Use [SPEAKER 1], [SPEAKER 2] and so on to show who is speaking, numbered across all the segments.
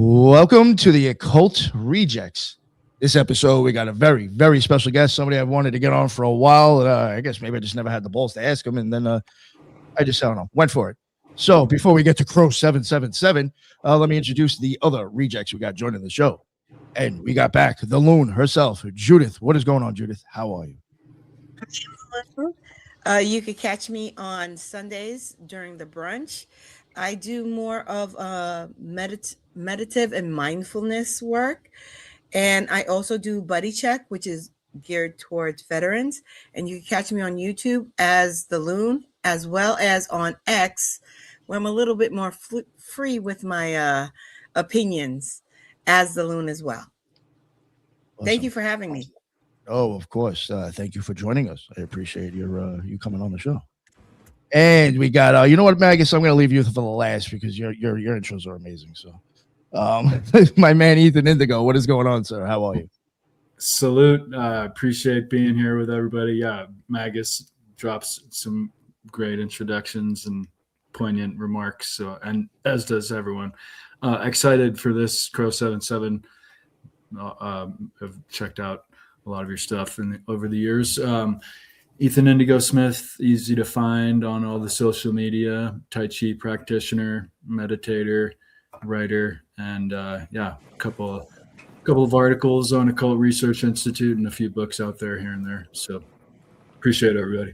[SPEAKER 1] Welcome to the Occult Rejects. This episode, we got a very, very special guest, somebody I've wanted to get on for a while. I guess maybe I just never had the balls to ask him, and then I don't know, went for it. So before we get to Crrow777, let me introduce the other rejects we got joining the show. And we got back the loon herself, Judith. What is going on, Judith? How are you?
[SPEAKER 2] You could catch me on Sundays during the brunch. I do more of meditative and mindfulness work. And I also do Buddy Check, which is geared towards veterans. And you can catch me on YouTube as the Loon, as well as on X, where I'm a little bit more free with my opinions as the Loon as well. Awesome. Thank you for having me.
[SPEAKER 1] Oh, of course. Thank you for joining us. I appreciate you coming on the show. And we got, you know what, Magus? I'm going to leave you for the last because your intros are amazing. So, my man Ethan Indigo, what is going on, sir? How are you?
[SPEAKER 3] Salute. Appreciate being here with everybody. Yeah, Magus drops some great introductions and poignant remarks. So, and as does everyone. Excited for this Crrow777. I've checked out a lot of your stuff over the years. Ethan Indigo Smith, easy to find on all the social media, Tai Chi practitioner, meditator, writer, and a couple of articles on Occult Research Institute and a few books out there here and there. So appreciate everybody.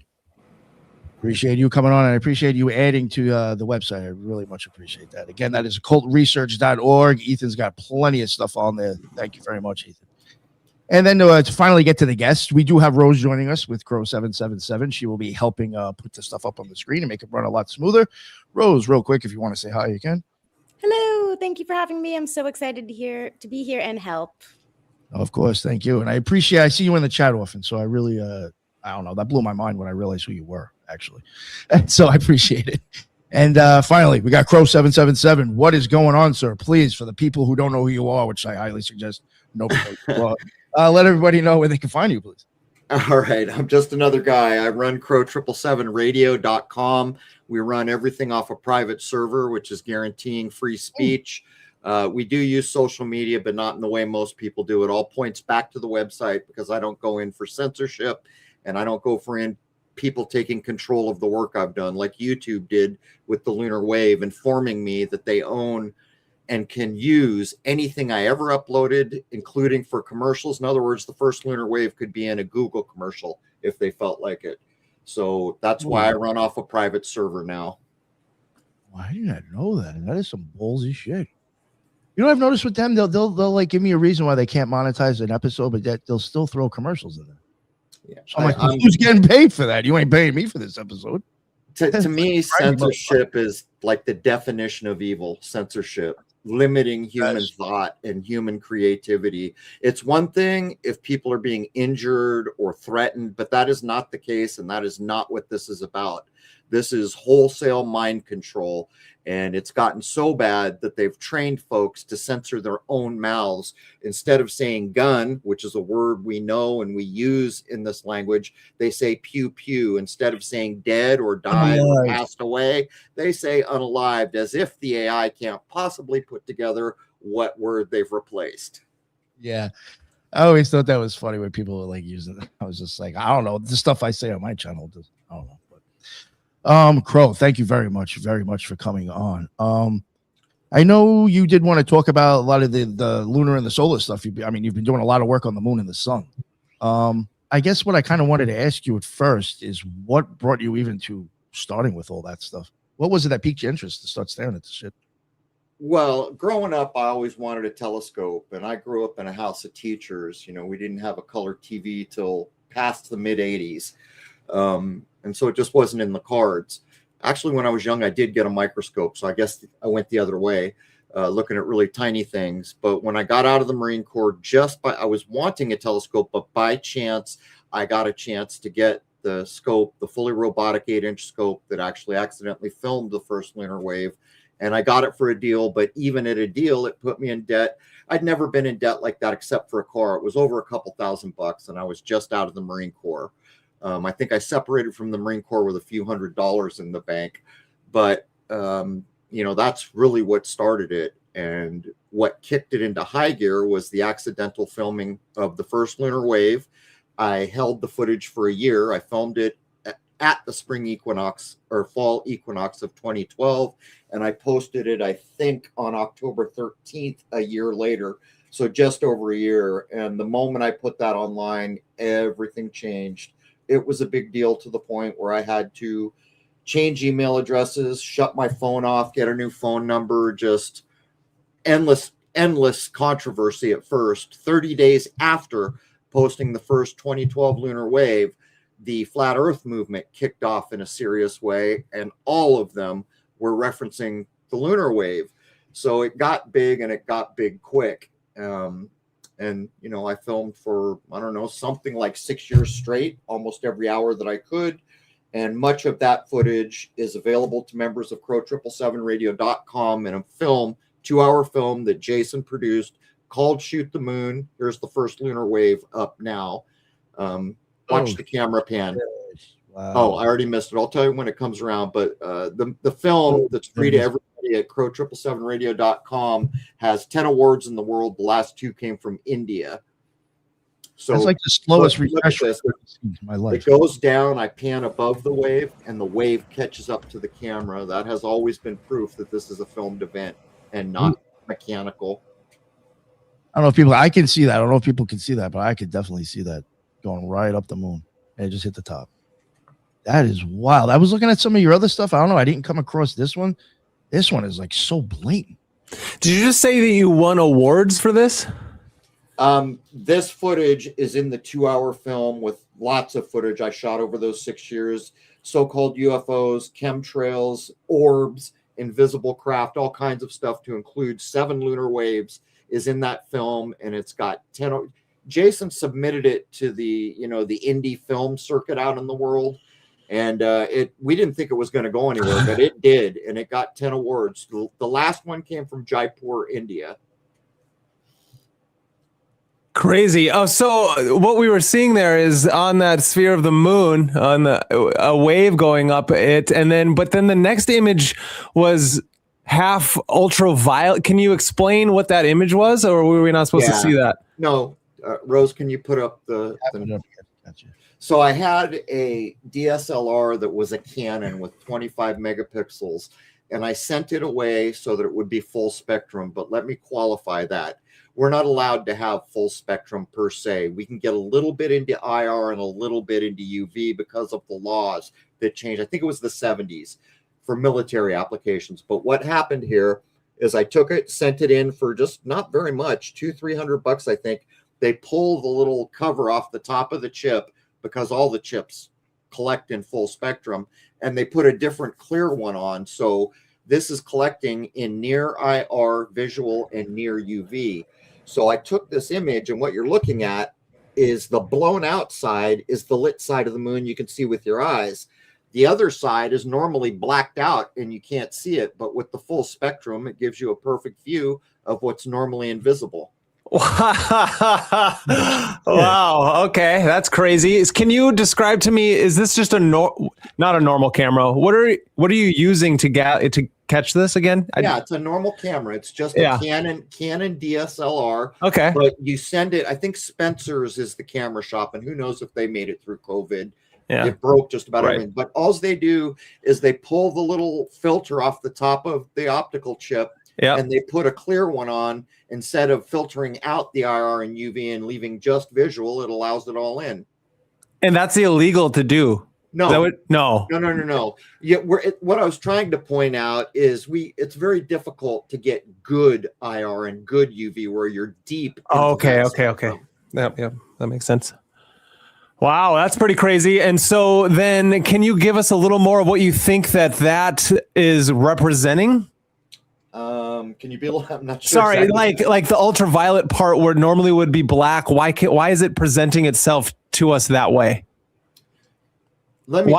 [SPEAKER 1] Appreciate you coming on, and I appreciate you adding to the website. I really much appreciate that. Again, that is occultresearch.org. Ethan's got plenty of stuff on there. Thank you very much, Ethan. And then to finally get to the guests, we do have Rose joining us with Crrow777. She will be helping put the stuff up on the screen and make it run a lot smoother. Rose, real quick, if you want to say hi, you can.
[SPEAKER 4] Hello. Thank you for having me. I'm so excited to be here and help.
[SPEAKER 1] Of course. Thank you. And I see you in the chat often. So I really, I don't know, that blew my mind when I realized who you were, actually. So I appreciate it. And finally, we got Crrow777. What is going on, sir? Please, for the people who don't know who you are, which I highly suggest nobody knows who you are. Let everybody know where they can find you, please.
[SPEAKER 5] All right. I'm just another guy. I run Crrow777radio.com. We run everything off a private server, which is guaranteeing free speech. We do use social media, but not in the way most people do. It all points back to the website because I don't go in for censorship and I don't go for people taking control of the work I've done, like YouTube did with the Lunar Wave, informing me that they own and can use anything I ever uploaded, including for commercials. In other words, the first Lunar Wave could be in a Google commercial if they felt like it. So that's why I run off a private server now.
[SPEAKER 1] Why did I know that? That is some ballsy shit. You know what I've noticed with them? They'll like give me a reason why they can't monetize an episode, but that they'll still throw commercials in there.
[SPEAKER 5] Yeah.
[SPEAKER 1] So I'm like, who's getting paid for that? You ain't paying me for this episode.
[SPEAKER 5] To me, censorship is like the definition of evil. Censorship, limiting human thought and human creativity. It's one thing if people are being injured or threatened, but that is not the case, and that is not what this is about. This is wholesale mind control, and it's gotten so bad that they've trained folks to censor their own mouths. Instead of saying gun, which is a word we know and we use in this language, they say pew pew. Instead of saying dead or died or passed away, they say unalived, as if the AI can't possibly put together what word they've replaced.
[SPEAKER 1] Yeah. I always thought that was funny when people were like using it. I was just like, I don't know. The stuff I say on my channel, I don't know. Crow, thank you very much for coming on. I know you did want to talk about a lot of the lunar and the solar stuff. You've been doing a lot of work on the moon and the sun. I guess what I kind of wanted to ask you at first is what brought you even to starting with all that stuff? What was it that piqued your interest to start staring at this shit?
[SPEAKER 5] Well, growing up, I always wanted a telescope, and I grew up in a house of teachers. You know, we didn't have a color TV till past the mid 80s. And so it just wasn't in the cards. Actually, when I was young, I did get a microscope. So I guess I went the other way, looking at really tiny things. But when I got out of the Marine Corps, I was wanting a telescope, but by chance, I got a chance to get the scope, the fully robotic 8-inch scope that actually accidentally filmed the first lunar wave. And I got it for a deal, but even at a deal, it put me in debt. I'd never been in debt like that except for a car. It was over a couple $1,000, and I was just out of the Marine Corps. I think I separated from the Marine Corps with a few $100s in the bank, but you know, that's really what started it. And what kicked it into high gear was the accidental filming of the first lunar wave. I held the footage for a year. I filmed it at the spring equinox or fall equinox of 2012. And I posted it, I think, on October 13th, a year later. So just over a year. And the moment I put that online, everything changed. It was a big deal to the point where I had to change email addresses, shut my phone off, get a new phone number, just endless controversy at first. 30 days after posting the first 2012 lunar wave, the flat earth movement kicked off in a serious way, and all of them were referencing the lunar wave. So it got big, and it got big quick. And, you know, I filmed for, I don't know, something like 6 years straight, almost every hour that I could. And much of that footage is available to members of Crrow777radio.com in a film, 2-hour film that Jason produced called Shoot the Moon. Here's the first lunar wave up now. Watch the camera pan.
[SPEAKER 1] Wow.
[SPEAKER 5] Oh, I already missed it. I'll tell you when it comes around. But the film that's free to everybody at Crrow777radio.com has 10 awards in the world. The last 2 came from India. So
[SPEAKER 1] it's like the slowest
[SPEAKER 5] look at
[SPEAKER 1] refresh
[SPEAKER 5] this.
[SPEAKER 1] I've ever seen in my life.
[SPEAKER 5] It goes down, I pan above the wave, and the wave catches up to the camera. That has always been proof that this is a filmed event and not mechanical.
[SPEAKER 1] I don't know if people, I can see that. I don't know if people can see that, but I could definitely see that going right up the moon and it just hit the top. That is wild. I was looking at some of your other stuff. I don't know. I didn't come across this one. This one is like so blatant.
[SPEAKER 6] Did you just say that you won awards for this?
[SPEAKER 5] This footage is in the 2-hour film with lots of footage I shot over those 6 years. So-called UFOs, chemtrails, orbs, invisible craft, all kinds of stuff to include 7 lunar waves is in that film. And it's got 10. Jason submitted it to the, you know, the indie film circuit out in the world. And we didn't think it was going to go anywhere, but it did. And it got 10 awards. The last one came from Jaipur, India.
[SPEAKER 6] Crazy. Oh, so what we were seeing there is on that sphere of the moon, on a wave going up it, and then the next image was half ultraviolet. Can you explain what that image was, or were we not supposed to see that?
[SPEAKER 5] No, Rose, can you put up the
[SPEAKER 1] Gotcha.
[SPEAKER 5] So I had a DSLR that was a Canon with 25 megapixels, and I sent it away so that it would be full spectrum. But let me qualify that. We're not allowed to have full spectrum per se. We can get a little bit into IR and a little bit into UV because of the laws that changed. I think it was the 70s for military applications. But what happened here is I took it, sent it in for just not very much, $200-300, I think. They pull the little cover off the top of the chip because all the chips collect in full spectrum, and they put a different clear one on. So this is collecting in near IR, visual, and near UV. So I took this image, and what you're looking at is the blown out side is the lit side of the moon you can see with your eyes. The other side is normally blacked out and you can't see it, but with the full spectrum, it gives you a perfect view of what's normally invisible.
[SPEAKER 6] Wow. Okay, that's crazy. Can you describe to me? Is this just not a normal camera? What are you using to catch this again?
[SPEAKER 5] Yeah, it's a normal camera. It's just a Canon DSLR.
[SPEAKER 6] Okay,
[SPEAKER 5] but you send it. I think Spencer's is the camera shop, and who knows if they made it through COVID.
[SPEAKER 6] Yeah,
[SPEAKER 5] it broke just about everything. But all they do is they pull the little filter off the top of the optical chip.
[SPEAKER 6] Yeah,
[SPEAKER 5] and they put a clear one on instead of filtering out the IR and UV and leaving just visual. It allows it all in.
[SPEAKER 6] And that's illegal to do.
[SPEAKER 5] No.
[SPEAKER 6] No.
[SPEAKER 5] Yeah, what I was trying to point out is it's very difficult to get good IR and good UV where you're deep.
[SPEAKER 6] Okay. Yep, that makes sense. Wow, that's pretty crazy. And so then, can you give us a little more of what you think that is representing?
[SPEAKER 5] Can you be? I'm not sure.
[SPEAKER 6] Sorry,
[SPEAKER 5] exactly.
[SPEAKER 6] like the ultraviolet part where normally would be black. Why is it presenting itself to us that way?
[SPEAKER 5] Let me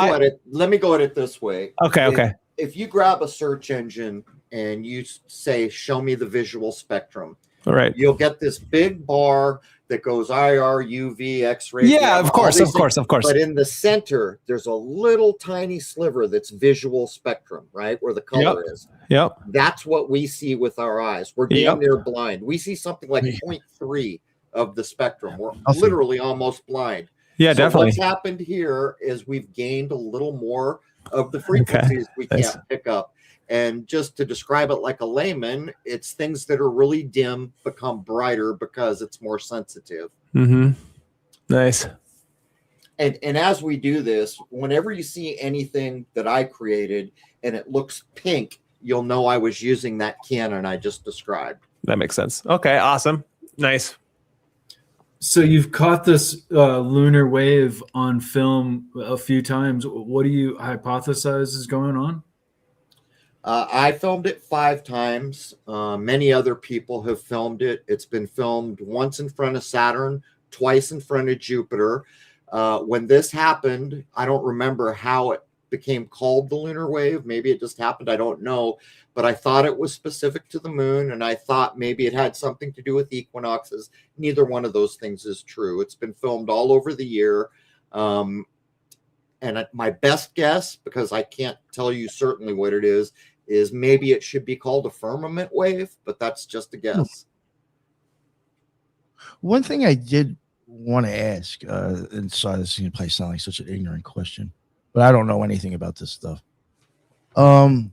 [SPEAKER 5] go at it this way.
[SPEAKER 6] Okay.
[SPEAKER 5] If you grab a search engine and you say, "Show me the visual spectrum,"
[SPEAKER 6] All right.
[SPEAKER 5] You'll get this big bar that goes IR, UV, X-ray.
[SPEAKER 6] Yeah, of course.
[SPEAKER 5] But in the center, there's a little tiny sliver that's visual spectrum, right? Where the color is.
[SPEAKER 6] Yep.
[SPEAKER 5] That's what we see with our eyes. We're damn near blind. We see something like 0.3 of the spectrum. We're literally almost blind.
[SPEAKER 6] Yeah,
[SPEAKER 5] so
[SPEAKER 6] definitely.
[SPEAKER 5] What's happened here is we've gained a little more of the frequencies we can't pick up. And just to describe it like a layman, it's things that are really dim become brighter because it's more sensitive.
[SPEAKER 6] Mm-hmm. Nice.
[SPEAKER 5] And as we do this, whenever you see anything that I created and it looks pink, you'll know I was using that canon I just described.
[SPEAKER 6] That makes sense. Okay, awesome. Nice.
[SPEAKER 3] So you've caught this lunar wave on film a few times. What do you hypothesize is going on?
[SPEAKER 5] I filmed it 5 times. Many other people have filmed it. It's been filmed once in front of Saturn, twice in front of Jupiter. When this happened, I don't remember how it became called the lunar wave. Maybe it just happened. I don't know. But I thought it was specific to the moon, and I thought maybe it had something to do with equinoxes. Neither one of those things is true. It's been filmed all over the year. And my best guess, because I can't tell you certainly what it is maybe it should be called a firmament wave, but that's just a guess.
[SPEAKER 1] One thing I did want to ask, and sorry, this is going to probably sound like such an ignorant question, but I don't know anything about this stuff. Do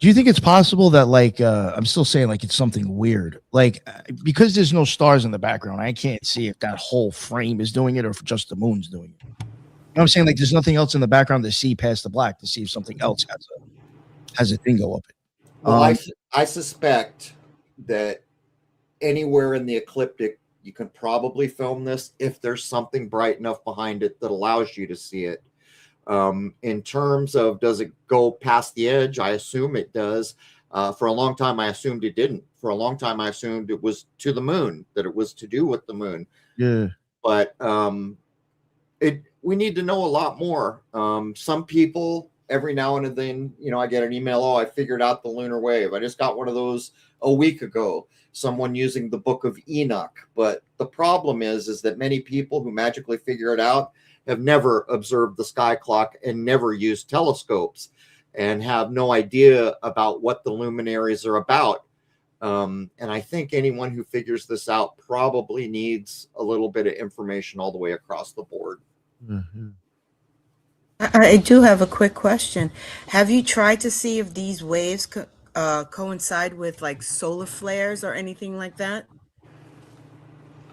[SPEAKER 1] you think it's possible that, like, I'm still saying, like, it's something weird, like, because there's no stars in the background, I can't see if that whole frame is doing it or if just the moon's doing it. You know what I'm saying? Like, there's nothing else in the background to see past the black to see if something else has a thing go up it.
[SPEAKER 5] Well, I suspect that anywhere in the ecliptic, you can probably film this if there's something bright enough behind it that allows you to see it. In terms of does it go past the edge, I assume it does. For a long time, I assumed it didn't. For a long time, I assumed it was to the moon, that it was to do with the moon.
[SPEAKER 1] Yeah.
[SPEAKER 5] But we need to know a lot more. Some people, every now and then, I get an email, I figured out the lunar wave. I just got one of those a week ago, someone using the Book of Enoch. But the problem is that many people who magically figure it out have never observed the sky clock and never used telescopes and have no idea about what the luminaries are about. And I think anyone who figures this out probably needs a little bit of information all the way across the board.
[SPEAKER 1] Mm-hmm.
[SPEAKER 2] I do have a quick question. Have you tried to see if these waves coincide with like solar flares or anything like that?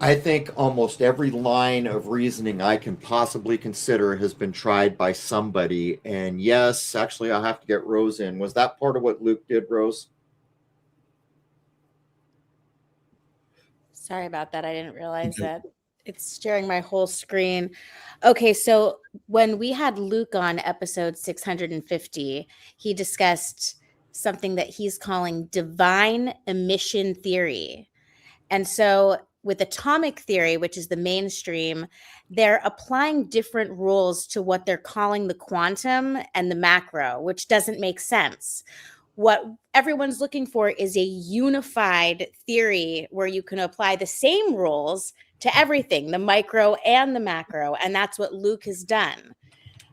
[SPEAKER 5] I think almost every line of reasoning I can possibly consider has been tried by somebody. And yes, actually, I'll have to get Rose in. Was that part of what Luke did, Rose?
[SPEAKER 4] Sorry about that. I didn't realize that it's sharing my whole screen. Okay, so when we had Luke on episode 650, he discussed something that he's calling divine emission theory. And so with atomic theory, which is the mainstream, they're applying different rules to what they're calling the quantum and the macro, which doesn't make sense. What everyone's looking for is a unified theory where you can apply the same rules to everything, the micro and the macro. And that's what Luke has done.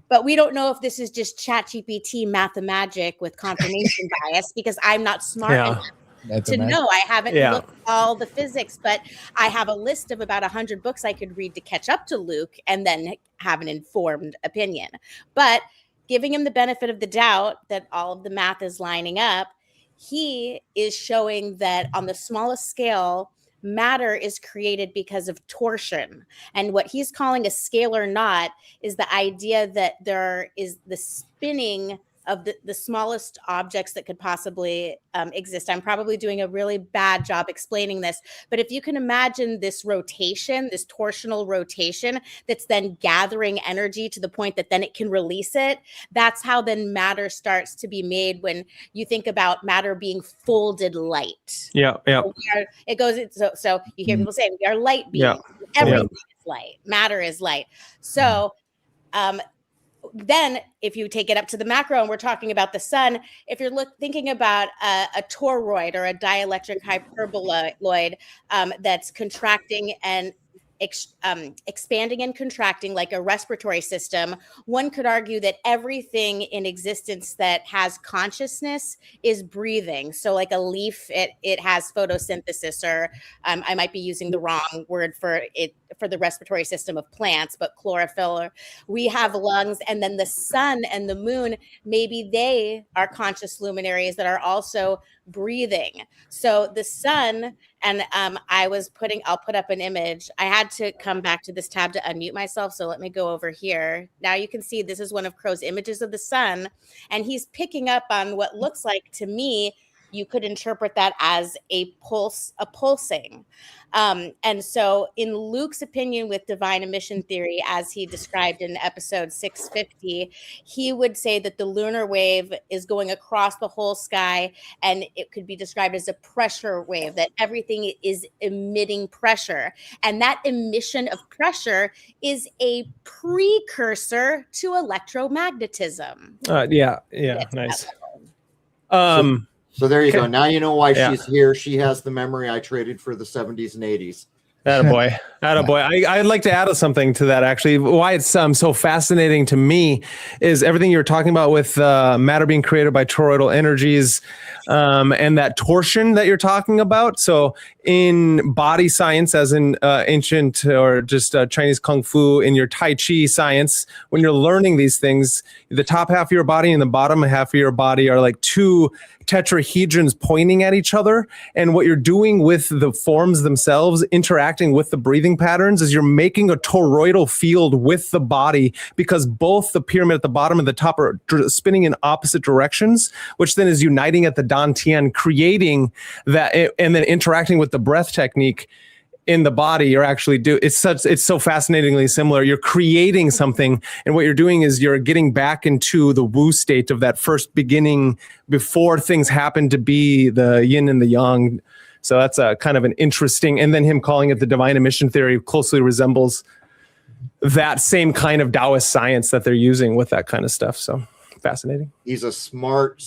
[SPEAKER 4] But we don't know if this is just ChatGPT mathemagic with confirmation bias, because I'm not smart enough to know. I haven't looked at all the physics, but I have a list of about 100 books I could read to catch up to Luke and then have an informed opinion. But giving him the benefit of the doubt that all of the math is lining up, he is showing that on the smallest scale, matter is created because of torsion. And what he's calling a scalar knot is the idea that there is the spinning of the smallest objects that could possibly exist. I'm probably doing a really bad job explaining this, but if you can imagine this rotation, this torsional rotation that's then gathering energy to the point that then it can release it, that's how then matter starts to be made when you think about matter being folded light.
[SPEAKER 6] Yeah.
[SPEAKER 4] So it goes, so you hear people say we are light beings. Everything is light. Matter is light. So then if you take it up to the macro and we're talking about the sun, if you're thinking about a toroid or a dielectric hyperboloid that's contracting and expanding and contracting like a respiratory system, one could argue that everything in existence that has consciousness is breathing. So like a leaf, it has photosynthesis, or I might be using the wrong word for it for the respiratory system of plants, but chlorophyll. Or we have lungs, and then the sun and the moon, maybe they are conscious luminaries that are also breathing. So the sun, and I'll put up an image. I had to come back to this tab to unmute myself. So let me go over here. Now you can see this is one of Crrow's images of the sun, and he's picking up on what looks like, to me, you could interpret that as a pulsing. And so in Luke's opinion with divine emission theory, as he described in episode 650, he would say that the lunar wave is going across the whole sky, and it could be described as a pressure wave, that everything is emitting pressure. And that emission of pressure is a precursor to electromagnetism.
[SPEAKER 6] Yeah, nice.
[SPEAKER 5] So there you go. Now you know why she's here. She has the memory I traded for the 70s and 80s.
[SPEAKER 6] Attaboy. I'd like to add something to that, actually. Why it's so fascinating to me is everything you're talking about with matter being created by toroidal energies, and that torsion that you're talking about. So in body science, as in ancient or just Chinese Kung Fu, in your Tai Chi science, when you're learning these things, the top half of your body and the bottom half of your body are like two tetrahedrons pointing at each other. And what you're doing with the forms themselves, interacting with the breathing patterns, is you're making a toroidal field with the body, because both the pyramid at the bottom and the top are spinning in opposite directions, which then is uniting at the dantian, creating that, and then interacting with the breath technique in the body. You're actually it's so fascinatingly similar. You're creating something, and what you're doing is you're getting back into the Wu state of that first beginning before things happen to be the yin and the yang. So that's a kind of an interesting, and then him calling it the divine emission theory closely resembles that same kind of Taoist science that they're using with that kind of stuff. So fascinating. He's
[SPEAKER 5] a smart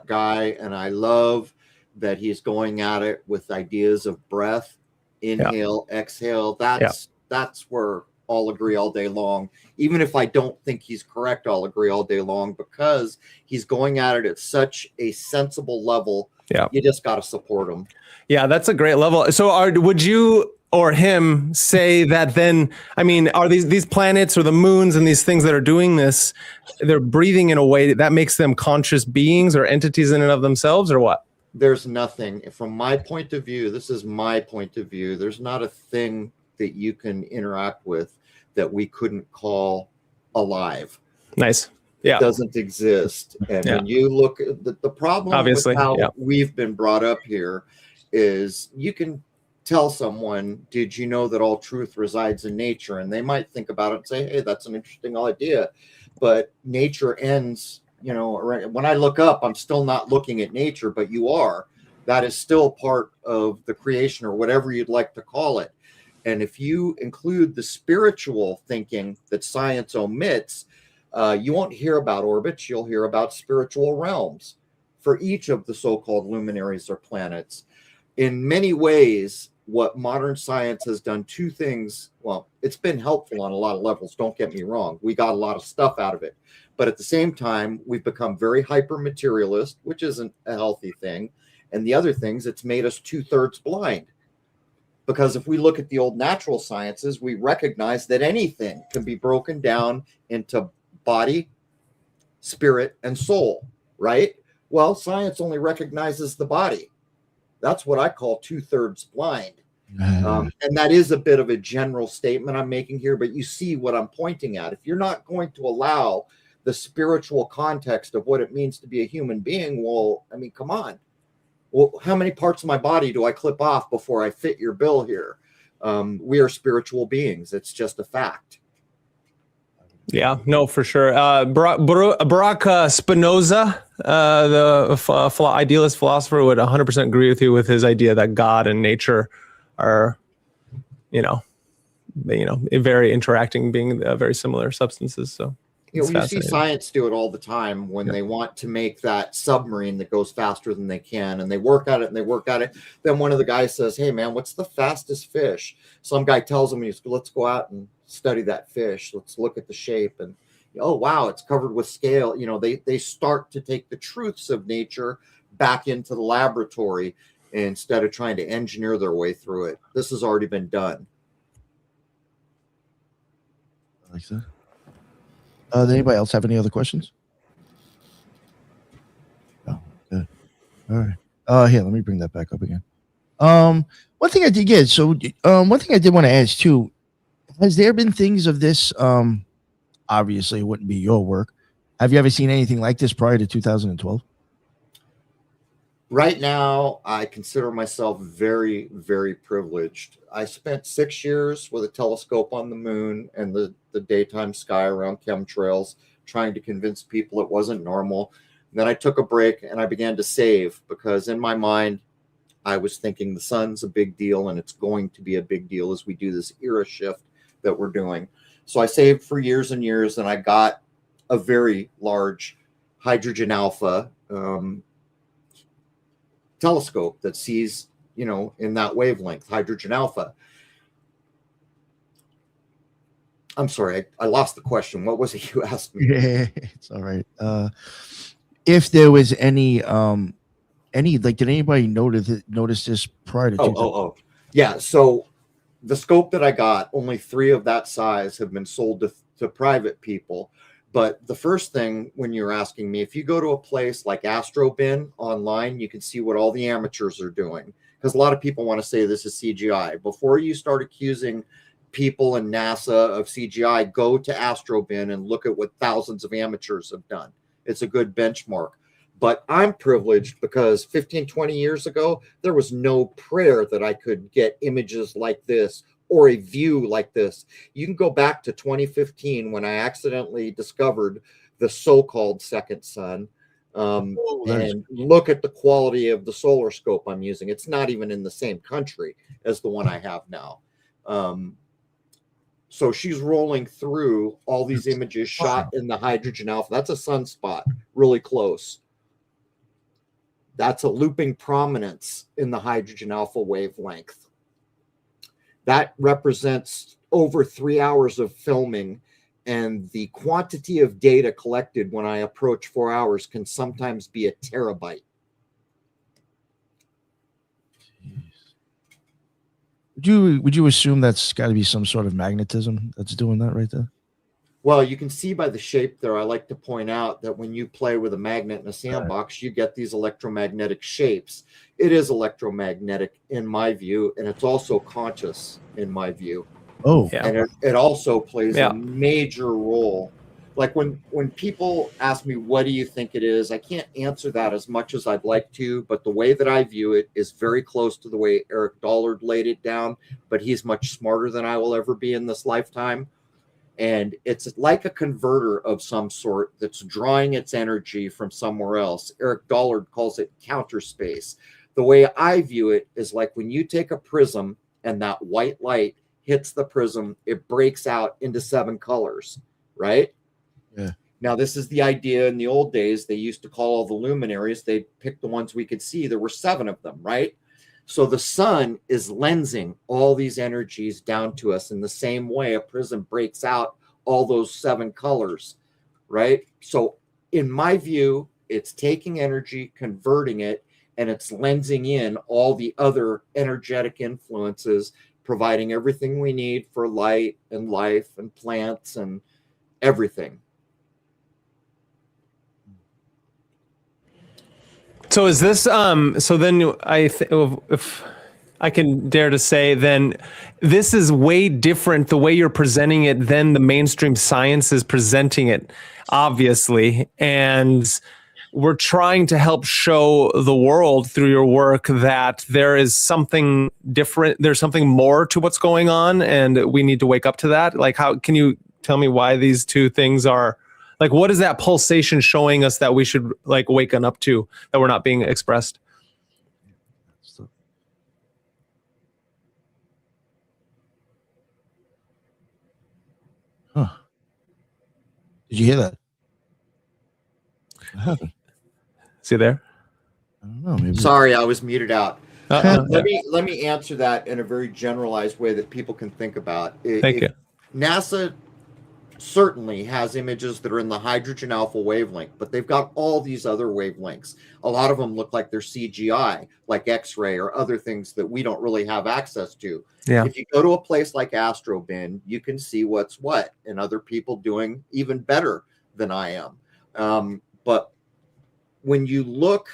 [SPEAKER 5] guy, and I love that he's going at it with ideas of breath. Inhale, exhale. That's where I'll agree all day long. Even if I don't think he's correct, I'll agree all day long, because he's going at it at such a sensible level. Yeah, you just got to support him.
[SPEAKER 6] Yeah, that's a great level. So would you or him say that then, I mean, are these planets or the moons and these things that are doing this, they're breathing in a way that makes them conscious beings or entities in and of themselves, or what?
[SPEAKER 5] There's nothing, from my point of view, this is my point of view, there's not a thing that you can interact with that we couldn't call alive.
[SPEAKER 6] Nice. Yeah.
[SPEAKER 5] It doesn't exist. And when you look at the problem, obviously, with how we've been brought up here is, you can tell someone, did you know that all truth resides in nature? And they might think about it and say, hey, that's an interesting idea. But nature ends. You know, when I look up, I'm still not looking at nature, but you are. That is still part of the creation, or whatever you'd like to call it. And if you include the spiritual thinking that science omits, you won't hear about orbits. You'll hear about spiritual realms for each of the so-called luminaries or planets. In many ways, what modern science has done, two things. Well, it's been helpful on a lot of levels. Don't get me wrong. We got a lot of stuff out of it. But at the same time, we've become very hyper materialist, which isn't a healthy thing. And the other things, it's made us 2/3 blind. Because if we look at the old natural sciences, we recognize that anything can be broken down into body, spirit, and soul, right? Well, science only recognizes the body. That's what I call 2/3 blind. And that is a bit of a general statement I'm making here, but you see what I'm pointing at. If you're not going to allow the spiritual context of what it means to be a human being, well, I mean, come on. Well, how many parts of my body do I clip off before I fit your bill here? We are spiritual beings. It's just a fact.
[SPEAKER 6] Yeah, no, for sure. Baruch Spinoza, the idealist philosopher, would 100% agree with you with his idea that God and nature are, very interacting, being very similar substances. So
[SPEAKER 5] You
[SPEAKER 6] It's
[SPEAKER 5] know, you see
[SPEAKER 6] fascinating.
[SPEAKER 5] science do it all the time when
[SPEAKER 6] Yeah.
[SPEAKER 5] they want to make that submarine that goes faster than they can, and they work at it and they work at it. Then one of the guys says, "Hey, man, what's the fastest fish?" Some guy tells him, "Let's go out and study that fish. Let's look at the shape." And oh, wow, it's covered with scale. You know, they start to take the truths of nature back into the laboratory instead of trying to engineer their way through it. This has already been done.
[SPEAKER 1] I like that. Does anybody else have any other questions? Oh, good. All right. Here, let me bring that back up again. One thing I did get. So, one thing I did want to ask too. Has there been things of this? Obviously, it wouldn't be your work. Have you ever seen anything like this prior to 2012?
[SPEAKER 5] Right now, I consider myself very, very privileged. I spent 6 years with a telescope on the moon and the daytime sky around chemtrails, trying to convince people it wasn't normal. And then I took a break and I began to save, because in my mind, I was thinking the sun's a big deal and it's going to be a big deal as we do this era shift that we're doing. So I saved for years and years, and I got a very large hydrogen alpha telescope that sees, you know, in that wavelength, hydrogen alpha. I'm sorry, I lost the question. What was it you asked me?
[SPEAKER 1] Yeah, it's all right. If there was any like, did anybody notice this prior to?
[SPEAKER 5] Yeah. So the scope that I got, only 3 of that size have been sold to private people. But the first thing, when you're asking me, if you go to a place like AstroBin online, you can see what all the amateurs are doing, because a lot of people want to say this is CGI. Before you start accusing people in NASA of CGI, go to AstroBin and look at what thousands of amateurs have done. It's a good benchmark. But I'm privileged because 15, 20 years ago, there was no prayer that I could get images like this or a view like this. You can go back to 2015 when I accidentally discovered the so-called second sun, and look at the quality of the solar scope I'm using. It's not even in the same country as the one I have now. So she's rolling through all these images shot in the hydrogen alpha. That's a sunspot, really close. That's a looping prominence in the hydrogen alpha wavelength. That represents over 3 hours of filming, and the quantity of data collected when I approach 4 hours can sometimes be a terabyte.
[SPEAKER 1] Would you assume that's got to be some sort of magnetism that's doing that right there?
[SPEAKER 5] Well, you can see by the shape there, I like to point out that when you play with a magnet in a sandbox, you get these electromagnetic shapes. It is electromagnetic in my view, and it's also conscious in my view.
[SPEAKER 1] Oh,
[SPEAKER 6] Yeah.
[SPEAKER 5] And it also plays
[SPEAKER 6] Yeah.
[SPEAKER 5] a major role. Like when people ask me, what do you think it is? I can't answer that as much as I'd like to, but the way that I view it is very close to the way Eric Dollard laid it down, but he's much smarter than I will ever be in this lifetime. And it's like a converter of some sort that's drawing its energy from somewhere else. Eric Dollard calls it counter space. The way I view it is like when you take a prism and that white light hits the prism, it breaks out into 7 colors, right?
[SPEAKER 1] Yeah.
[SPEAKER 5] Now, this is the idea. In the old days, they used to call all the luminaries. They'd pick the ones we could see. There were 7 of them, right? So the sun is lensing all these energies down to us in the same way a prism breaks out all those 7 colors, right? So in my view, it's taking energy, converting it, and it's lensing in all the other energetic influences, providing everything we need for light and life and plants and everything.
[SPEAKER 6] So is this so then if I can dare to say, then this is way different the way you're presenting it than the mainstream science is presenting it, obviously. And we're trying to help show the world through your work that there is something different, there's something more to what's going on, and we need to wake up to that. Like, how can you tell me why these two things are, like, what is that pulsation showing us that we should like waken up to, that we're not being expressed?
[SPEAKER 1] Huh. Did you hear that? What happened?
[SPEAKER 6] See there?
[SPEAKER 1] I don't know. Maybe.
[SPEAKER 5] Sorry, I was muted out.
[SPEAKER 6] Uh-oh.
[SPEAKER 5] Let me answer that in a very generalized way that people can think about.
[SPEAKER 6] Thank you.
[SPEAKER 5] NASA certainly has images that are in the hydrogen alpha wavelength, but they've got all these other wavelengths. A lot of them look like they're CGI, like X-ray or other things that we don't really have access to.
[SPEAKER 6] Yeah.
[SPEAKER 5] If you go to a place like Astrobin, you can see what's what, and other people doing even better than I am. But when you look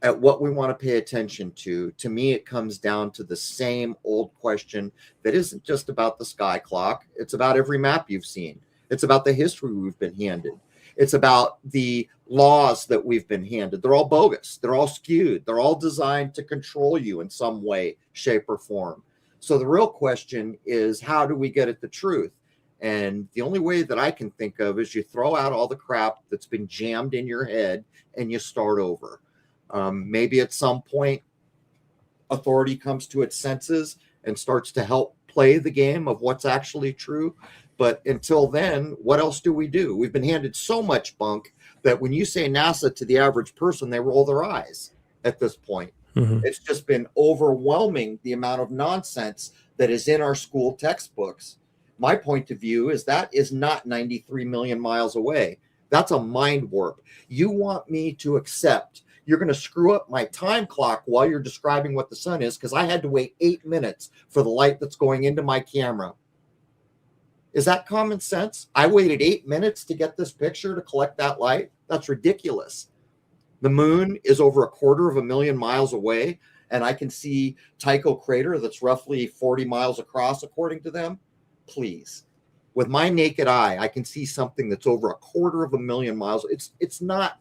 [SPEAKER 5] at what we want to pay attention to me, it comes down to the same old question that isn't just about the sky clock. It's about every map you've seen. It's about the history we've been handed. It's about the laws that we've been handed. They're all bogus. They're all skewed. They're all designed to control you in some way, shape, or form. So the real question is, how do we get at the truth? And the only way that I can think of is you throw out all the crap that's been jammed in your head and you start over. Maybe at some point, authority comes to its senses and starts to help play the game of what's actually true. But until then, what else do? We've been handed so much bunk that when you say NASA to the average person, they roll their eyes at this point. Mm-hmm. It's just been overwhelming, the amount of nonsense that is in our school textbooks. My point of view is that is not 93 million miles away. That's a mind warp. You want me to accept you're going to screw up my time clock while you're describing what the sun is because I had to wait 8 minutes for the light that's going into my camera. Is that common sense? I waited 8 minutes to get this picture to collect that light. That's ridiculous. The moon is over 250,000 miles away, and I can see Tycho crater that's roughly 40 miles across, according to them. Please. With my naked eye, I can see something that's over 250,000 miles. It's not,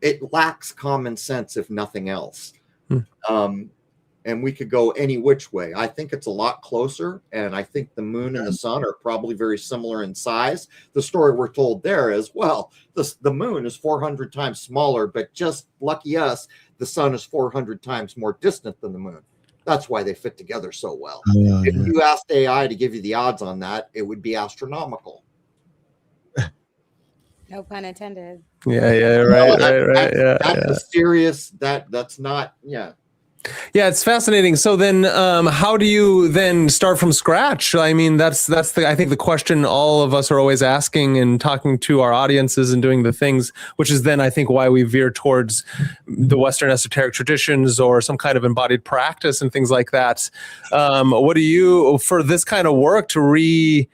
[SPEAKER 5] it lacks common sense, if nothing else. And we could go any which way. I think it's a lot closer, and I think the moon and the sun are probably very similar in size. The story we're told there is, well, the moon is 400 times smaller, but just lucky us, the sun is 400 times more distant than the moon. That's why they fit together so well. If you asked AI to give you the odds on that, it would be astronomical.
[SPEAKER 4] No pun intended.
[SPEAKER 6] Right.
[SPEAKER 5] That's a serious, that's not,
[SPEAKER 6] Yeah, it's fascinating. So then how do you then start from scratch? I mean, that's I think the question all of us are always asking and talking to our audiences and doing the things, which is then I think why we veer towards the Western esoteric traditions or some kind of embodied practice and things like that. What do you, for this kind of work to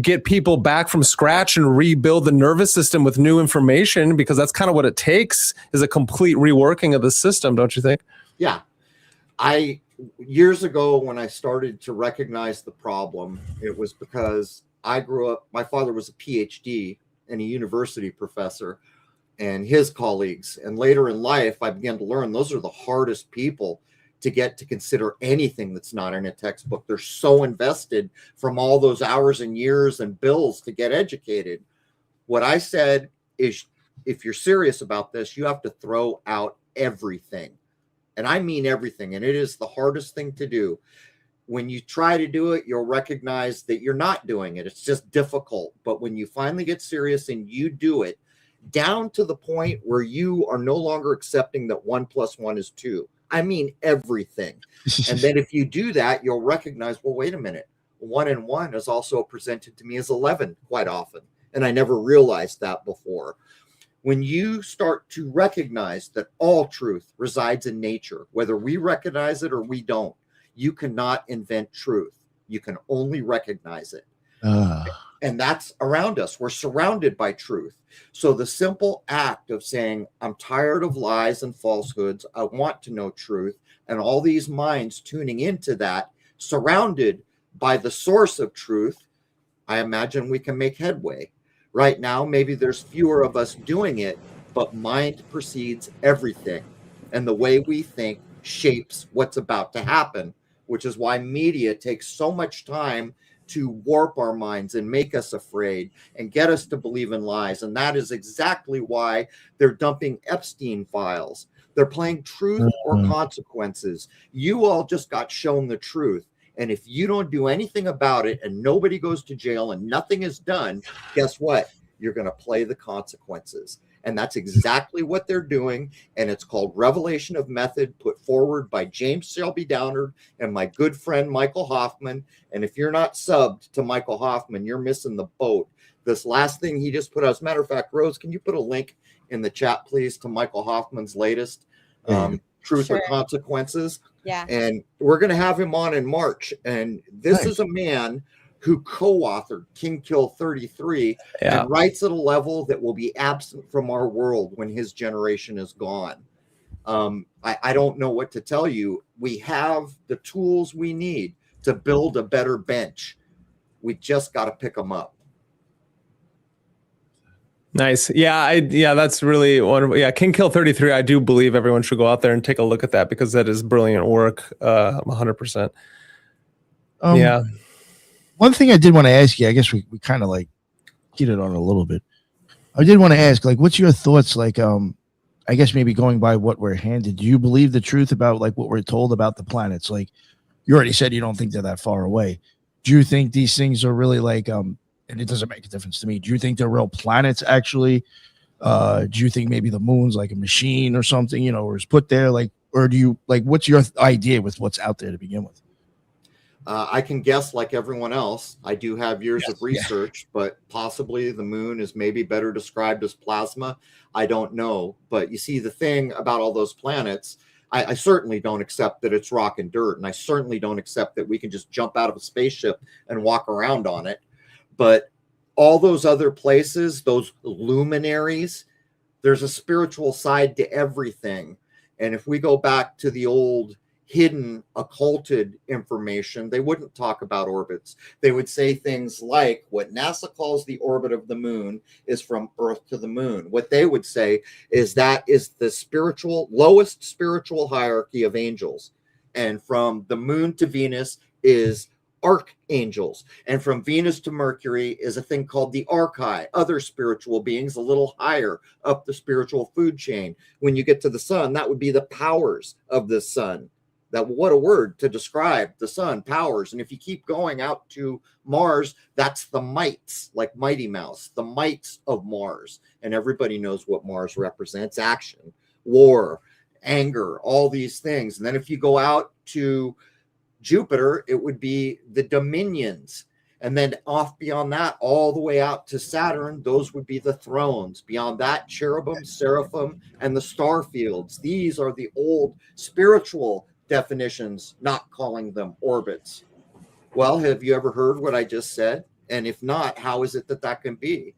[SPEAKER 6] get people back from scratch and rebuild the nervous system with new information, because that's kind of what it takes, is a complete reworking of the system, don't you think?
[SPEAKER 5] Yeah. Years ago, when I started to recognize the problem, it was because I grew up, my father was a PhD and a university professor, and his colleagues. And later in life, I began to learn those are the hardest people to get to consider anything that's not in a textbook. They're so invested from all those hours and years and bills to get educated. What I said is, if you're serious about this, you have to throw out everything. And I mean everything. And it is the hardest thing to do. When you try to do it, you'll recognize that you're not doing it. It's just difficult. But when you finally get serious and you do it, down to the point where you are no longer accepting that 1 + 1 is 2. I mean everything. And then if you do that, you'll recognize, well, wait a minute. 1 and 1 is also presented to me as 11 quite often. And I never realized that before. When you start to recognize that all truth resides in nature, whether we recognize it or we don't, you cannot invent truth. You can only recognize it. And that's around us. We're surrounded by truth. So the simple act of saying, I'm tired of lies and falsehoods, I want to know truth, and all these minds tuning into that, surrounded by the source of truth, I imagine we can make headway. Right now, maybe there's fewer of us doing it, but mind precedes everything. And the way we think shapes what's about to happen, which is why media takes so much time to warp our minds and make us afraid and get us to believe in lies. And that is exactly why they're dumping Epstein files. They're playing truth or consequences. You all just got shown the truth. And if you don't do anything about it and nobody goes to jail and nothing is done, guess what? you're going to play the consequences. And that's exactly what they're doing. And it's called Revelation of Method, put forward by James Shelby Downard and my good friend Michael Hoffman. And if you're not subbed to Michael Hoffman, you're missing the boat. This last thing he just put out, as a matter of fact, Rose, can you put a link in the chat, please, to Michael Hoffman's latest Truth or Consequences?
[SPEAKER 4] Yeah.
[SPEAKER 5] And we're going to have him on in March. And this is a man who co-authored King Kill 33 and writes at a level that will be absent from our world when his generation is gone. I don't know what to tell you. We have the tools we need to build a better bench. We just got to pick them up.
[SPEAKER 6] Nice. Yeah, that's really wonderful. Yeah, King Kill 33, I do believe everyone should go out there and take a look at that because that is brilliant work, 100%. Yeah.
[SPEAKER 1] One thing I did want to ask you, I guess we kind of like hit it on a little bit. I did want to ask, like, what's your thoughts? Like, I guess maybe going by what we're handed, do you believe the truth about like what we're told about the planets? Like, you already said you don't think they're that far away. Do you think these things are really like, and it doesn't make a difference to me. Do you think they're real planets actually? Do you think maybe the moon's like a machine or something, you know, or is put there? Like, or do you like, what's your idea with what's out there to begin with?
[SPEAKER 5] I can guess like everyone else. I do have years of research, but possibly the moon is maybe better described as plasma. I don't know. But you see, the thing about all those planets, I certainly don't accept that it's rock and dirt. And I certainly don't accept that we can just jump out of a spaceship and walk around on it. But all those other places, those luminaries, there's a spiritual side to everything. And if we go back to the old hidden occulted information, they wouldn't talk about orbits. They would say things like what NASA calls the orbit of the moon is from Earth to the moon. What they would say is that is the lowest spiritual hierarchy of angels. And from the moon to Venus is archangels. And from Venus to Mercury is a thing called the archi, other spiritual beings a little higher up the spiritual food chain. When you get to the sun, that would be the powers of the sun. That, what a word to describe the sun, powers. And if you keep going out to Mars, that's the mites, like Mighty Mouse, the mites of Mars. And everybody knows what Mars represents: action, war, anger, all these things. And then if you go out to Jupiter, it would be the dominions. And then off beyond that, all the way out to Saturn, those would be the thrones. Beyond that, cherubim, seraphim, and the star fields. These are the old spiritual definitions, not calling them orbits. Well, have you ever heard what I just said? And if not, how is it that that can be?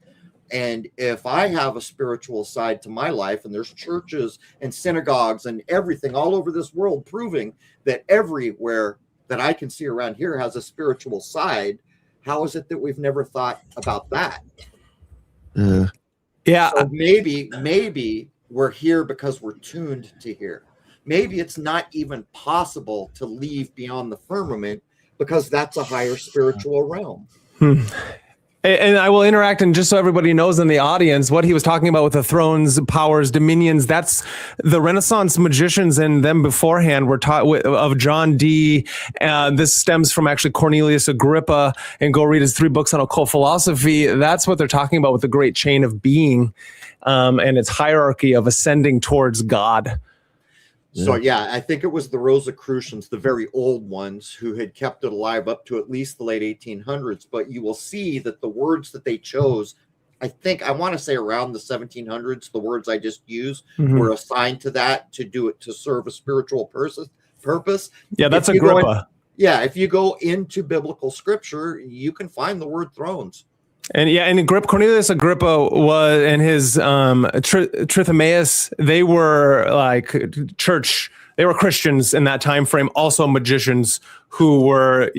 [SPEAKER 5] And if I have a spiritual side to my life, and there's churches and synagogues and everything all over this world proving that everywhere that I can see around here has a spiritual side, how is it that we've never thought about that?
[SPEAKER 6] Yeah.
[SPEAKER 5] So maybe we're here because we're tuned to hear. Maybe it's not even possible to leave beyond the firmament because that's a higher spiritual realm.
[SPEAKER 6] And I will interact, and just so everybody knows in the audience, what he was talking about with the thrones, powers, dominions, that's the Renaissance magicians and them beforehand were taught of John Dee. This stems from actually Cornelius Agrippa, and go read his 3 books on occult philosophy. That's what they're talking about with the great chain of being and its hierarchy of ascending towards God.
[SPEAKER 5] So, yeah, I think it was the Rosicrucians, the very old ones, who had kept it alive up to at least the late 1800s. But you will see that the words that they chose, I want to say around the 1700s, the words I just used were assigned to that to do it to serve a spiritual purpose.
[SPEAKER 6] Yeah, that's Agrippa.
[SPEAKER 5] If you go into biblical scripture, you can find the word thrones.
[SPEAKER 6] And Cornelius Agrippa was, and his Trithomaeus, they were like they were Christians in that time frame, also magicians who were,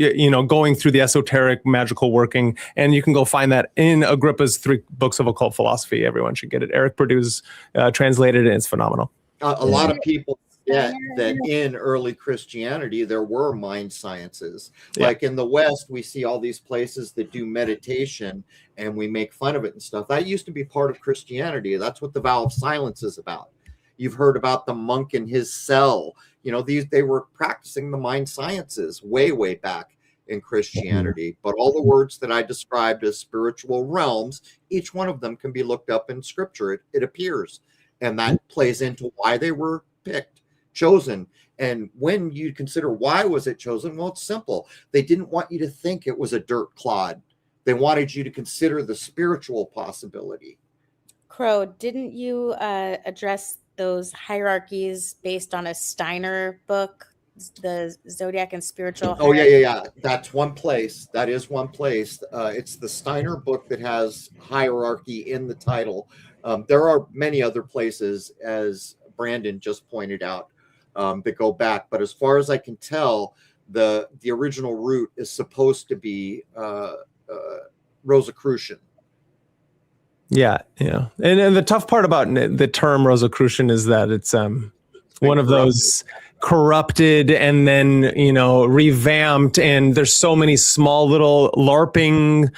[SPEAKER 6] going through the esoteric magical working. And you can go find that in Agrippa's 3 books of occult philosophy. Everyone should get it. Eric Perdue's translated it, and it's phenomenal.
[SPEAKER 5] A lot of people forget that in early Christianity, there were mind sciences. Like in the West, we see all these places that do meditation and we make fun of it and stuff. That used to be part of Christianity. That's what the vow of silence is about. You've heard about the monk in his cell. They were practicing the mind sciences way, way back. in Christianity. But all the words that I described as spiritual realms, each one of them can be looked up in scripture. It appears. And that plays into why they were picked, chosen. And when you consider why was it chosen, well, it's simple. They didn't want you to think it was a dirt clod. They wanted you to consider the spiritual possibility.
[SPEAKER 4] Crow, didn't you address those hierarchies based on a Steiner book, the Zodiac and Spiritual?
[SPEAKER 5] Oh, yeah. That's one place. That is one place. It's the Steiner book that has hierarchy in the title. There are many other places, as Brandon just pointed out, that go back. But as far as I can tell, the original root is supposed to be Rosicrucian.
[SPEAKER 6] Yeah. And the tough part about the term Rosicrucian is that it's one of those corrupted and then, revamped, and there's so many small little LARPing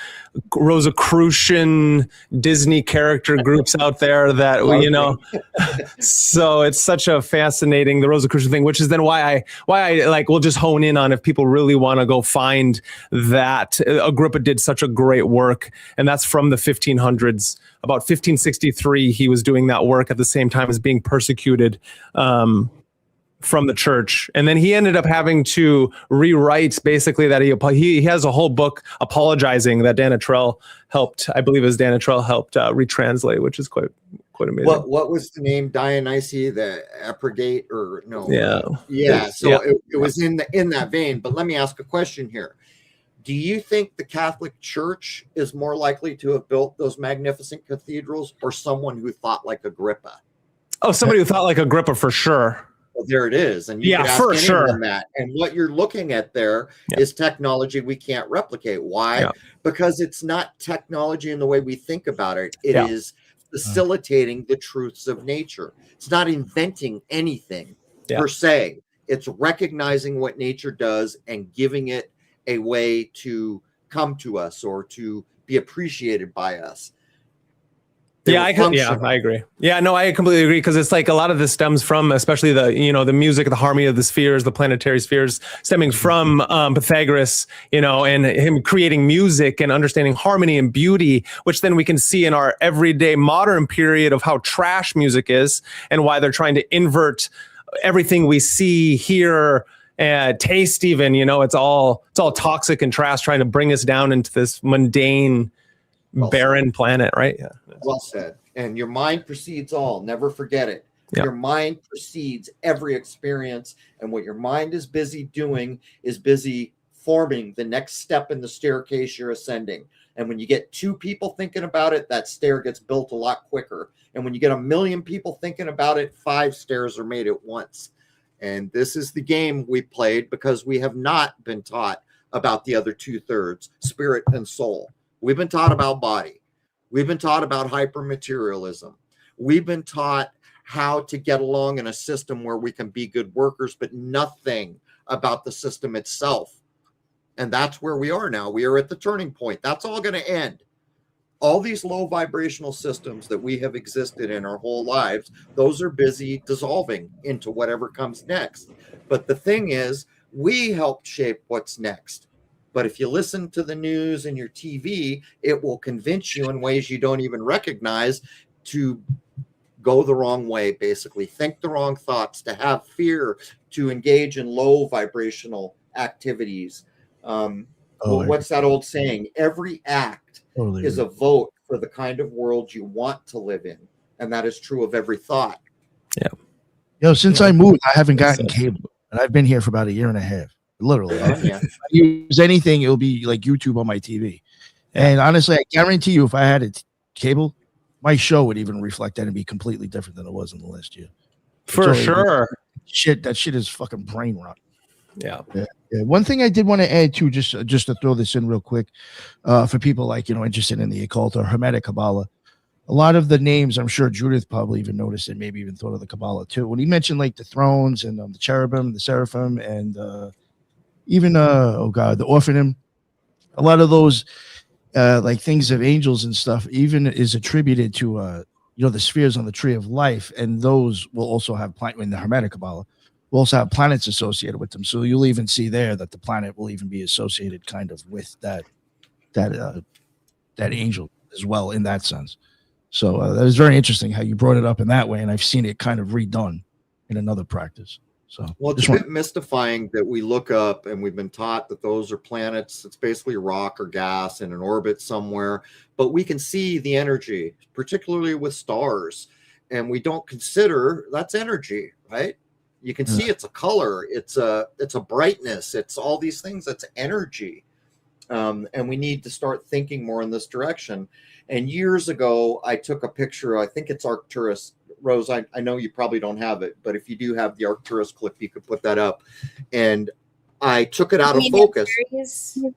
[SPEAKER 6] Rosicrucian Disney character groups out there that so it's such a fascinating, the Rosicrucian thing, which is then why I like, we'll just hone in on, if people really want to go find that. Agrippa did such a great work, and that's from the 1500s. About 1563 he was doing that work at the same time as being persecuted from the church, and then he ended up having to rewrite basically that he has a whole book apologizing that Dan Trell helped, I believe it was Dan Trell helped retranslate, which is quite amazing.
[SPEAKER 5] What was the name? Dionysi the Aprigate, or no?
[SPEAKER 6] Yeah.
[SPEAKER 5] So it was in that vein. But let me ask a question here. Do you think the Catholic Church is more likely to have built those magnificent cathedrals, or someone who thought like Agrippa?
[SPEAKER 6] Oh, somebody who thought like Agrippa, for sure.
[SPEAKER 5] Well, there it is. And you could ask
[SPEAKER 6] for
[SPEAKER 5] anyone
[SPEAKER 6] sure.
[SPEAKER 5] that. And what you're looking at there is technology we can't replicate. Why?
[SPEAKER 6] Yeah.
[SPEAKER 5] Because it's not technology in the way we think about it. It is facilitating the truths of nature. It's not inventing anything per se. It's recognizing what nature does and giving it a way to come to us or to be appreciated by us.
[SPEAKER 6] I agree. Yeah, no, I completely agree, because it's like a lot of this stems from, especially the music, the harmony of the spheres, the planetary spheres, stemming from Pythagoras, and him creating music and understanding harmony and beauty, which then we can see in our everyday modern period of how trash music is and why they're trying to invert everything we see, hear, taste even. It's all toxic and trash, trying to bring us down into this mundane, barren planet, right? Yeah.
[SPEAKER 5] Well said. And your mind precedes all. Never forget it.
[SPEAKER 6] Yep.
[SPEAKER 5] Your mind precedes every experience. And what your mind is busy doing is busy forming the next step in the staircase you're ascending. And when you get 2 people thinking about it, that stair gets built a lot quicker. And when you get 1 million people thinking about it, 5 stairs are made at once. And this is the game we played, because we have not been taught about the other 2/3, spirit and soul. We've been taught about body. We've been taught about hypermaterialism. We've been taught how to get along in a system where we can be good workers, but nothing about the system itself. And that's where we are now. We are at the turning point. That's all going to end. All these low vibrational systems that we have existed in our whole lives, those are busy dissolving into whatever comes next. But the thing is, we help shape what's next. But if you listen to the news and your TV, it will convince you in ways you don't even recognize to go the wrong way, basically. Think the wrong thoughts, to have fear, to engage in low vibrational activities. What's that old saying? Every act is a vote for the kind of world you want to live in. And that is true of every thought.
[SPEAKER 1] Yeah. Since I moved, I haven't gotten cable. And I've been here for about 1.5 years. Literally. If I use anything, it'll be like YouTube on my TV. And honestly, I guarantee you, if I had a cable, my show would even reflect that and be completely different than it was in the last year.
[SPEAKER 6] For sure.
[SPEAKER 1] That shit is fucking brain rot.
[SPEAKER 6] Yeah.
[SPEAKER 1] One thing I did want to add too, just to throw this in real quick, for people like, interested in the occult or Hermetic Kabbalah. A lot of the names, I'm sure Judith probably even noticed and maybe even thought of the Kabbalah too. When he mentioned like the thrones and the cherubim, the seraphim, and even the orphanim, a lot of those like things of angels and stuff even is attributed to the spheres on the tree of life, and those will also have in the Hermetic Kabbalah will also have planets associated with them. So you'll even see there that the planet will even be associated kind of with that angel as well in that sense. So that was very interesting how you brought it up in that way, and I've seen it kind of redone in another practice. So
[SPEAKER 5] well, it's a bit mystifying that we look up and we've been taught that those are planets. It's basically rock or gas in an orbit somewhere, but we can see the energy, particularly with stars, and we don't consider that's energy, right? You can see it's a color, it's a brightness, it's all these things. That's energy, and we need to start thinking more in this direction. And years ago, I took a picture. I think it's Arcturus. Rose, I know you probably don't have it, but if you do have the Arcturus clip, you could put that up. And I took it out of focus.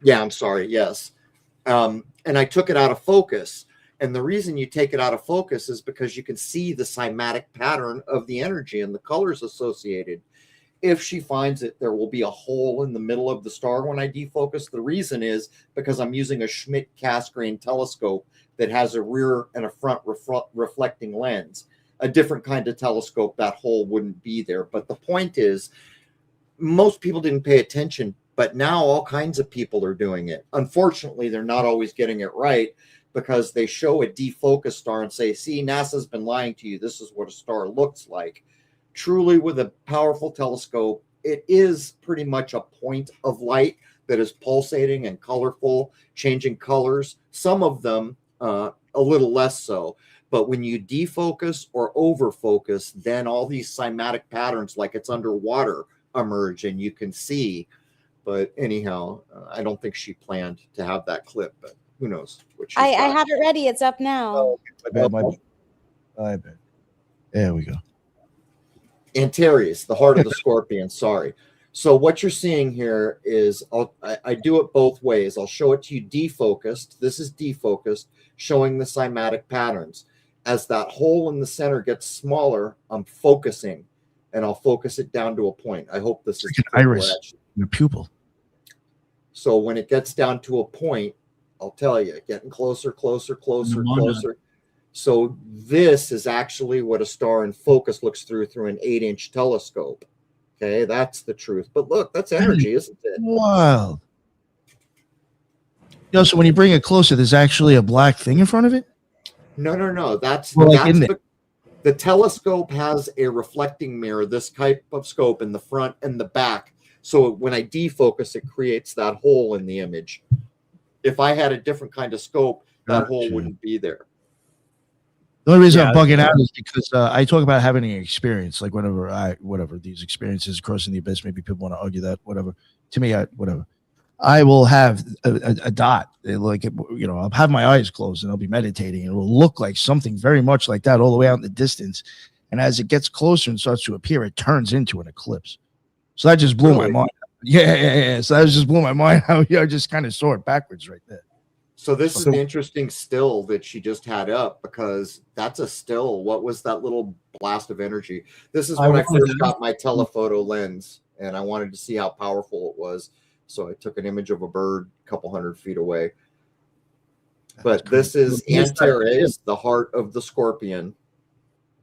[SPEAKER 5] Yeah, I'm sorry. Yes. And I took it out of focus. And the reason you take it out of focus is because you can see the cymatic pattern of the energy and the colors associated. If she finds it, there will be a hole in the middle of the star when I defocus. The reason is because I'm using a Schmidt-Cassegrain telescope that has a rear and a front reflecting lens. A different kind of telescope, that hole wouldn't be there. But the point is, most people didn't pay attention, but now all kinds of people are doing it. Unfortunately, they're not always getting it right because they show a defocused star and say, see, NASA's been lying to you. This is what a star looks like. Truly, with a powerful telescope, it is pretty much a point of light that is pulsating and colorful, changing colors. Some of them a little less so. But when you defocus or overfocus, then all these cymatic patterns, like it's underwater, emerge and you can see. But anyhow, I don't think she planned to have that clip, but who knows what
[SPEAKER 4] I have it ready. It's up now.
[SPEAKER 1] I bet. There we go.
[SPEAKER 5] Antares, the heart of the scorpion. Sorry. So what you're seeing here is I do it both ways. I'll show it to you defocused. This is defocused, showing the cymatic patterns. As that hole in the center gets smaller, I'm focusing, and I'll focus it down to a point. I hope this is
[SPEAKER 1] an iris, your pupil.
[SPEAKER 5] So when it gets down to a point, I'll tell you, getting closer, closer, closer, closer. So this is actually what a star in focus looks through an 8-inch telescope. Okay, that's the truth. But look, that's energy, isn't it?
[SPEAKER 1] Wow. You know, so when you bring it closer, there's actually a black thing in front of it?
[SPEAKER 5] No. That's
[SPEAKER 1] the
[SPEAKER 5] telescope has a reflecting mirror, this type of scope in the front and the back. So when I defocus, it creates that hole in the image. If I had a different kind of scope, that hole wouldn't be there.
[SPEAKER 1] The only reason I'm bugging out is because I talk about having an experience, like whatever these experiences crossing the abyss. Maybe people want to argue that, whatever. To me, whatever. I will have a dot, like, you know, I'll have my eyes closed and I'll be meditating. And it will look like something very much like that all the way out in the distance. And as it gets closer and starts to appear, it turns into an eclipse. So that just blew my mind. Yeah. So that just blew my mind how I just kind of saw it backwards right there.
[SPEAKER 5] So this is an interesting still that she just had up, because that's a still. What was that little blast of energy? This is when I first got my telephoto lens, and I wanted to see how powerful it was. So I took an image of a bird a couple hundred feet away. But this is Antares, the heart of the scorpion.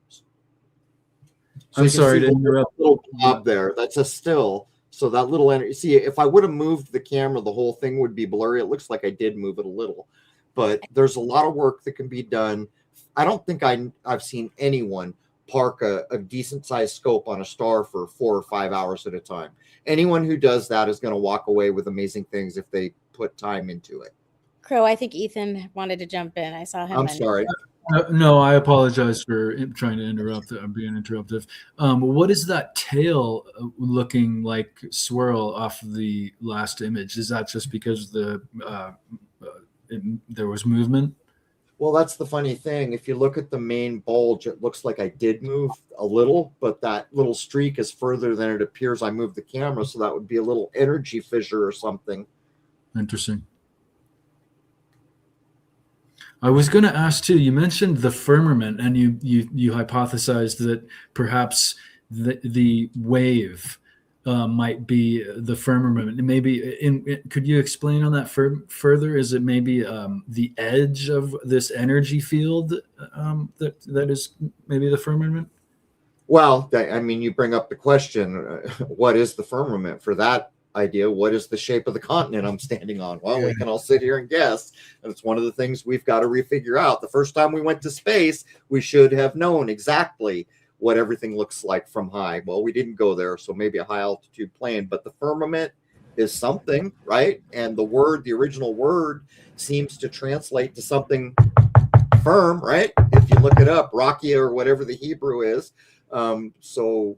[SPEAKER 5] So
[SPEAKER 3] I'm sorry to interrupt.
[SPEAKER 5] Little blob there. That's a still. So that little energy. See, if I would have moved the camera, the whole thing would be blurry. It looks like I did move it a little, but there's a lot of work that can be done. I don't think I've seen anyone park a decent sized scope on a star for 4 or 5 hours at a time. Anyone who does that is going to walk away with amazing things if they put time into it.
[SPEAKER 4] Crow, I think Ethan wanted to jump in. I saw him.
[SPEAKER 5] I'm sorry.
[SPEAKER 3] No, I apologize for trying to interrupt. I'm being interruptive. What is that tail looking like swirl off the last image? Is that just because there was movement?
[SPEAKER 5] Well, that's the funny thing. If you look at the main bulge, it looks like I did move a little, but that little streak is further than it appears I moved the camera. So that would be a little energy fissure or something.
[SPEAKER 3] Interesting. I was going to ask too, you mentioned the firmament, and you hypothesized that perhaps the wave might be the firmament. Maybe could you explain on that further? Is it maybe the edge of this energy field that is maybe the firmament?
[SPEAKER 5] Well, I mean, you bring up the question, what is the firmament? For that idea, what is the shape of the continent I'm standing on? Well, we can all sit here and guess, and it's one of the things we've got to refigure out. The first time we went to space, we should have known exactly what everything looks like from high. Well, we didn't go there, so maybe a high altitude plane, but the firmament is something, right? And the original word seems to translate to something firm, right? If you look it up, rocky or whatever the Hebrew is. So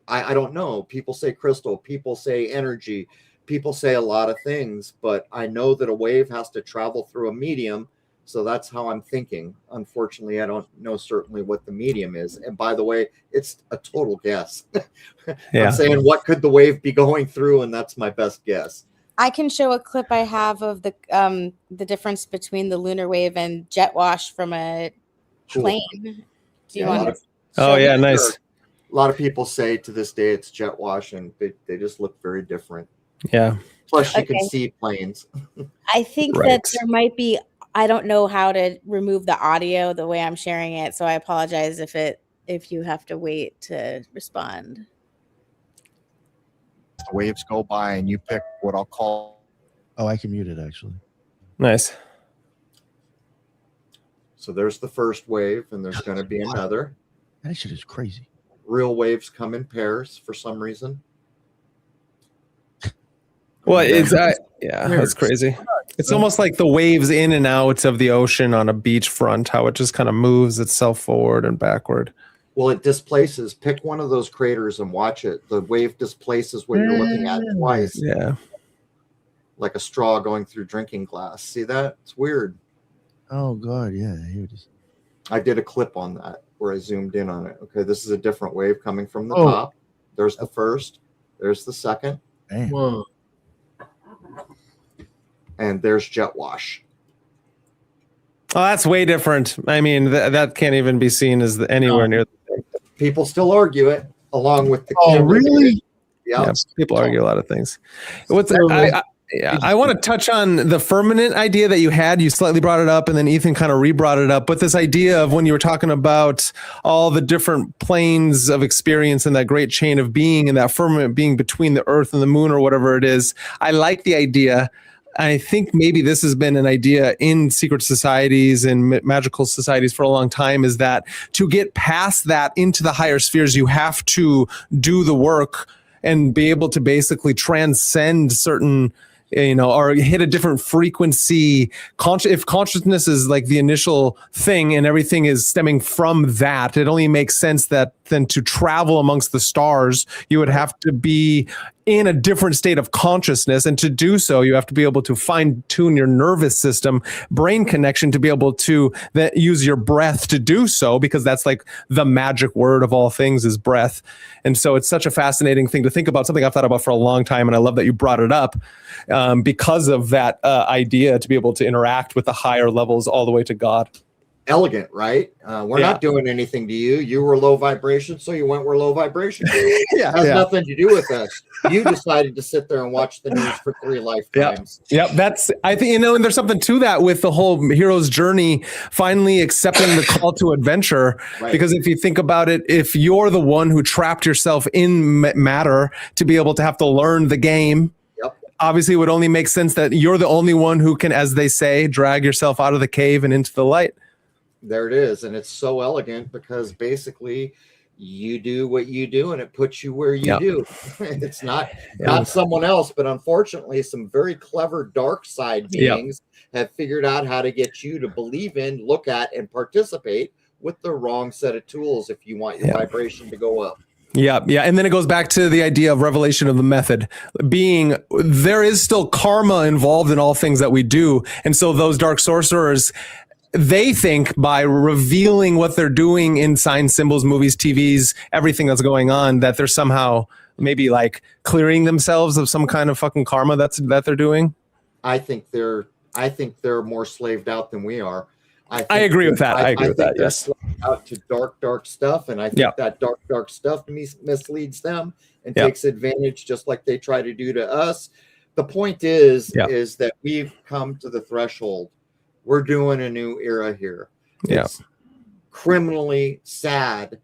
[SPEAKER 5] I don't know. People say crystal, people say energy, people say a lot of things, but I know that a wave has to travel through a medium. So that's how I'm thinking. Unfortunately, I don't know certainly what the medium is. And by the way, it's a total guess. I'm saying, what could the wave be going through? And that's my best guess.
[SPEAKER 4] I can show a clip I have of the difference between the lunar wave and Jetwash from a plane. Do you want to?
[SPEAKER 6] Oh, yeah, nice.
[SPEAKER 5] A lot of people say to this day it's Jetwash, and they just look very different.
[SPEAKER 6] Yeah.
[SPEAKER 5] Plus, you can see planes.
[SPEAKER 4] I think that there might be. I don't know how to remove the audio the way I'm sharing it, so I apologize if you have to wait to respond.
[SPEAKER 7] The waves go by, and you pick what I'll call.
[SPEAKER 1] Oh, I can mute it actually.
[SPEAKER 6] Nice.
[SPEAKER 5] So there's the first wave, and there's going to be another.
[SPEAKER 1] That shit is crazy.
[SPEAKER 5] Real waves come in pairs for some reason.
[SPEAKER 6] Well, that's crazy. It's almost like the waves in and out of the ocean on a beachfront, how it just kind of moves itself forward and backward.
[SPEAKER 5] Well, it displaces. Pick one of those craters and watch it. The wave displaces what you're looking at twice.
[SPEAKER 6] Yeah.
[SPEAKER 5] Like a straw going through drinking glass. See that? It's weird.
[SPEAKER 1] Oh, God. Yeah. Here it is.
[SPEAKER 5] I did a clip on that where I zoomed in on it. Okay, this is a different wave coming from the top. There's the first. There's the second.
[SPEAKER 1] Damn.
[SPEAKER 3] Whoa.
[SPEAKER 5] And there's Jetwash.
[SPEAKER 6] Oh, that's way different. I mean, that can't even be seen as anywhere near the thing.
[SPEAKER 5] People still argue it along with the
[SPEAKER 1] camera. Really?
[SPEAKER 5] Yeah.
[SPEAKER 6] People argue a lot of things. I want to touch on the firmament idea that you had. You slightly brought it up, and then Ethan kind of re-brought it up. But this idea of when you were talking about all the different planes of experience and that great chain of being and that firmament being between the earth and the moon or whatever it is, I like the idea. I think maybe this has been an idea in secret societies and magical societies for a long time, is that to get past that into the higher spheres, you have to do the work and be able to basically transcend certain, or hit a different frequency. If consciousness is like the initial thing and everything is stemming from that, it only makes sense that then to travel amongst the stars, you would have to be in a different state of consciousness. And to do so, you have to be able to fine tune your nervous system, brain connection, to be able to then use your breath to do so, because that's like the magic word of all things is breath. And so it's such a fascinating thing to think about, something I've thought about for a long time. And I love that you brought it up because of that idea to be able to interact with the higher levels all the way to God.
[SPEAKER 5] Elegant, right? We're not doing anything to you. You were low vibration, so you went where low vibration goes. It has nothing to do with us. You decided to sit there and watch the news for 3 lifetimes.
[SPEAKER 6] Yep. I think, and there's something to that with the whole hero's journey, finally accepting the call to adventure. Right. Because if you think about it, if you're the one who trapped yourself in matter to be able to have to learn the game, obviously it would only make sense that you're the only one who can, as they say, drag yourself out of the cave and into the light.
[SPEAKER 5] There it is. And it's so elegant because basically you do what you do and it puts you where you do. It's not someone else, but unfortunately some very clever dark side beings have figured out how to get you to believe in, look at, and participate with the wrong set of tools if you want your vibration to go up.
[SPEAKER 6] Yeah. And then it goes back to the idea of revelation of the method being there is still karma involved in all things that we do. And so those dark sorcerers, they think by revealing what they're doing in signs, symbols, movies, TVs, everything that's going on, that they're somehow maybe like clearing themselves of some kind of fucking karma that they're doing.
[SPEAKER 5] I think they're more slaved out than we are.
[SPEAKER 6] I agree with that. I agree with that. Yes.
[SPEAKER 5] Out to dark stuff, and I think that dark stuff misleads them and takes advantage, just like they try to do to us. The point is that we've come to the threshold. We're doing a new era here. It's criminally sad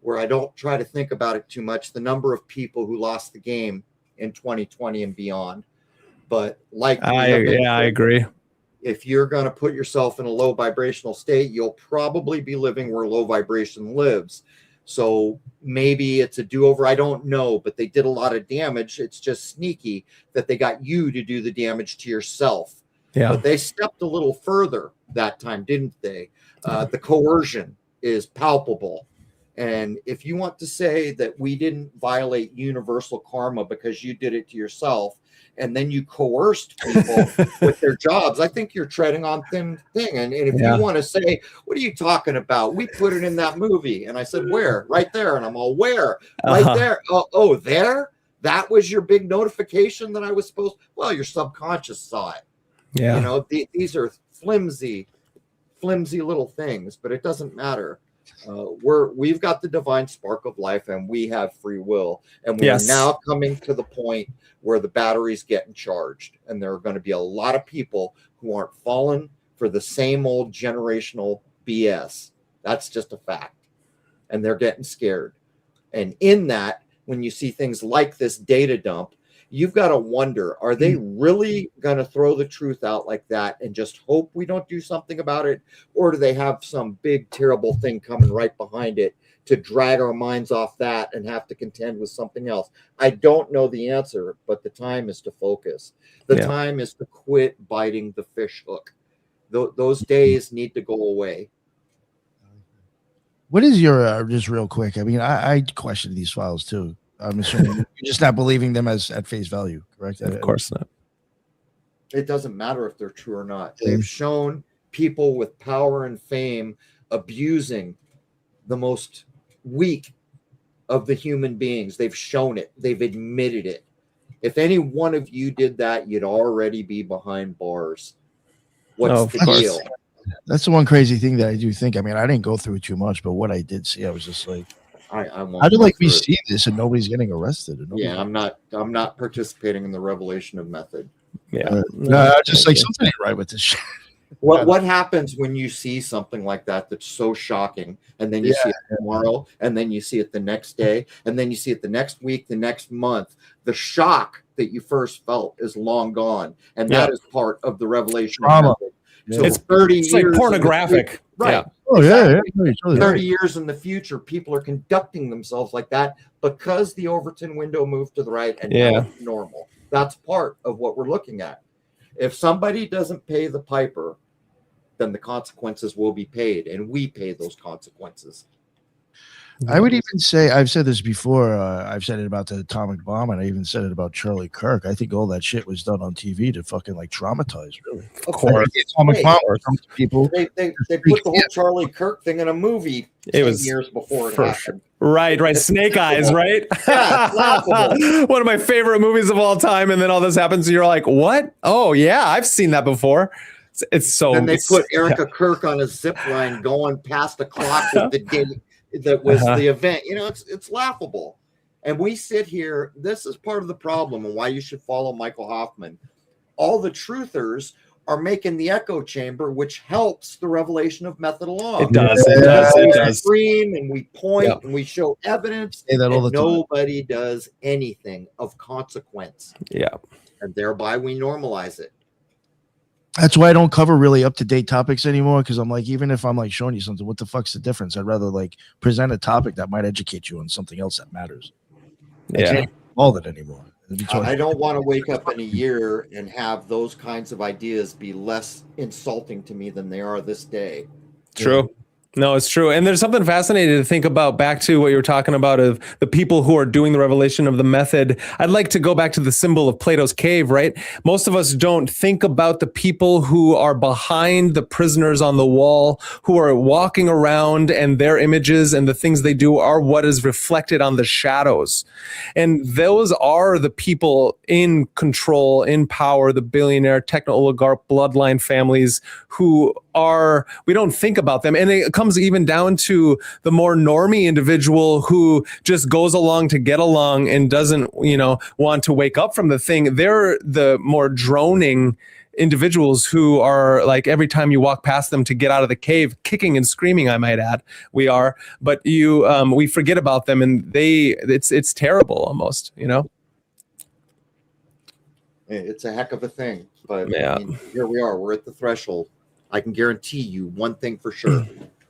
[SPEAKER 5] where I don't try to think about it too much, the number of people who lost the game in 2020 and beyond. But like,
[SPEAKER 6] I agree.
[SPEAKER 5] If you're going to put yourself in a low vibrational state, you'll probably be living where low vibration lives. So maybe it's a do-over. I don't know, but they did a lot of damage. It's just sneaky that they got you to do the damage to yourself.
[SPEAKER 6] Yeah.
[SPEAKER 5] But they stepped a little further that time, didn't they? The coercion is palpable. And if you want to say that we didn't violate universal karma because you did it to yourself, and then you coerced people with their jobs, I think you're treading on thin thing. And if you want to say, what are you talking about? We put it in that movie. And I said, where? Right there. And I'm all, where? Right there. Oh, there? That was your big notification that I was supposed. Well, your subconscious saw it.
[SPEAKER 6] Yeah.
[SPEAKER 5] You know, these are flimsy little things, but it doesn't matter. We've got the divine spark of life, and we have free will, and we are now coming to the point where the battery's getting charged, and there are going to be a lot of people who aren't falling for the same old generational BS. That's just a fact, and they're getting scared. And in that, when you see things like this data dump, you've got to wonder, are they really going to throw the truth out like that and just hope we don't do something about it? Or do they have some big, terrible thing coming right behind it to drag our minds off that and have to contend with something else? I don't know the answer, but the time is to focus. The time is to quit biting the fish hook. Those days need to go away.
[SPEAKER 1] What is your, just real quick, I mean, I question these files too. I'm assuming you're just not believing them at face value, correct?
[SPEAKER 6] Of course not.
[SPEAKER 5] It doesn't matter if they're true or not. They've shown people with power and fame abusing the most weak of the human beings. They've shown it. They've admitted it. If any one of you did that, you'd already be behind bars. What's the deal?
[SPEAKER 1] That's the one crazy thing that I do think. I mean, I didn't go through it too much, but what I did see, I was just like, how do we see this and nobody's getting arrested?
[SPEAKER 5] Yeah, I'm not participating in the revelation of method.
[SPEAKER 1] Yeah, just like something ain't right with this shit.
[SPEAKER 5] What happens when you see something like that that's so shocking, and then you see it tomorrow, and then you see it the next day, and then you see it the next week, the next month? The shock that you first felt is long gone, and that is part of the revelation of method. So
[SPEAKER 6] it's
[SPEAKER 5] 30
[SPEAKER 6] years,
[SPEAKER 5] like
[SPEAKER 6] pornographic,
[SPEAKER 5] right?
[SPEAKER 6] Yeah.
[SPEAKER 1] Oh
[SPEAKER 5] exactly.
[SPEAKER 1] yeah.
[SPEAKER 5] 30 years in the future, people are conducting themselves like that because the Overton window moved to the right, and now it's normal. That's part of what we're looking at. If somebody doesn't pay the piper, then the consequences will be paid, and we pay those consequences.
[SPEAKER 1] I would even say, I've said this before, I've said it about the atomic bomb, and I even said it about Charlie Kirk. I think all that shit was done on TV to fucking like traumatize, really.
[SPEAKER 5] Of course.
[SPEAKER 1] The atomic bomb or some people.
[SPEAKER 5] They put the whole Charlie Kirk thing in a movie 10 years before it happened.
[SPEAKER 6] Sure. Right. Snake Eyes, right?
[SPEAKER 5] Yeah, it's laughable.
[SPEAKER 6] One of my favorite movies of all time, and then all this happens, and you're like, what? Oh, yeah, I've seen that before. It's so...
[SPEAKER 5] And they put Erica Kirk on a zip line going past the clock with the date that was the event. You know, it's laughable. And we sit here, this is part of the problem and why you should follow Michael Hoffman. All the truthers are making the echo chamber, which helps the revelation of method along.
[SPEAKER 6] It does.
[SPEAKER 5] We scream and we point and we show evidence,
[SPEAKER 1] that all
[SPEAKER 5] and
[SPEAKER 1] the time.
[SPEAKER 5] nobody does anything of consequence.
[SPEAKER 6] Yeah.
[SPEAKER 5] And thereby we normalize it.
[SPEAKER 1] That's why I don't cover really up-to-date topics anymore, because I'm like, even if I'm like showing you something, what the fuck's the difference? I'd rather like present a topic that might educate you on something else that matters. I can't all that anymore.
[SPEAKER 5] I don't want to wake up in a year and have those kinds of ideas be less insulting to me than they are this day.
[SPEAKER 6] True. No, it's true. And there's something fascinating to think about, back to what you were talking about of the people who are doing the revelation of the method. I'd like to go back to the symbol of Plato's cave, right? Most of us don't think about the people who are behind the prisoners on the wall, who are walking around, and their images and the things they do are what is reflected on the shadows. And those are the people in control, in power, the billionaire, techno-oligarch bloodline families who are, we don't think about them. And it comes even down to the more normie individual who just goes along to get along and doesn't, want to wake up from the thing. They're the more droning individuals who are like, every time you walk past them to get out of the cave, kicking and screaming, I might add, we forget about them, and it's terrible almost, you know?
[SPEAKER 5] It's a heck of a thing, but
[SPEAKER 6] Yeah.
[SPEAKER 5] I mean, here we are. We're at the threshold. I can guarantee you one thing for sure: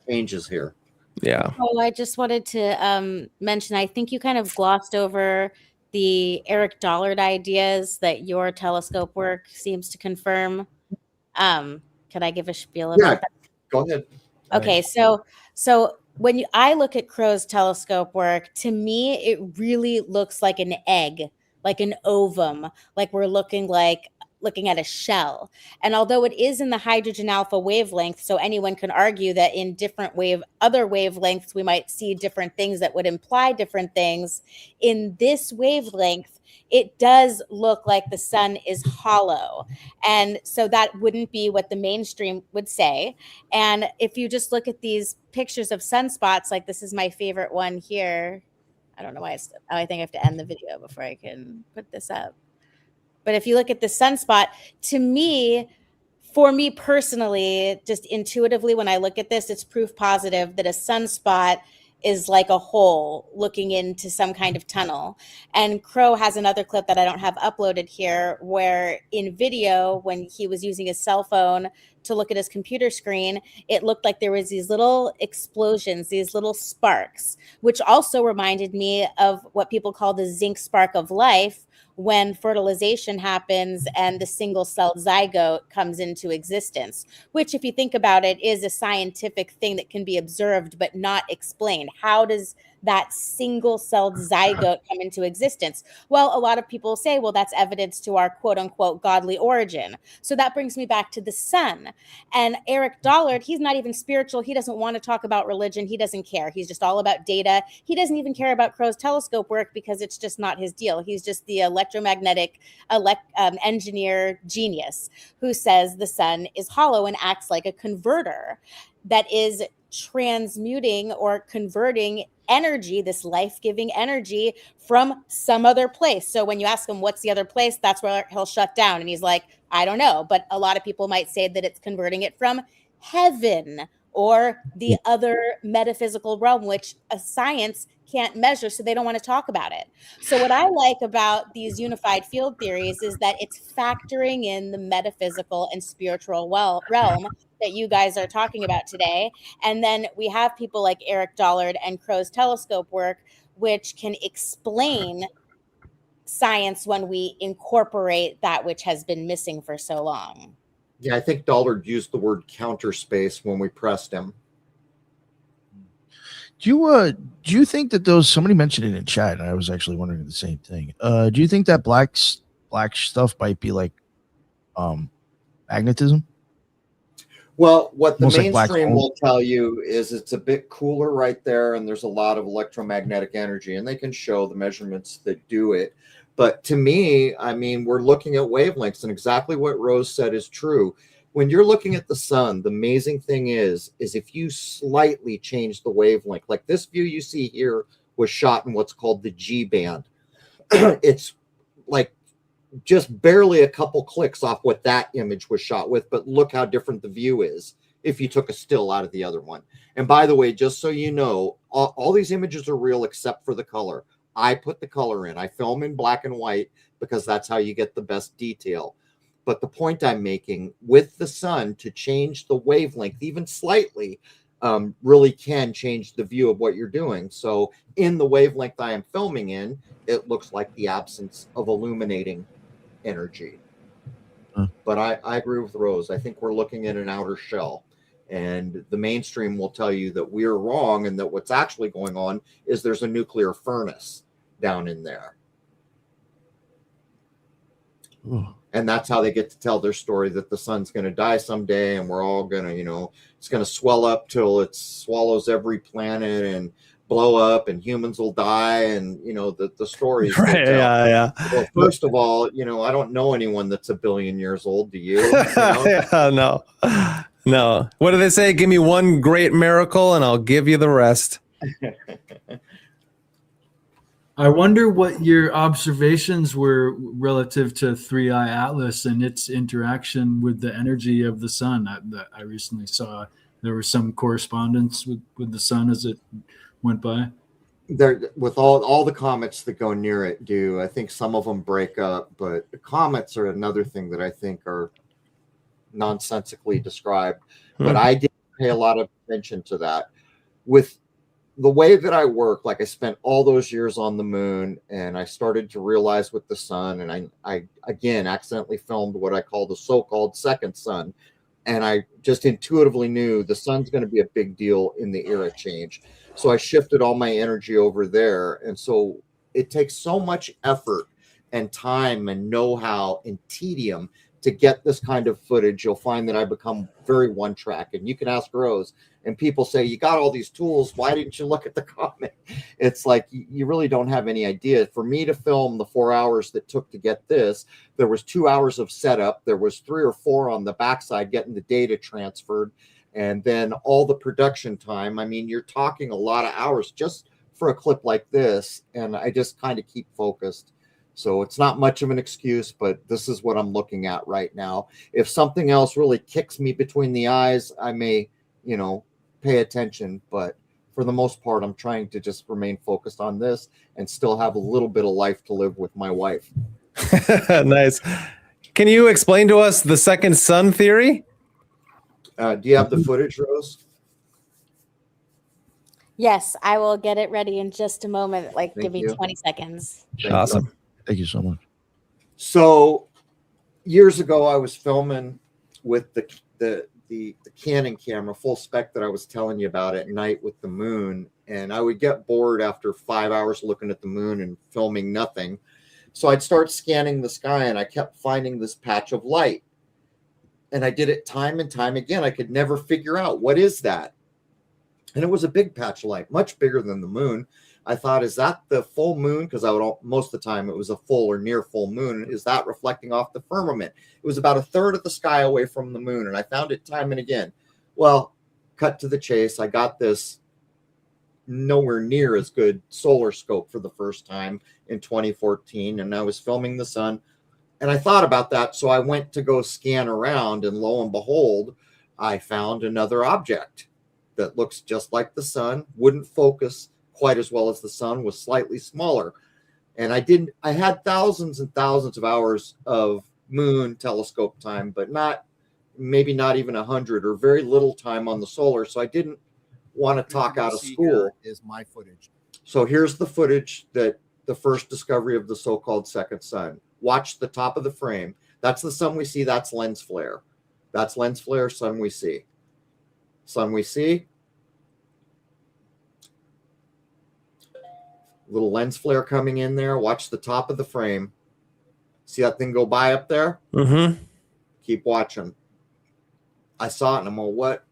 [SPEAKER 5] changes here.
[SPEAKER 6] Yeah.
[SPEAKER 4] Oh, I just wanted to mention, I think you kind of glossed over the Eric Dollard ideas that your telescope work seems to confirm. Could I give a spiel about that?
[SPEAKER 5] Go ahead.
[SPEAKER 4] Okay, so when I look at Crrow's telescope work, to me it really looks like an egg, like an ovum, like we're looking at a shell. And although it is in the hydrogen alpha wavelength, so anyone can argue that in different other wavelengths we might see different things that would imply different things, in this wavelength it does look like the sun is hollow. And so that wouldn't be what the mainstream would say. And if you just look at these pictures of sunspots, like this is my favorite one here. I don't know why I think I have to end the video before I can put this up. But if you look at the sunspot, for me personally, just intuitively, when I look at this, it's proof positive that a sunspot is like a hole looking into some kind of tunnel. And Crrow has another clip that I don't have uploaded here, where in video, when he was using his cell phone to look at his computer screen, it looked like there was these little explosions, these little sparks, which also reminded me of what people call the zinc spark of life, when fertilization happens and the single-celled zygote comes into existence, which, if you think about it, is a scientific thing that can be observed but not explained. How does that single-celled zygote come into existence? Well, a lot of people say, well, that's evidence to our quote-unquote godly origin. So that brings me back to the sun. And Eric Dollard, he's not even spiritual. He doesn't want to talk about religion. He doesn't care. He's just all about data. He doesn't even care about Crrow's telescope work because it's just not his deal. He's just the electromagnetic engineer genius who says the sun is hollow and acts like a converter that is transmuting or converting energy, this life-giving energy, from some other place. So when you ask him what's the other place, that's where he'll shut down. And he's like, I don't know. But a lot of people might say that it's converting it from heaven or the other metaphysical realm, which a science can't measure, so they don't want to talk about it. So what I like about these unified field theories is that it's factoring in the metaphysical and spiritual realm that you guys are talking about today. And then we have people like Eric Dollard and Crrow's telescope work, which can explain science when we incorporate that which has been missing for so long.
[SPEAKER 5] Yeah, I think Dollard used the word counter space when we pressed him.
[SPEAKER 1] Do you think that somebody mentioned it in chat, and I was actually wondering the same thing. Do you think that black stuff might be like magnetism?
[SPEAKER 5] Well, what the
[SPEAKER 1] Almost like
[SPEAKER 5] mainstream will tell you is it's a bit cooler right there, and there's a lot of electromagnetic energy, and they can show the measurements that do it. But to me, I mean, we're looking at wavelengths, and exactly what Rose said is true. When you're looking at the sun, the amazing thing is if you slightly change the wavelength, like this view you see here was shot in what's called the G band. It's like just barely a couple clicks off what that image was shot with, but look how different the view is if you took a still out of the other one. And by the way, just so you know, all these images are real except for the color. I put the color in. I film in black and white because that's how you get the best detail. But the point I'm making, with the sun, to change the wavelength even slightly really can change the view of what you're doing. So in the wavelength I am filming in, it looks like the absence of illuminating energy. But I agree with Rose. I think we're looking at an outer shell. And the mainstream will tell you that we're wrong and that what's actually going on is there's a nuclear furnace down in there.
[SPEAKER 1] Ooh.
[SPEAKER 5] And that's how they get to tell their story, that the sun's going to die someday and we're all going to, it's going to swell up till it swallows every planet and blow up and humans will die. And, the stories.
[SPEAKER 6] Right, yeah.
[SPEAKER 5] Well, first of all, I don't know anyone that's 1 billion years old. Do you?
[SPEAKER 6] No. What do they say? Give me one great miracle and I'll give you the rest.
[SPEAKER 3] I wonder what your observations were relative to 3i Atlas and its interaction with the energy of the sun. That I recently saw there was some correspondence with the sun as it went by.
[SPEAKER 5] There, with all the comets that go near it do. I think some of them break up, but the comets are another thing that I think are nonsensically described. But I didn't pay a lot of attention to that. With the way that I work, like I spent all those years on the moon, and I started to realize with the sun, and I again accidentally filmed what I call the so-called second sun, and I just intuitively knew the sun's going to be a big deal in the era change. So I shifted all my energy over there, and so it takes so much effort and time and know-how and tedium to get this kind of footage. You'll find that I become very one track, and you can ask Rose, and people say, you got all these tools, why didn't you look at the comic? It's like, you really don't have any idea. For me to film the 4 hours that took to get this, there was 2 hours of setup. There was 3 or 4 on the backside getting the data transferred. And then all the production time. I mean, you're talking a lot of hours just for a clip like this. And I just kind of keep focused. So it's not much of an excuse, but this is what I'm looking at right now. If something else really kicks me between the eyes, I may, pay attention. But for the most part, I'm trying to just remain focused on this and still have a little bit of life to live with my wife.
[SPEAKER 6] Nice. Can you explain to us the second sun theory?
[SPEAKER 5] Do you have the footage, Rose?
[SPEAKER 4] Yes, I will get it ready in just a moment. Give me 20 seconds.
[SPEAKER 6] Awesome.
[SPEAKER 1] Thank you so much.
[SPEAKER 5] So years ago, I was filming with the Canon camera, full spec that I was telling you about at night with the moon. And I would get bored after 5 hours looking at the moon and filming nothing. So I'd start scanning the sky, and I kept finding this patch of light. And I did it time and time again. I could never figure out, what is that? And it was a big patch of light, much bigger than the moon. I thought, is that the full moon? Because most of the time it was a full or near full moon. Is that reflecting off the firmament? It was about a third of the sky away from the moon, and I found it time and again. Well, cut to the chase. I got this nowhere near as good solar scope for the first time in 2014, and I was filming the sun. And I thought about that, so I went to go scan around, and lo and behold, I found another object that looks just like the sun, wouldn't focus quite as well as the sun, was slightly smaller. And I had thousands and thousands of hours of moon telescope time, but maybe not even 100 or very little time on the solar. So I didn't want to talk out of school.
[SPEAKER 7] Is my footage.
[SPEAKER 5] So here's the footage that the first discovery of the so-called second sun. Watch the top of the frame. That's the sun we see. That's lens flare. That's lens flare, sun we see. Sun we see. Little lens flare coming in there. Watch the top of the frame. See that thing go by up there?
[SPEAKER 6] Mm-hmm.
[SPEAKER 5] Keep watching. I saw it, and I'm like,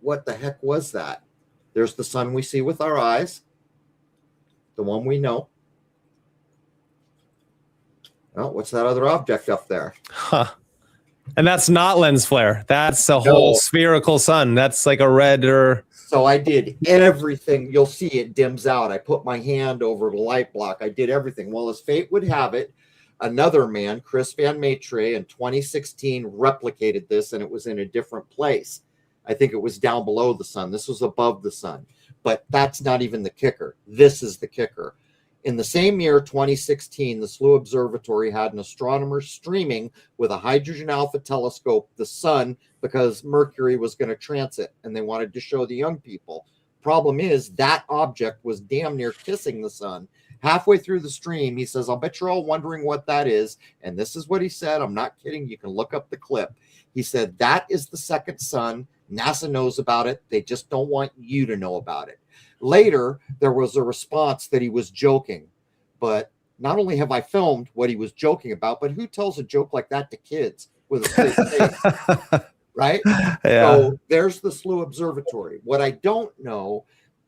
[SPEAKER 5] what the heck was that? There's the sun we see with our eyes. The one we know. Oh, what's that other object up there?
[SPEAKER 6] Huh. And that's not lens flare. That's a whole spherical sun. That's like a red or...
[SPEAKER 5] So I did everything. You'll see it dims out. I put my hand over the light block. I did everything. Well, as fate would have it, another man, Chris Van Maitre, in 2016 replicated this, and it was in a different place. I think it was down below the sun. This was above the sun. But that's not even the kicker. This is the kicker. In the same year, 2016, the SLU Observatory had an astronomer streaming with a hydrogen alpha telescope the sun because Mercury was going to transit, and they wanted to show the young people. Problem is, that object was damn near kissing the sun. Halfway through the stream, he says, I'll bet you're all wondering what that is. And this is what he said. I'm not kidding. You can look up the clip. He said, that is the second sun. NASA knows about it. They just don't want you to know about it. Later, there was a response that he was joking. But not only have I filmed what he was joking about, but who tells a joke like that to kids with a straight face? Right?
[SPEAKER 6] Yeah.
[SPEAKER 5] So there's the SLU Observatory. What I don't know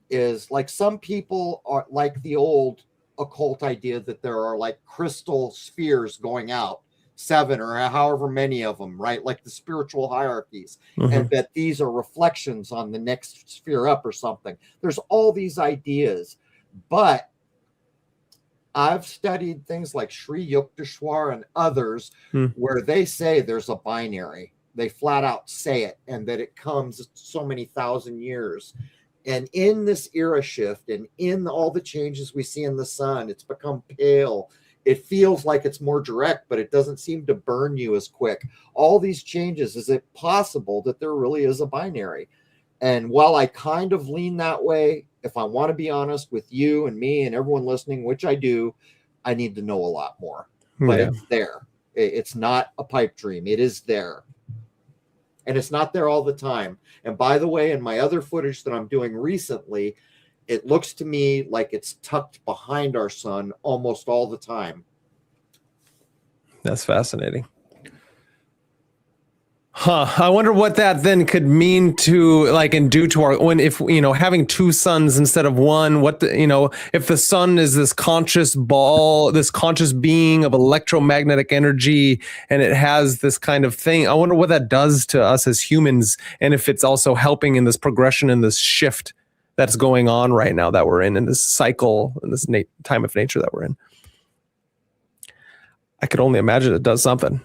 [SPEAKER 5] is, like, some people are like the old occult idea that there are like crystal spheres going out, 7 or however many of them, right? Like the spiritual hierarchies, and that these are reflections on the next sphere up or something. There's all these ideas, but I've studied things like Sri Yukteswar and others
[SPEAKER 6] Hmm.
[SPEAKER 5] where they say there's a binary. They flat out say it, and that it comes so many thousand years. And in this era shift and in all the changes we see in the sun, it's become pale. It feels like it's more direct, but it doesn't seem to burn you as quick. All these changes, is it possible that there really is a binary? And while I kind of lean that way, if I want to be honest with you and me and everyone listening, which I do, I need to know a lot more. But
[SPEAKER 6] Yeah.
[SPEAKER 5] it's there. It's not a pipe dream. It is there. And it's not there all the time. And by the way, in my other footage that I'm doing recently, it looks to me like it's tucked behind our sun almost all the time.
[SPEAKER 6] That's fascinating. Huh. I wonder what that then could mean to like and do to our when if having two suns instead of one, if the sun is this conscious ball, this conscious being of electromagnetic energy, and it has this kind of thing. I wonder what that does to us as humans, and if it's also helping in this progression and this shift that's going on right now that we're in this cycle and this time of nature that we're in. I could only imagine it does something.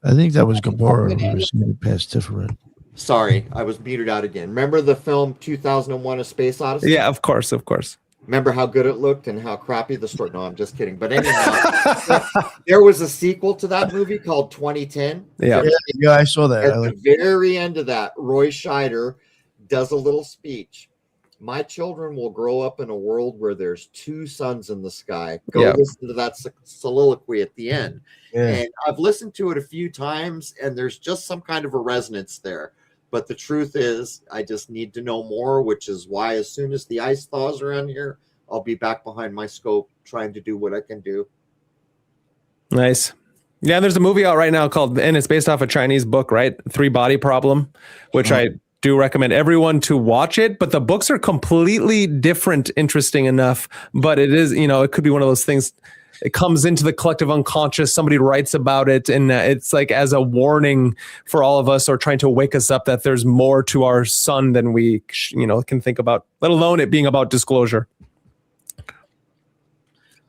[SPEAKER 1] I think that was Gabora who was saying past Tiferet.
[SPEAKER 5] Sorry, I was muted out again. Remember the film 2001: A Space Odyssey?
[SPEAKER 6] Yeah, of course.
[SPEAKER 5] Remember how good it looked and how crappy the story? No, I'm just kidding. But anyhow, there was a sequel to that movie called 2010.
[SPEAKER 6] Yeah,
[SPEAKER 1] I saw that.
[SPEAKER 5] At the very end of that, Roy Scheider does a little speech. My children will grow up in a world where there's two suns in the sky. Go listen to that soliloquy at the end. Yeah. And I've listened to it a few times, and there's just some kind of a resonance there. But the truth is, I just need to know more, which is why as soon as the ice thaws around here, I'll be back behind my scope trying to do what I can do.
[SPEAKER 6] Nice. Yeah, there's a movie out right now and it's based off a Chinese book, right? 3-Body Problem, which I do recommend everyone to watch it, but the books are completely different, interesting enough, but it is, it could be one of those things. It comes into the collective unconscious. Somebody writes about it, and it's like as a warning for all of us, or trying to wake us up that there's more to our sun than we, can think about, let alone it being about disclosure.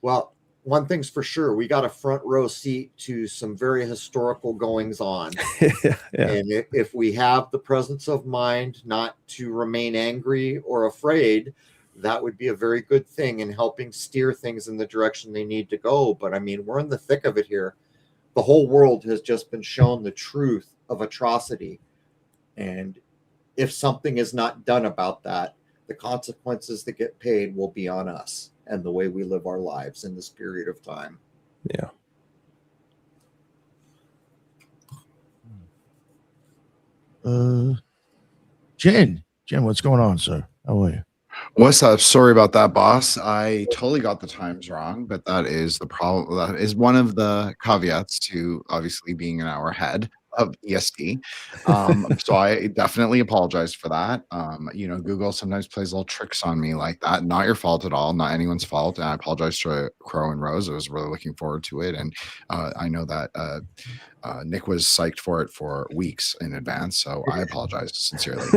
[SPEAKER 5] Well, one thing's for sure, we got a front row seat to some very historical goings on.
[SPEAKER 6] Yeah.
[SPEAKER 5] And if we have the presence of mind not to remain angry or afraid, that would be a very good thing in helping steer things in the direction they need to go. But I mean, we're in the thick of it here. The whole world has just been shown the truth of atrocity. And if something is not done about that, the consequences that get paid will be on us and the way we live our lives in this period of time.
[SPEAKER 6] Yeah.
[SPEAKER 1] Jen, what's going on, sir? How are you?
[SPEAKER 7] What's up? Sorry about that, boss. I totally got the times wrong, but that is the problem. That is one of the caveats to obviously being an hour ahead of EST. So I definitely apologize for that. Google sometimes plays little tricks on me like that. Not your fault at all. Not anyone's fault. And I apologize to Crow and Rose. I was really looking forward to it. And I know that Nick was psyched for it for weeks in advance. So I apologize sincerely.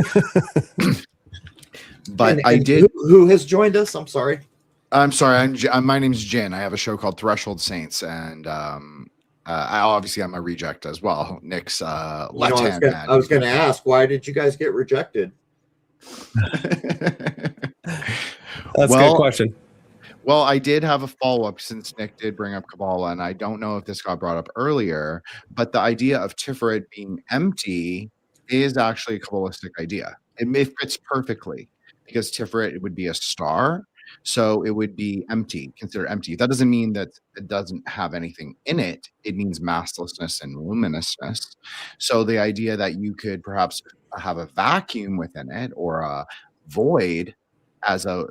[SPEAKER 7] But I did.
[SPEAKER 5] Who has joined us? I'm sorry.
[SPEAKER 7] My name's Jin. I have a show called Threshold Saints, and I'm a reject as well. Nick's left hand man.
[SPEAKER 5] I was going to ask, why did you guys get rejected?
[SPEAKER 6] That's a good question.
[SPEAKER 7] Well, I did have a follow-up since Nick did bring up Kabbalah, and I don't know if this got brought up earlier, but the idea of Tiferet being empty is actually a Kabbalistic idea. It fits perfectly because Tiferet would be a star, so it would be empty, considered empty. That doesn't mean that it doesn't have anything in it. It means masslessness and luminousness. So the idea that you could perhaps have a vacuum within it or a void as a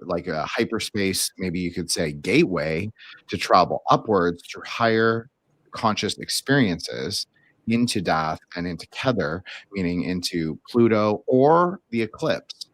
[SPEAKER 7] hyperspace, maybe you could say gateway to travel upwards through higher conscious experiences into death and into Kether, meaning into Pluto or the eclipse,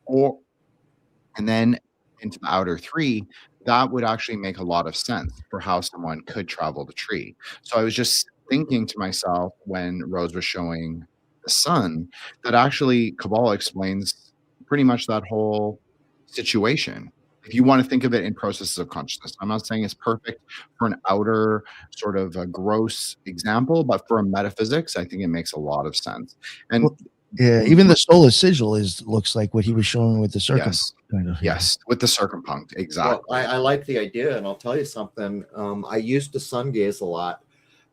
[SPEAKER 7] and then into the outer three. That would actually make a lot of sense for how someone could travel the tree. So I was just thinking to myself when Rose was showing the sun that actually Kabbalah explains pretty much that whole situation. If you want to think of it in processes of consciousness, I'm not saying it's perfect for an outer sort of a gross example, but for a metaphysics, I think it makes a lot of sense. And
[SPEAKER 1] Well, yeah, even the solar sigil looks like what he was showing with the circum.
[SPEAKER 7] yes,
[SPEAKER 1] Kind of,
[SPEAKER 7] yes, with the circumpunct, exactly.
[SPEAKER 5] Well, I like the idea, and I'll tell you something. I used to sun gaze a lot.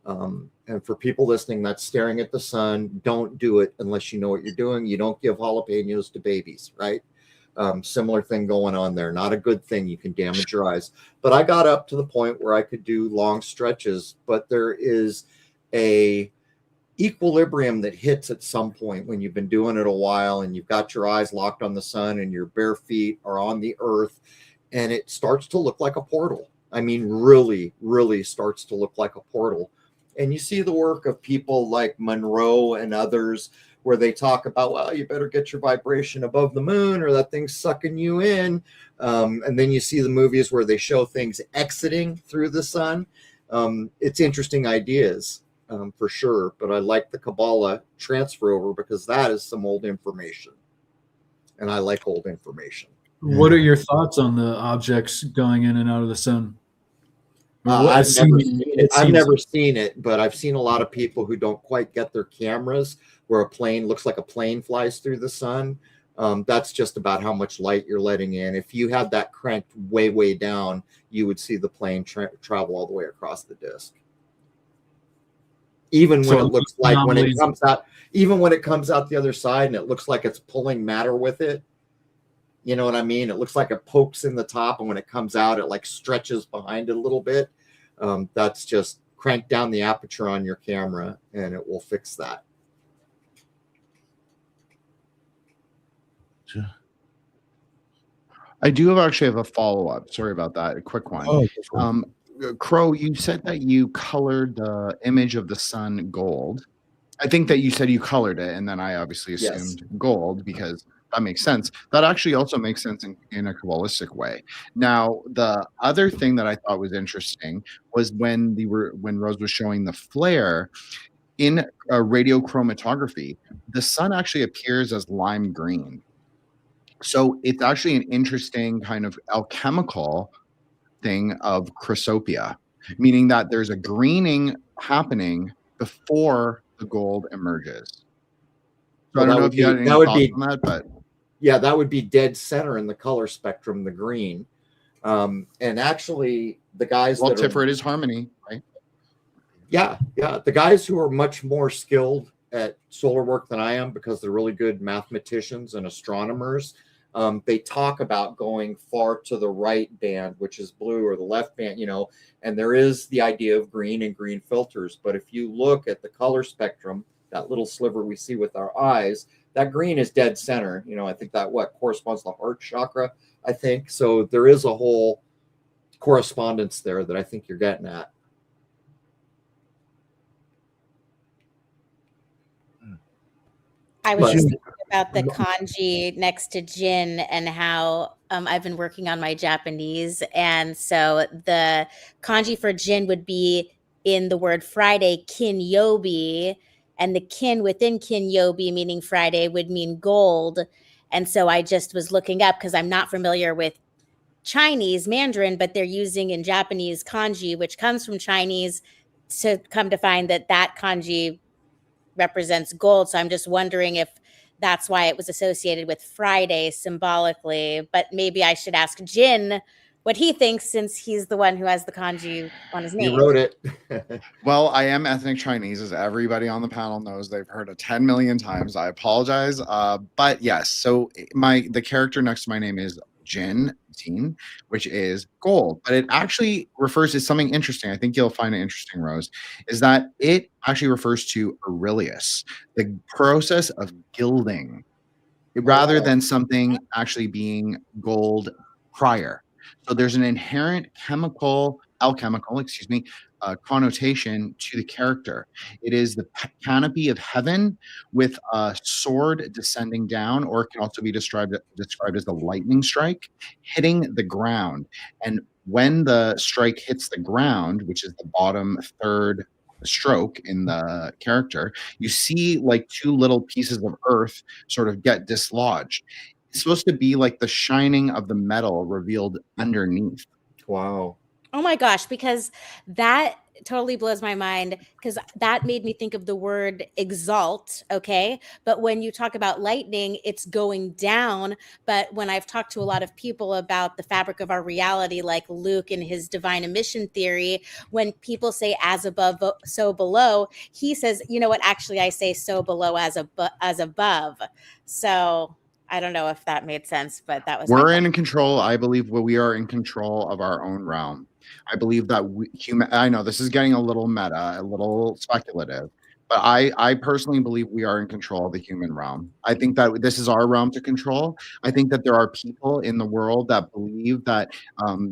[SPEAKER 5] And for people listening that's staring at the sun, don't do it unless you know what you're doing. You don't give jalapenos to babies, right? Similar thing going on there. Not a good thing. You can damage your eyes. But I got up to the point where I could do long stretches, but there is a equilibrium that hits at some point when you've been doing it a while and you've got your eyes locked on the sun and your bare feet are on the earth, and it starts to look like a portal. I mean, really, really starts to look like a portal. And you see the work of people like Monroe and others where they talk about, well, you better get your vibration above the moon or that thing's sucking you in. And then you see the movies where they show things exiting through the sun. It's interesting ideas for sure, but I like the Kabbalah transfer over because that is some old information. And I like old information.
[SPEAKER 3] What are your thoughts on the objects going in and out of the sun?
[SPEAKER 5] I've never seen it, but I've seen a lot of people who don't quite get their cameras where a plane looks like a plane flies through the sun. That's just about how much light you're letting in. If you had that cranked way, way down, you would see the plane travel all the way across the disk. Even when it looks like when it comes out, even when it comes out the other side and it looks like it's pulling matter with it. You know what I mean? It looks like it pokes in the top, and when it comes out, it like stretches behind it a little bit. That's just crank down the aperture on your camera, and it will fix that.
[SPEAKER 1] Sure.
[SPEAKER 7] I do actually have a follow-up. Sorry about that. A quick one.
[SPEAKER 1] Oh,
[SPEAKER 7] Crow, you said that you colored the image of the sun gold. I think that you said you colored it, and then I obviously assumed gold because that makes sense. That actually also makes sense in a Kabbalistic way. Now, the other thing that I thought was interesting was when Rose was showing the flare in radiochromatography, the sun actually appears as lime green. So it's actually an interesting kind of alchemical thing of chrysopia, meaning that there's a greening happening before the gold emerges. So I don't know if you had any thoughts on that, but
[SPEAKER 5] yeah, that would be dead center in the color spectrum, the green. And actually, the guys
[SPEAKER 7] Tiferet is harmony, right?
[SPEAKER 5] Yeah, the guys who are much more skilled at solar work than I am, because they're really good mathematicians and astronomers, they talk about going far to the right band, which is blue, or the left band, and there is the idea of green and green filters. But if you look at the color spectrum, that little sliver we see with our eyes, that green is dead center. I think that corresponds to the heart chakra, I think. So there is a whole correspondence there that I think you're getting at.
[SPEAKER 4] I was just thinking about the kanji next to Jin and how I've been working on my Japanese. And so the kanji for Jin would be in the word Friday, kinyobi, and the kin within kinyobi, meaning Friday, would mean gold. And so I just was looking up because I'm not familiar with Chinese Mandarin, but they're using in Japanese kanji, which comes from Chinese, to come to find that kanji represents gold. So I'm just wondering if that's why it was associated with Friday symbolically. But maybe I should ask Jin what he thinks, since he's the one who has the kanji on his name.
[SPEAKER 5] You wrote it.
[SPEAKER 7] Well, I am ethnic Chinese, as everybody on the panel knows. They've heard it 10 million times. I apologize. But yes, so the character next to my name is Jin, which is gold, but it actually refers to something interesting. I think you'll find it interesting, Rose, is that it actually refers to Aurelius, the process of gilding, rather than something actually being gold prior. So there's an inherent alchemical, connotation to the character. It is the canopy of heaven with a sword descending down, or it can also be described as the lightning strike hitting the ground. And when the strike hits the ground, which is the bottom third stroke in the character, you see like two little pieces of earth sort of get dislodged. It's supposed to be like the shining of the metal revealed underneath.
[SPEAKER 5] Wow.
[SPEAKER 4] Oh my gosh, because that totally blows my mind, because that made me think of the word exalt. Okay. But when you talk about lightning, it's going down. But when I've talked to a lot of people about the fabric of our reality, like Luke and his divine emission theory, when people say as above, so below, he says, you know what, actually I say so below as above. So I don't know if that made sense, but that was
[SPEAKER 7] We're in control. I believe we are in control of our own realm. I believe that I know this is getting a little meta, a little speculative, but I personally believe we are in control of the human realm. I think that this is our realm to control. I think that there are people in the world that believe that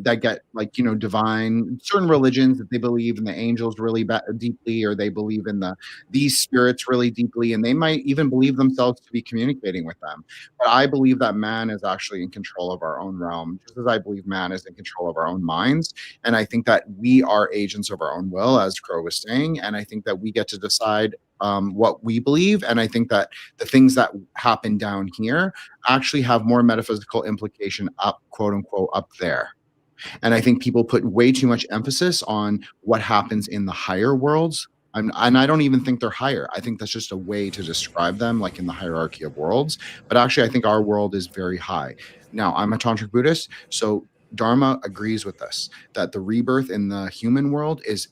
[SPEAKER 7] that get like, you know, divine, certain religions that they believe in the angels really deeply, or they believe in these spirits really deeply, and they might even believe themselves to be communicating with them. But I believe that man is actually in control of our own realm, just as I believe man is in control of our own minds. And I think that we are agents of our own will, as Crow was saying. And I think that we get to decide what we believe. And I think that the things that happen down here actually have more metaphysical implication up, quote unquote, up there. And I think people put way too much emphasis on what happens in the higher worlds. And I don't even think they're higher. I think that's just a way to describe them, like in the hierarchy of worlds. But actually, I think our world is very high. Now, I'm a Tantric Buddhist, so Dharma agrees with us that the rebirth in the human world is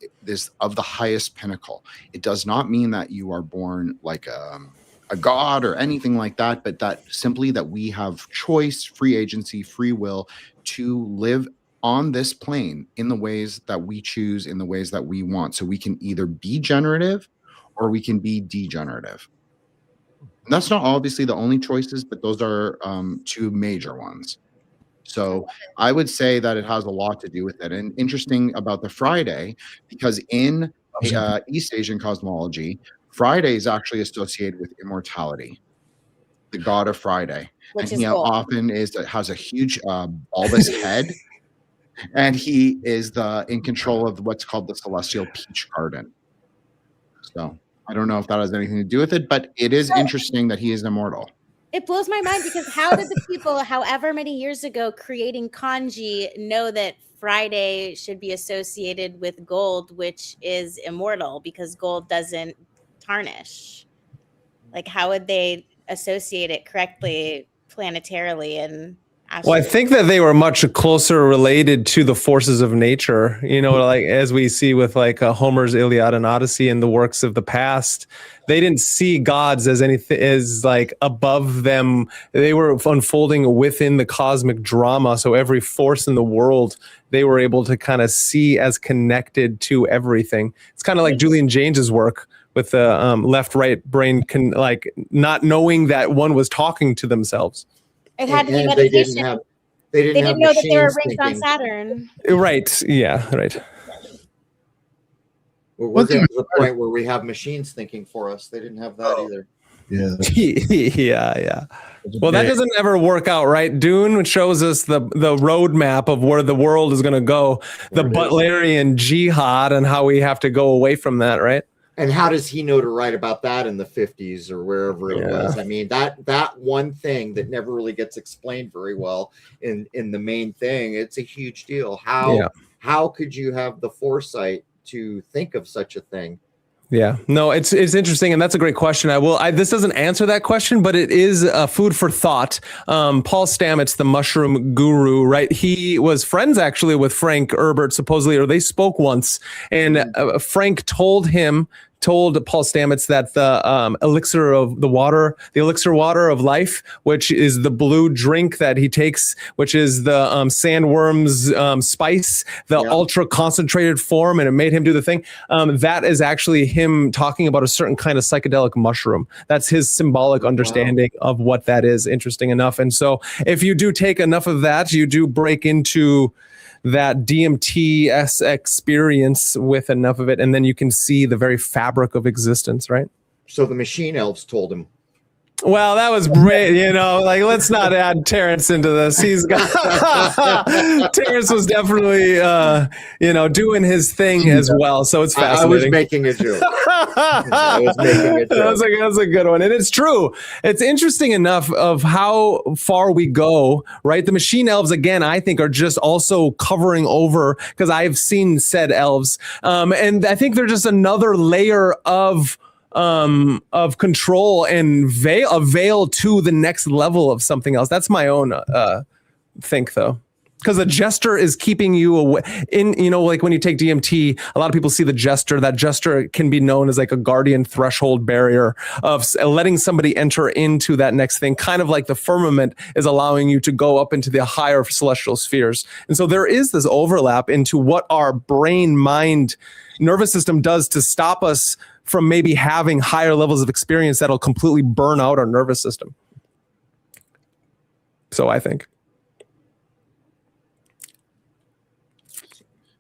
[SPEAKER 7] of the highest pinnacle. It does not mean that you are born like a god or anything like that, but that simply that we have choice, free agency, free will to live on this plane in the ways that we choose, in the ways that we want. So we can either be generative or we can be degenerative. And that's not obviously the only choices, but those are two major ones. So I would say that it has a lot to do with it. And interesting about the Friday, because in East Asian cosmology, Friday is actually associated with immortality, the god of Friday.
[SPEAKER 4] Which
[SPEAKER 7] and
[SPEAKER 4] is
[SPEAKER 7] he
[SPEAKER 4] cool.
[SPEAKER 7] often has a huge bulbous head. And he is in control of what's called the celestial peach garden. So I don't know if that has anything to do with it, but it is interesting that he is immortal.
[SPEAKER 4] It blows my mind, because how did the people, however many years ago, creating kanji know that Friday should be associated with gold, which is immortal, because gold doesn't tarnish? Like, how would they associate it correctly planetarily and
[SPEAKER 6] Well, I think that they were much closer related to the forces of nature, you know, like as we see with like Homer's Iliad and Odyssey and the works of the past. They didn't see gods as anything as like above them. They were unfolding within the cosmic drama. So every force in the world, they were able to kind of see as connected to everything. It's kind of like Julian James's work with the left-right brain, like not knowing that one was talking to themselves.
[SPEAKER 4] it had to be
[SPEAKER 5] And
[SPEAKER 4] meditation.
[SPEAKER 5] they
[SPEAKER 4] They
[SPEAKER 5] didn't
[SPEAKER 4] didn't know that there were
[SPEAKER 5] machines
[SPEAKER 4] rings on
[SPEAKER 5] thinking.
[SPEAKER 4] Saturn.
[SPEAKER 6] Right. Yeah. Right.
[SPEAKER 5] We're getting to the point where we have machines thinking for us. They didn't have that either.
[SPEAKER 1] Yeah.
[SPEAKER 6] Yeah. Well, that doesn't ever work out, right? Dune shows us the roadmap of where the world is going to go, the Butlerian jihad, and how we have to go away from that, right?
[SPEAKER 5] And how does he know to write about that in the 50s or wherever it was? I mean, that one thing that never really gets explained very well in the main thing, it's a huge deal. How could you have the foresight to think of such a thing?
[SPEAKER 6] Yeah, no, it's interesting, and that's a great question. This doesn't answer that question, but it is food for thought. Paul Stamets, the mushroom guru, right? He was friends actually with Frank Herbert, supposedly, or they spoke once, and Frank told Paul Stamets that the elixir water of life, which is the blue drink that he takes, which is the sandworm's spice, the ultra concentrated form, and it made him do the thing. That is actually him talking about a certain kind of psychedelic mushroom. That's his symbolic understanding of what that is. Interesting enough. And so if you do take enough of that, you do break into that DMT-esque experience with enough of it, and then you can see the very fabric of existence, right?
[SPEAKER 5] So the machine elves told him.
[SPEAKER 6] Well, that was great. Like, let's not add Terrence into this. He's got Terrence was definitely, doing his thing as well. So it's fascinating.
[SPEAKER 5] I was making a joke.
[SPEAKER 6] That's a good one. And it's true. It's interesting enough of how far we go, right? The machine elves, again, I think are just also covering over, because I've seen said elves. And I think they're just another layer of control and veil to the next level of something else. That's my own think, though, because the jester is keeping you away. Like when you take DMT, a lot of people see the jester. That jester can be known as like a guardian threshold barrier of letting somebody enter into that next thing, kind of like the firmament is allowing you to go up into the higher celestial spheres. And so there is this overlap into what our brain, mind, nervous system does to stop us from maybe having higher levels of experience that'll completely burn out our nervous system. So I think.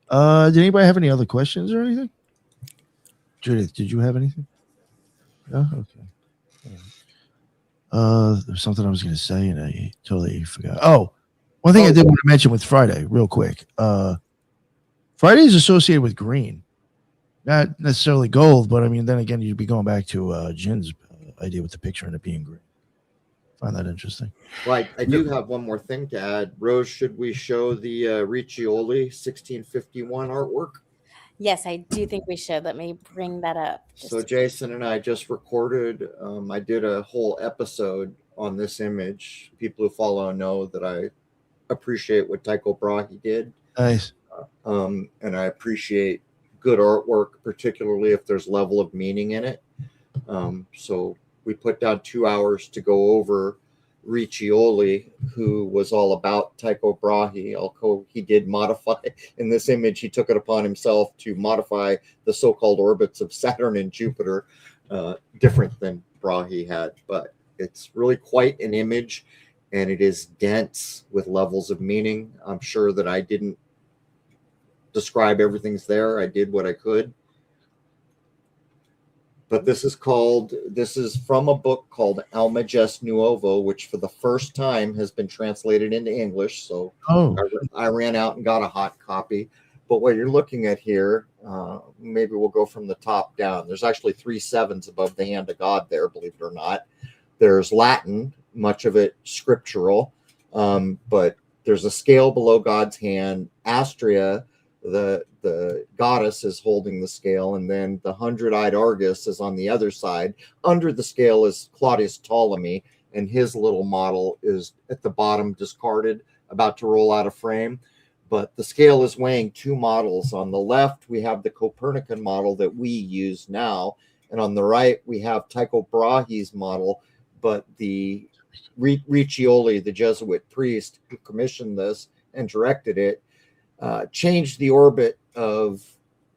[SPEAKER 1] Did anybody have any other questions or anything? Judith, did you have anything? No? Okay. There's something I was going to say and I totally forgot. Oh, one thing I did want to mention with Friday real quick. Friday is associated with green. Not necessarily gold, but I mean, then again, you'd be going back to Jin's idea with the picture and it being green. Find that interesting.
[SPEAKER 5] Right. I do have one more thing to add. Rose, should we show the Riccioli 1651 artwork?
[SPEAKER 4] Yes, I do think we should. Let me bring that up.
[SPEAKER 5] So Jason and I just recorded. I did a whole episode on this image. People who follow know that I appreciate what Tycho Brahe did.
[SPEAKER 1] Nice.
[SPEAKER 5] And I appreciate good artwork, particularly if there's level of meaning in it. So we put down 2 hours to go over Riccioli, who was all about Tycho Brahe. Although he did modify in this image, he took it upon himself to modify the so-called orbits of Saturn and Jupiter, different than Brahe had. But it's really quite an image, and it is dense with levels of meaning. I'm sure that I didn't describe everything's there. I did what I could. But this is from a book called Almages Nuovo, which for the first time has been translated into English. So I ran out and got a hot copy. But what you're looking at here, maybe we'll go from the top down. There's actually 3 sevens above the hand of God there, believe it or not. There's Latin, much of it scriptural, but there's a scale below God's hand. Astrea, the goddess, is holding the scale, and then the 100-eyed Argus is on the other side. Under the scale is Claudius Ptolemy, and his little model is at the bottom, discarded, about to roll out of frame. But the scale is weighing 2 models. On the left, we have the Copernican model that we use now, and on the right, we have Tycho Brahe's model, but the Riccioli, the Jesuit priest who commissioned this and directed it, changed the orbit of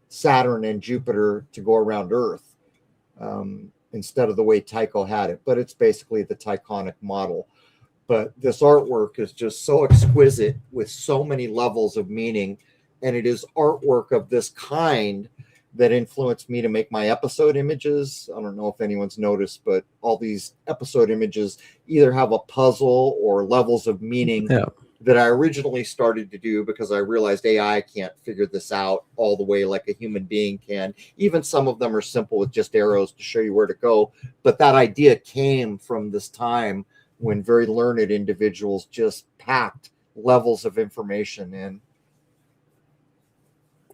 [SPEAKER 5] Saturn and Jupiter to go around Earth instead of the way Tycho had it. But it's basically the Tychonic model. But this artwork is just so exquisite with so many levels of meaning. And it is artwork of this kind that influenced me to make my episode images. I don't know if anyone's noticed, but all these episode images either have a puzzle or levels of meaning. Yeah. That I originally started to do because I realized AI can't figure this out all the way like a human being can. Even some of them are simple with just arrows to show you where to go. But that idea came from this time when very learned individuals just packed levels of information in.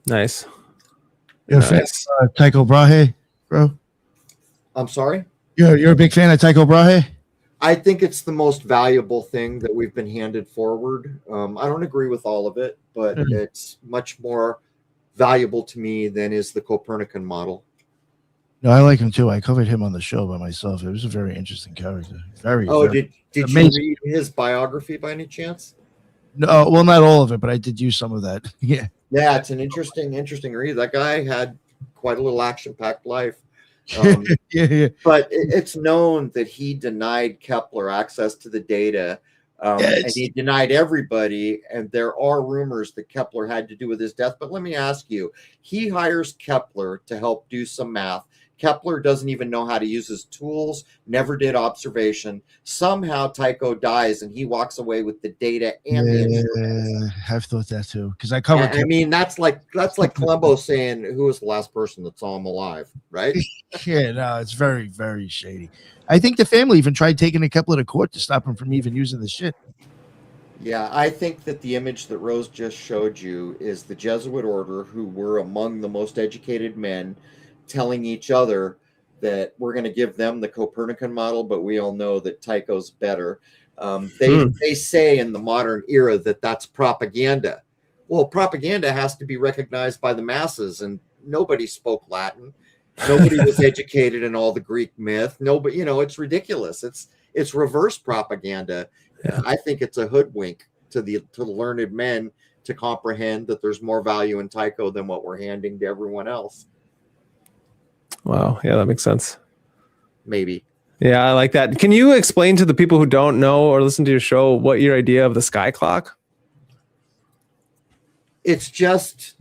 [SPEAKER 6] Nice.
[SPEAKER 1] You're a fan of Tycho Brahe, bro?
[SPEAKER 5] I'm sorry?
[SPEAKER 1] You're a big fan of Tycho Brahe?
[SPEAKER 5] I think it's the most valuable thing that we've been handed forward. I don't agree with all of it, but it's much more valuable to me than is the Copernican model.
[SPEAKER 1] No, I like him too. I covered him on the show by myself. It was a very interesting character. Very.
[SPEAKER 5] Did you read his biography by any chance?
[SPEAKER 1] No, well, not all of it, but I did use some of that. Yeah.
[SPEAKER 5] Yeah, it's an interesting read. That guy had quite a little action-packed life.
[SPEAKER 1] Yeah.
[SPEAKER 5] But it's known that he denied Kepler access to the data, and he denied everybody. And there are rumors that Kepler had to do with his death. But let me ask you, he hires Kepler to help do some math. Kepler doesn't even know how to use his tools, never did observation. Somehow Tycho dies and he walks away with the data and the instruments.
[SPEAKER 1] I've thought that too. Because I covered.
[SPEAKER 5] I mean, that's like Columbo saying, "Who was the last person that saw him alive?" Right?
[SPEAKER 1] Yeah, no, it's very, very shady. I think the family even tried taking a Kepler to court to stop him from even using the shit.
[SPEAKER 5] Yeah, I think that the image that Rose just showed you is the Jesuit order, who were among the most educated men, telling each other that we're going to give them the Copernican model, but we all know that Tycho's better. They say in the modern era that that's propaganda. Well, propaganda has to be recognized by the masses, and nobody spoke Latin. Nobody was educated in all the Greek myth. Nobody, it's ridiculous. It's reverse propaganda.
[SPEAKER 6] Yeah.
[SPEAKER 5] I think it's a hoodwink to the learned men to comprehend that there's more value in Tycho than what we're handing to everyone else.
[SPEAKER 6] Wow. Yeah, that makes sense.
[SPEAKER 5] Maybe.
[SPEAKER 6] Yeah, I like that. Can you explain to the people who don't know or listen to your show what your idea of the sky clock?
[SPEAKER 5] It's just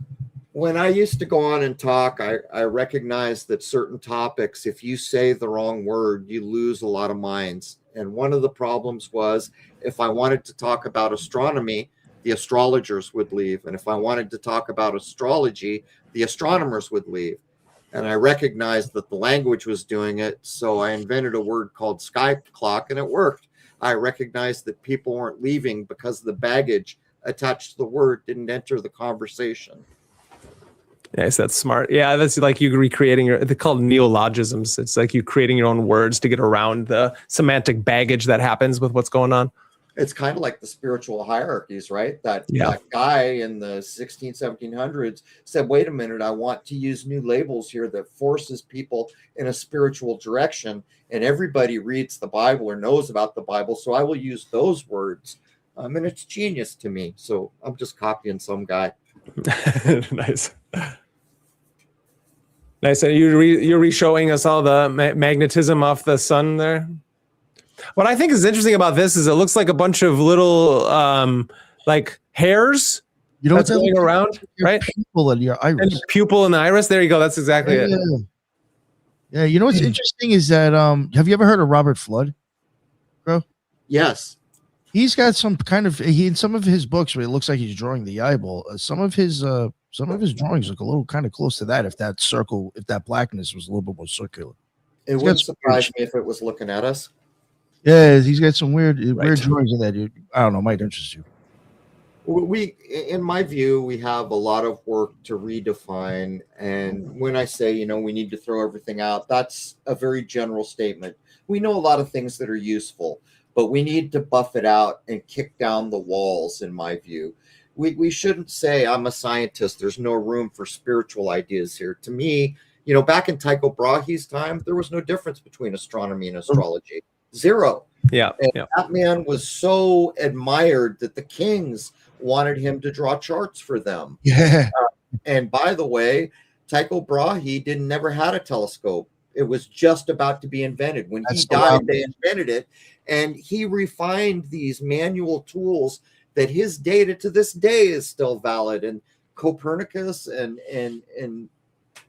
[SPEAKER 5] when I used to go on and talk, I recognized that certain topics, if you say the wrong word, you lose a lot of minds. And one of the problems was if I wanted to talk about astronomy, the astrologers would leave. And if I wanted to talk about astrology, the astronomers would leave. And I recognized that the language was doing it. So I invented a word called sky clock, and it worked. I recognized that people weren't leaving because the baggage attached to the word didn't enter the conversation.
[SPEAKER 6] Yes, that's smart. Yeah, that's like you recreating they're called neologisms. It's like you creating your own words to get around the semantic baggage that happens with what's going on.
[SPEAKER 5] It's kind of like the spiritual hierarchies, right? That guy in the 1700s said, wait a minute, I want to use new labels here that forces people in a spiritual direction. And everybody reads the Bible or knows about the Bible. So I will use those words. And it's genius to me. So I'm just copying some guy.
[SPEAKER 6] Nice. Nice. And you're re-showing us all the magnetism off the sun there. What I think is interesting about this is it looks like a bunch of little like hairs.
[SPEAKER 1] You know
[SPEAKER 6] that's going around, right?
[SPEAKER 1] Pupil in your iris.
[SPEAKER 6] And pupil in the iris. There you go. That's exactly it.
[SPEAKER 1] Yeah. You know what's interesting is that have you ever heard of Robert Flood, bro?
[SPEAKER 5] Yes.
[SPEAKER 1] He's got some kind of in some of his books where it looks like he's drawing the eyeball. Some of his drawings look a little kind of close to that. If that blackness was a little bit more circular,
[SPEAKER 5] it wouldn't surprise me if it was looking at us.
[SPEAKER 1] Yeah, he's got some weird drawings of that, dude. I don't know, might interest you.
[SPEAKER 5] In my view, we have a lot of work to redefine. And when I say, we need to throw everything out, that's a very general statement. We know a lot of things that are useful, but we need to buff it out and kick down the walls, in my view. We shouldn't say, I'm a scientist, there's no room for spiritual ideas here. To me, back in Tycho Brahe's time, there was no difference between astronomy and astrology. Zero.
[SPEAKER 6] Yeah.
[SPEAKER 5] That man was so admired that the kings wanted him to draw charts for them.
[SPEAKER 1] Yeah.
[SPEAKER 5] And by the way, Tycho Brahe never had a telescope. It was just about to be invented. When he died, they invented it. And he refined these manual tools that his data to this day is still valid. And Copernicus and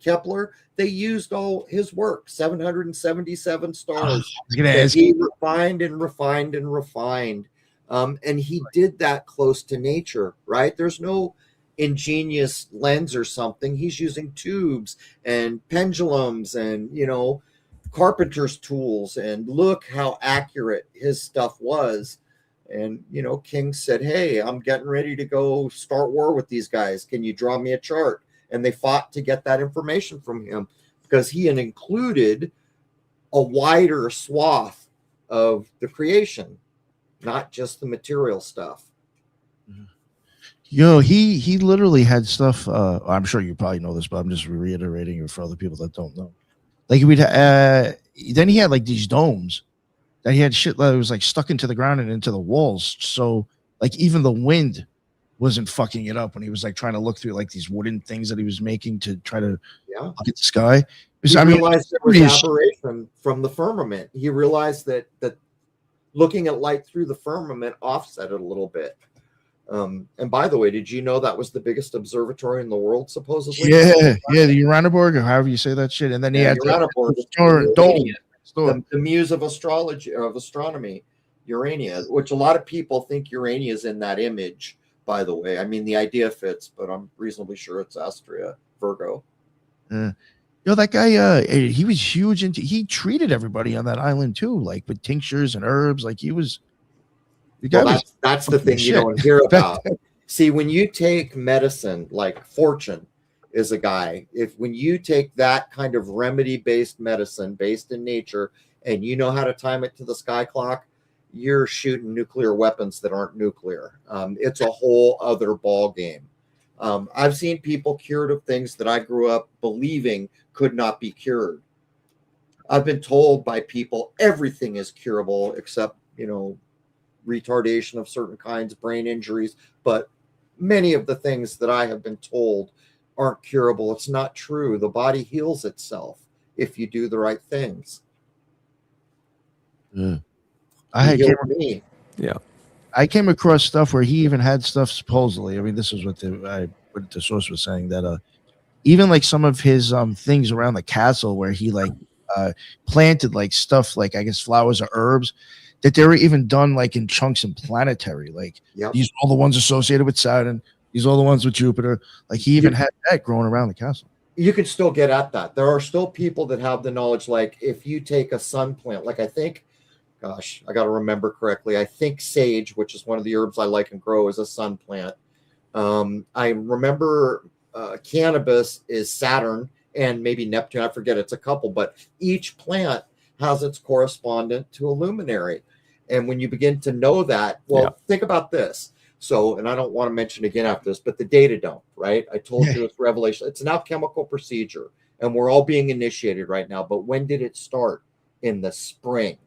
[SPEAKER 5] Kepler, they used all his work, 777 stars. He refined and refined and refined. And he did that close to nature, right? There's no ingenious lens or something. He's using tubes and pendulums and, carpenter's tools. And look how accurate his stuff was. And, King said, hey, I'm getting ready to go start war with these guys. Can you draw me a chart? And they fought to get that information from him because he had included a wider swath of the creation, not just the material stuff.
[SPEAKER 1] Yo, he literally had stuff. I'm sure you probably know this, but I'm just reiterating it for other people that don't know. Like then he had like these domes that he had shit that was like stuck into the ground and into the walls. So like even the wind wasn't fucking it up when he was like trying to look through like these wooden things that he was making to try to look at the sky.
[SPEAKER 5] He realized there was aberration from the firmament. He realized that looking at light through the firmament offset it a little bit. And by the way, did you know that was the biggest observatory in the world, supposedly?
[SPEAKER 1] Yeah, the Uranoborg, or however you say that shit. And then he had
[SPEAKER 5] Uranoborg, the muse of astrology, of astronomy, Urania, which a lot of people think Urania is in that image, by the way. I mean, the idea fits, but I'm reasonably sure it's Astrea, Virgo.
[SPEAKER 1] That guy, he was huge, and he treated everybody on that island too, like with tinctures and herbs. Like he was.
[SPEAKER 5] That's the thing you don't hear about. See, when you take medicine, like Fortune is a guy, when you take that kind of remedy-based medicine based in nature, and you know how to time it to the sky clock, you're shooting nuclear weapons that aren't nuclear. It's a whole other ball game. I've seen people cured of things that I grew up believing could not be cured. I've been told by people everything is curable except, retardation of certain kinds, brain injuries, but many of the things that I have been told aren't curable. It's not true. The body heals itself if you do the right things.
[SPEAKER 1] I came across stuff where he even had stuff supposedly. I mean, this is what the source was saying, that even like some of his things around the castle where he planted like stuff, like I guess flowers or herbs, that they were even done like in chunks and planetary. Like these are all the ones associated with Saturn. These are all the ones with Jupiter. Like he even had that growing around the castle.
[SPEAKER 5] You can still get at that. There are still people that have the knowledge. Like if you take a sun plant, like I think, gosh, I got to remember correctly. I think sage, which is one of the herbs I like and grow, is a sun plant. I remember cannabis is Saturn and maybe Neptune. I forget. It's a couple, but each plant has its correspondent to a luminary. And when you begin to know that, think about this. So, and I don't want to mention again after this, but the data dump, right? I told you it's revelation. It's an alchemical procedure, and we're all being initiated right now. But when did it start? In the spring,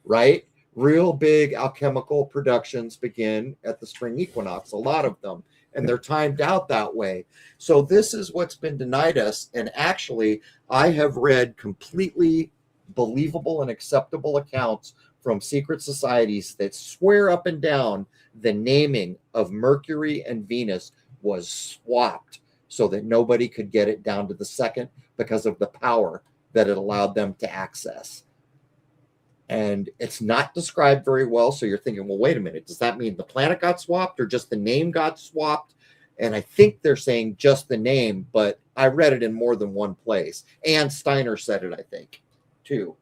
[SPEAKER 5] right? Real big alchemical productions begin at the spring equinox, a lot of them, and they're timed out that way. So this is what's been denied us. And actually, I have read completely believable and acceptable accounts from secret societies that swear up and down the naming of Mercury and Venus was swapped so that nobody could get it down to the second because of the power that it allowed them to access. And it's not described very well. So you're thinking, well, wait a minute. Does that mean the planet got swapped or just the name got swapped? And I think they're saying just the name, but I read it in more than one place. And Steiner said it, I think, too.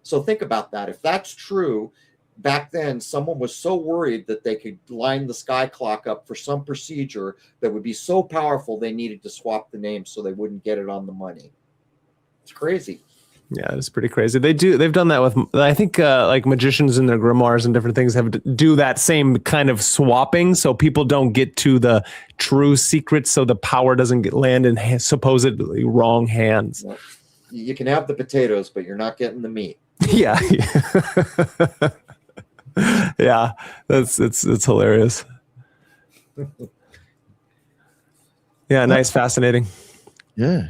[SPEAKER 5] So think about that. If that's true, back then, someone was so worried that they could line the sky clock up for some procedure that would be so powerful they needed to swap the name so they wouldn't get it on the money. It's crazy.
[SPEAKER 6] Yeah, it's pretty crazy. They've done that with, I think, like magicians and their grimoires and different things do that same kind of swapping, so people don't get to the true secrets, so the power doesn't land in supposedly wrong hands.
[SPEAKER 5] You can have the potatoes, but you're not getting the meat.
[SPEAKER 6] Yeah. Yeah, it's hilarious. Yeah, nice, fascinating.
[SPEAKER 1] Yeah.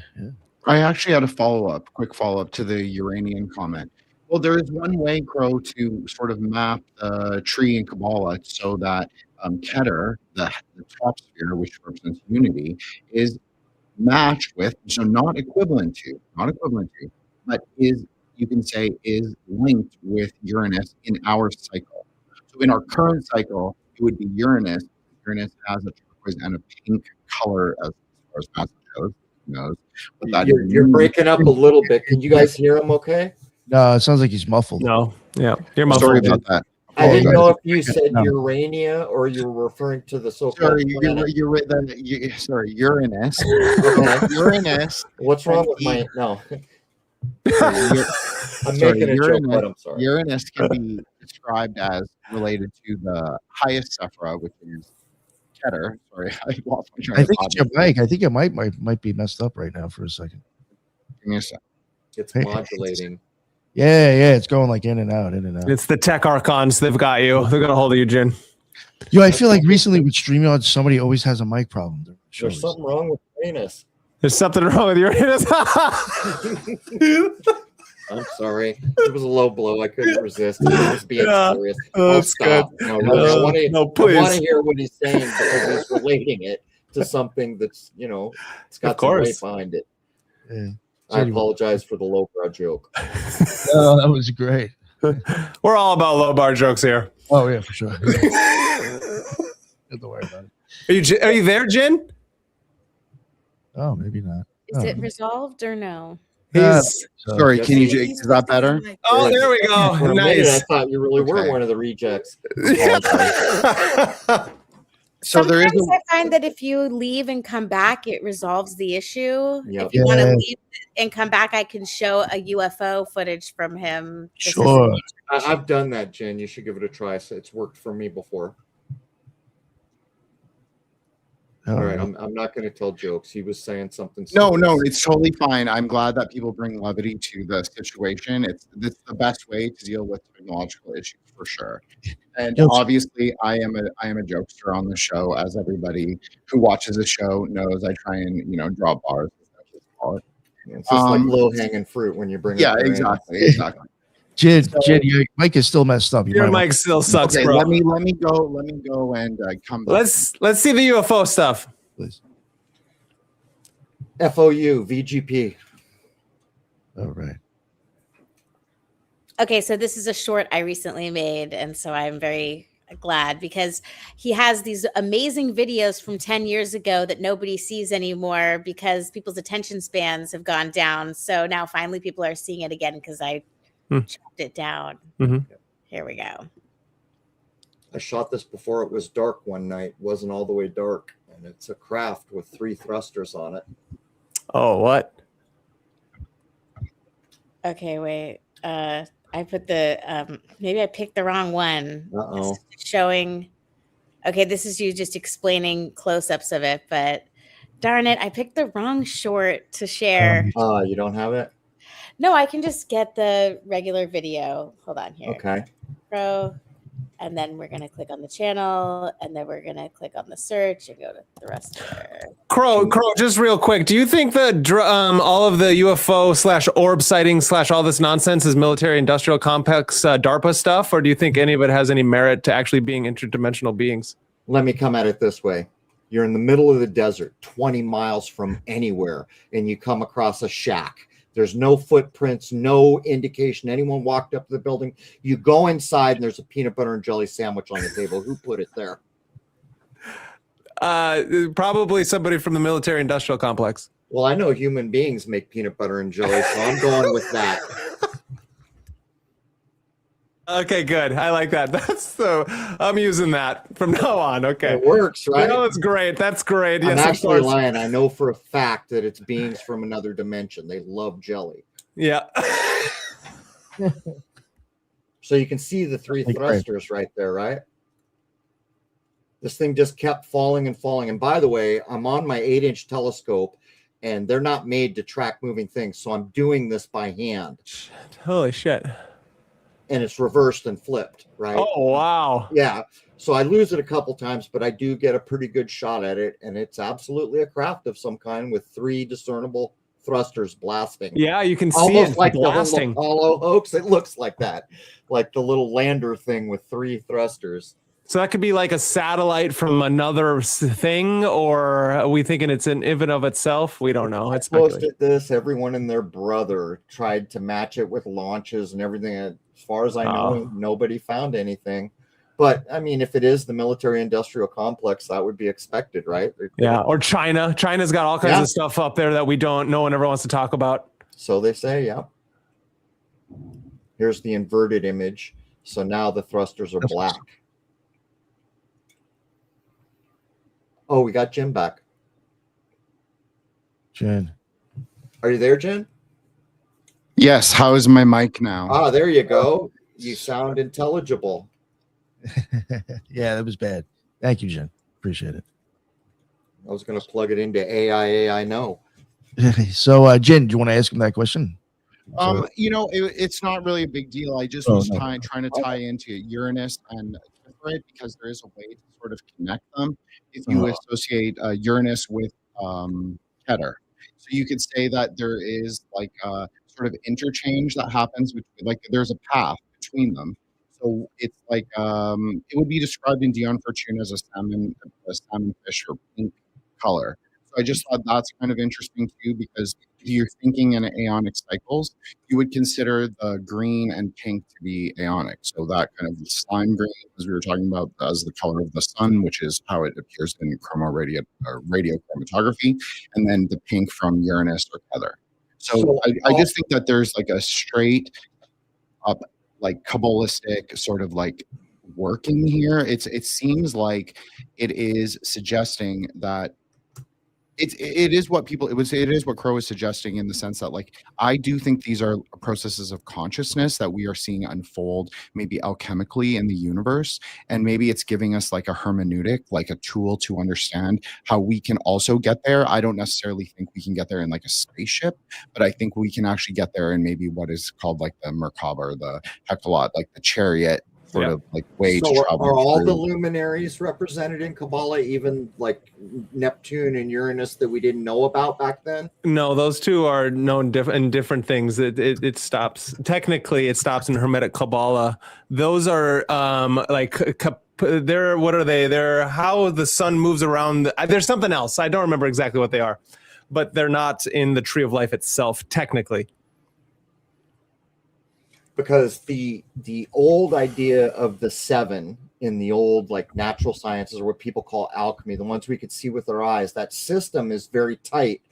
[SPEAKER 7] I actually had a quick follow-up to the Uranian comment. Well, there is one way, Crow, to sort of map the tree in Kabbalah so that Keter, the top sphere, which represents unity, is matched with, so not equivalent to, but is, you can say, is linked with Uranus in our cycle. So in our current cycle, it would be Uranus. Uranus has a turquoise and a pink color as far as passage goes. Knows, but that
[SPEAKER 5] you're breaking up a little bit. Can you guys hear him okay?
[SPEAKER 1] No, it sounds like he's muffled.
[SPEAKER 6] No, yeah, you're muffled.
[SPEAKER 7] Sorry about that.
[SPEAKER 5] I didn't know if you said Urania or you were referring to the so-called
[SPEAKER 7] Uranus.
[SPEAKER 5] Okay.
[SPEAKER 7] Uranus.
[SPEAKER 5] What's wrong with my no? I'm making a joke, but I'm sorry.
[SPEAKER 7] Uranus can be described as related to the highest Sephira, which is Keter. Sorry, I lost my train of thought.
[SPEAKER 1] It's your mic. I think it might be messed up right now for a second.
[SPEAKER 7] Give me a second.
[SPEAKER 5] It's modulating.
[SPEAKER 1] Yeah, it's going like in and out.
[SPEAKER 6] It's the tech archons. They've got you. They're gonna hold you, Jin.
[SPEAKER 1] Yo, I feel like recently with StreamYard, somebody always has a mic problem.
[SPEAKER 5] There's something wrong with Uranus.
[SPEAKER 6] There's something wrong with Uranus.
[SPEAKER 5] I'm sorry. It was a low blow. I couldn't resist. I was being serious.
[SPEAKER 6] Oh,
[SPEAKER 5] I'll
[SPEAKER 6] that's
[SPEAKER 5] stop.
[SPEAKER 6] good.
[SPEAKER 5] No, really, I want to.
[SPEAKER 6] No,
[SPEAKER 5] I want
[SPEAKER 6] please.
[SPEAKER 5] to hear what he's saying because he's relating it to something that's it's got some weight behind it.
[SPEAKER 1] Yeah.
[SPEAKER 5] I apologize for the low brow joke.
[SPEAKER 1] Oh, that was great.
[SPEAKER 6] We're all about low bar jokes here.
[SPEAKER 1] Oh yeah, for sure. Don't worry about it.
[SPEAKER 6] Are you there, Jen?
[SPEAKER 1] Oh, maybe not.
[SPEAKER 4] Is
[SPEAKER 1] Oh.
[SPEAKER 4] it resolved or no?
[SPEAKER 6] He's
[SPEAKER 7] Sorry,
[SPEAKER 5] Yes,
[SPEAKER 7] can you?
[SPEAKER 2] He's
[SPEAKER 7] Is that better?
[SPEAKER 2] like-
[SPEAKER 6] oh, there we go.
[SPEAKER 5] For a minute, I
[SPEAKER 6] Nice.
[SPEAKER 5] thought you really were
[SPEAKER 7] Okay.
[SPEAKER 5] one of the rejects. Apologize.
[SPEAKER 7] So there is.
[SPEAKER 4] Sometimes I find that if you leave and come back, it resolves the issue.
[SPEAKER 5] Yep.
[SPEAKER 4] If you want to
[SPEAKER 1] Yeah.
[SPEAKER 4] leave and come back, I can show a UFO footage from him. This is-
[SPEAKER 1] Sure.
[SPEAKER 5] I've done that, Jen. You should give it a try. So it's worked for me before. All right, I'm not going to tell jokes. He was saying something.
[SPEAKER 7] No,
[SPEAKER 5] serious.
[SPEAKER 7] it's totally fine. I'm glad that people bring levity to the situation. It's the best way to deal with technological issues for sure. And
[SPEAKER 1] Yes.
[SPEAKER 7] obviously, I am a jokester on the show, as everybody who watches the show knows. I try and drop bars.
[SPEAKER 5] It's just like low hanging fruit when you bring
[SPEAKER 7] Yeah,
[SPEAKER 5] it. there.
[SPEAKER 7] exactly.
[SPEAKER 1] Jid, your mic is still messed up. You
[SPEAKER 6] Your
[SPEAKER 1] might
[SPEAKER 6] mic still sucks,
[SPEAKER 7] Okay,
[SPEAKER 6] bro.
[SPEAKER 7] let me go and come back.
[SPEAKER 6] Let's see the UFO stuff.
[SPEAKER 1] please.
[SPEAKER 5] FOU, VGP.
[SPEAKER 1] All right.
[SPEAKER 4] Okay, so this is a short I recently made, and so I'm very glad because he has these amazing videos from 10 years ago that nobody sees anymore because people's attention spans have gone down. So now finally people are seeing it again because I chopped it down.
[SPEAKER 6] Mhm.
[SPEAKER 4] Here we go.
[SPEAKER 5] I shot this before it was dark one night. It wasn't all the way dark. And it's a craft with 3 thrusters on it.
[SPEAKER 6] Oh, what?
[SPEAKER 4] Okay, wait. I put the maybe I picked the wrong one.
[SPEAKER 5] Uh-oh.
[SPEAKER 4] This is showing. Okay, this is you just explaining close-ups of it, but darn it, I picked the wrong short to share.
[SPEAKER 5] You don't have it?
[SPEAKER 4] No, I can just get the regular video. Hold on here.
[SPEAKER 5] Okay.
[SPEAKER 4] Pro, and then we're gonna click on the channel, and then we're gonna click on the search and go to thruster.
[SPEAKER 6] Crow, just real quick. Do you think that all of the UFO / orb sighting / all this nonsense is military industrial complex DARPA stuff, or do you think any of it has any merit to actually being interdimensional beings?
[SPEAKER 5] Let me come at it this way. You're in the middle of the desert, 20 miles from anywhere, and you come across a shack. There's no footprints, no indication anyone walked up to the building. You go inside, and there's a peanut butter and jelly sandwich on the table. Who put it there?
[SPEAKER 6] Probably somebody from the military industrial complex.
[SPEAKER 5] Well, I know human beings make peanut butter and jelly, so I'm going with that.
[SPEAKER 6] Okay, good. I like that. I'm using that from now on. Okay.
[SPEAKER 5] It works, right?
[SPEAKER 6] No, that's great. That's great.
[SPEAKER 5] I'm
[SPEAKER 6] Yes, of
[SPEAKER 5] actually
[SPEAKER 6] course.
[SPEAKER 5] lying. I know for a fact that it's beings from another dimension. They love jelly.
[SPEAKER 6] Yeah.
[SPEAKER 5] So you can see the 3 thrusters right there, right? This thing just kept falling and falling. And by the way, I'm on my 8-inch telescope, and they're not made to track moving things. So I'm doing this by hand.
[SPEAKER 6] Holy shit.
[SPEAKER 5] And it's reversed and flipped, right?
[SPEAKER 6] Oh, wow.
[SPEAKER 5] Yeah. So I lose it a couple times, but I do get a pretty good shot at it. And it's absolutely a craft of some kind with 3 discernible thrusters blasting.
[SPEAKER 6] Yeah, you can see
[SPEAKER 5] Almost
[SPEAKER 6] it
[SPEAKER 5] like
[SPEAKER 6] blasting.
[SPEAKER 5] the whole Apollo hoax. It looks like that. Like the little lander thing with 3 thrusters.
[SPEAKER 6] So that could be like a satellite from another thing, or are we thinking it's an in and of itself? We don't know. It's
[SPEAKER 5] Posted this. Everyone and their brother tried to match it with launches and everything. As far as I know, nobody found anything. But I mean, if it is the military-industrial complex, that would be expected, right?
[SPEAKER 6] Yeah, or China. China's got all kinds of stuff up there that no one ever wants to talk about.
[SPEAKER 5] So they say, yeah. Here's the inverted image. So now the thrusters are black. Oh, we got Jim back.
[SPEAKER 1] Jen.
[SPEAKER 5] Are you there, Jen?
[SPEAKER 7] Yes. How is my mic now?
[SPEAKER 5] Ah, there you go. You sound intelligible.
[SPEAKER 1] Yeah, that was bad. Thank you, Jen. Appreciate it.
[SPEAKER 5] I was going to plug it into AI know.
[SPEAKER 1] So, Jen, do you want to ask him that question?
[SPEAKER 7] It's not really a big deal. I just was trying to tie into Uranus and Tycho because there is a way to sort of connect them if you associate Uranus with Keter. So you could say that there is like sort of interchange that happens between, like there's a path between them. So it's like it would be described in Dion Fortune as a salmon fish or pink color. So I just thought that's kind of interesting too, because if you're thinking in aeonic cycles, you would consider the green and pink to be aeonic. So that kind of slime green, as we were talking about, as the color of the sun, which is how it appears in radiochromatography, and then the pink from Uranus or Heather. So I just think that there's like a straight up, like Kabbalistic sort of like working here. It seems like it is suggesting that it is what Crrow is suggesting, in the sense that, like, I do think these are processes of consciousness that we are seeing unfold maybe alchemically in the universe, and maybe it's giving us like a hermeneutic, like a tool to understand how we can also get there. I don't necessarily think we can get there in like a spaceship, but I think we can actually get there in maybe what is called like the Merkaba or the Hectolot, like the chariot sort of like way to travel.
[SPEAKER 5] Are all the luminaries represented in Kabbalah, even like Neptune and Uranus that we didn't know about back then?
[SPEAKER 6] No, those two are known in different things. It stops, technically it stops in Hermetic Kabbalah. Those are they're, what are they? They're how the sun moves around. There's something else. I don't remember exactly what they are, but they're not in the Tree of Life itself, technically.
[SPEAKER 5] Because the old idea of the seven in the old like natural sciences, or what people call alchemy, the ones we could see with our eyes, that system is very tight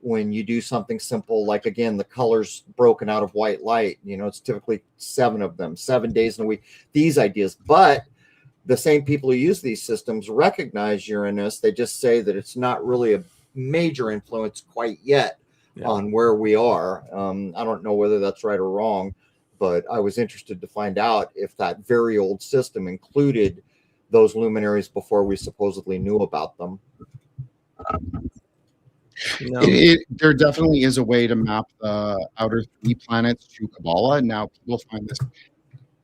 [SPEAKER 5] when you do something simple like, again, the colors broken out of white light. You know, it's typically 7 of them, 7 days in a week, these ideas. But the same people who use these systems recognize Uranus. They just say that it's not really a major influence quite yet on where we are. I don't know whether that's right or wrong, but I was interested to find out if that very old system included those luminaries before we supposedly knew about them.
[SPEAKER 6] No.
[SPEAKER 7] There definitely is a way to map the outer 3 planets to Kabbalah. Now, people find this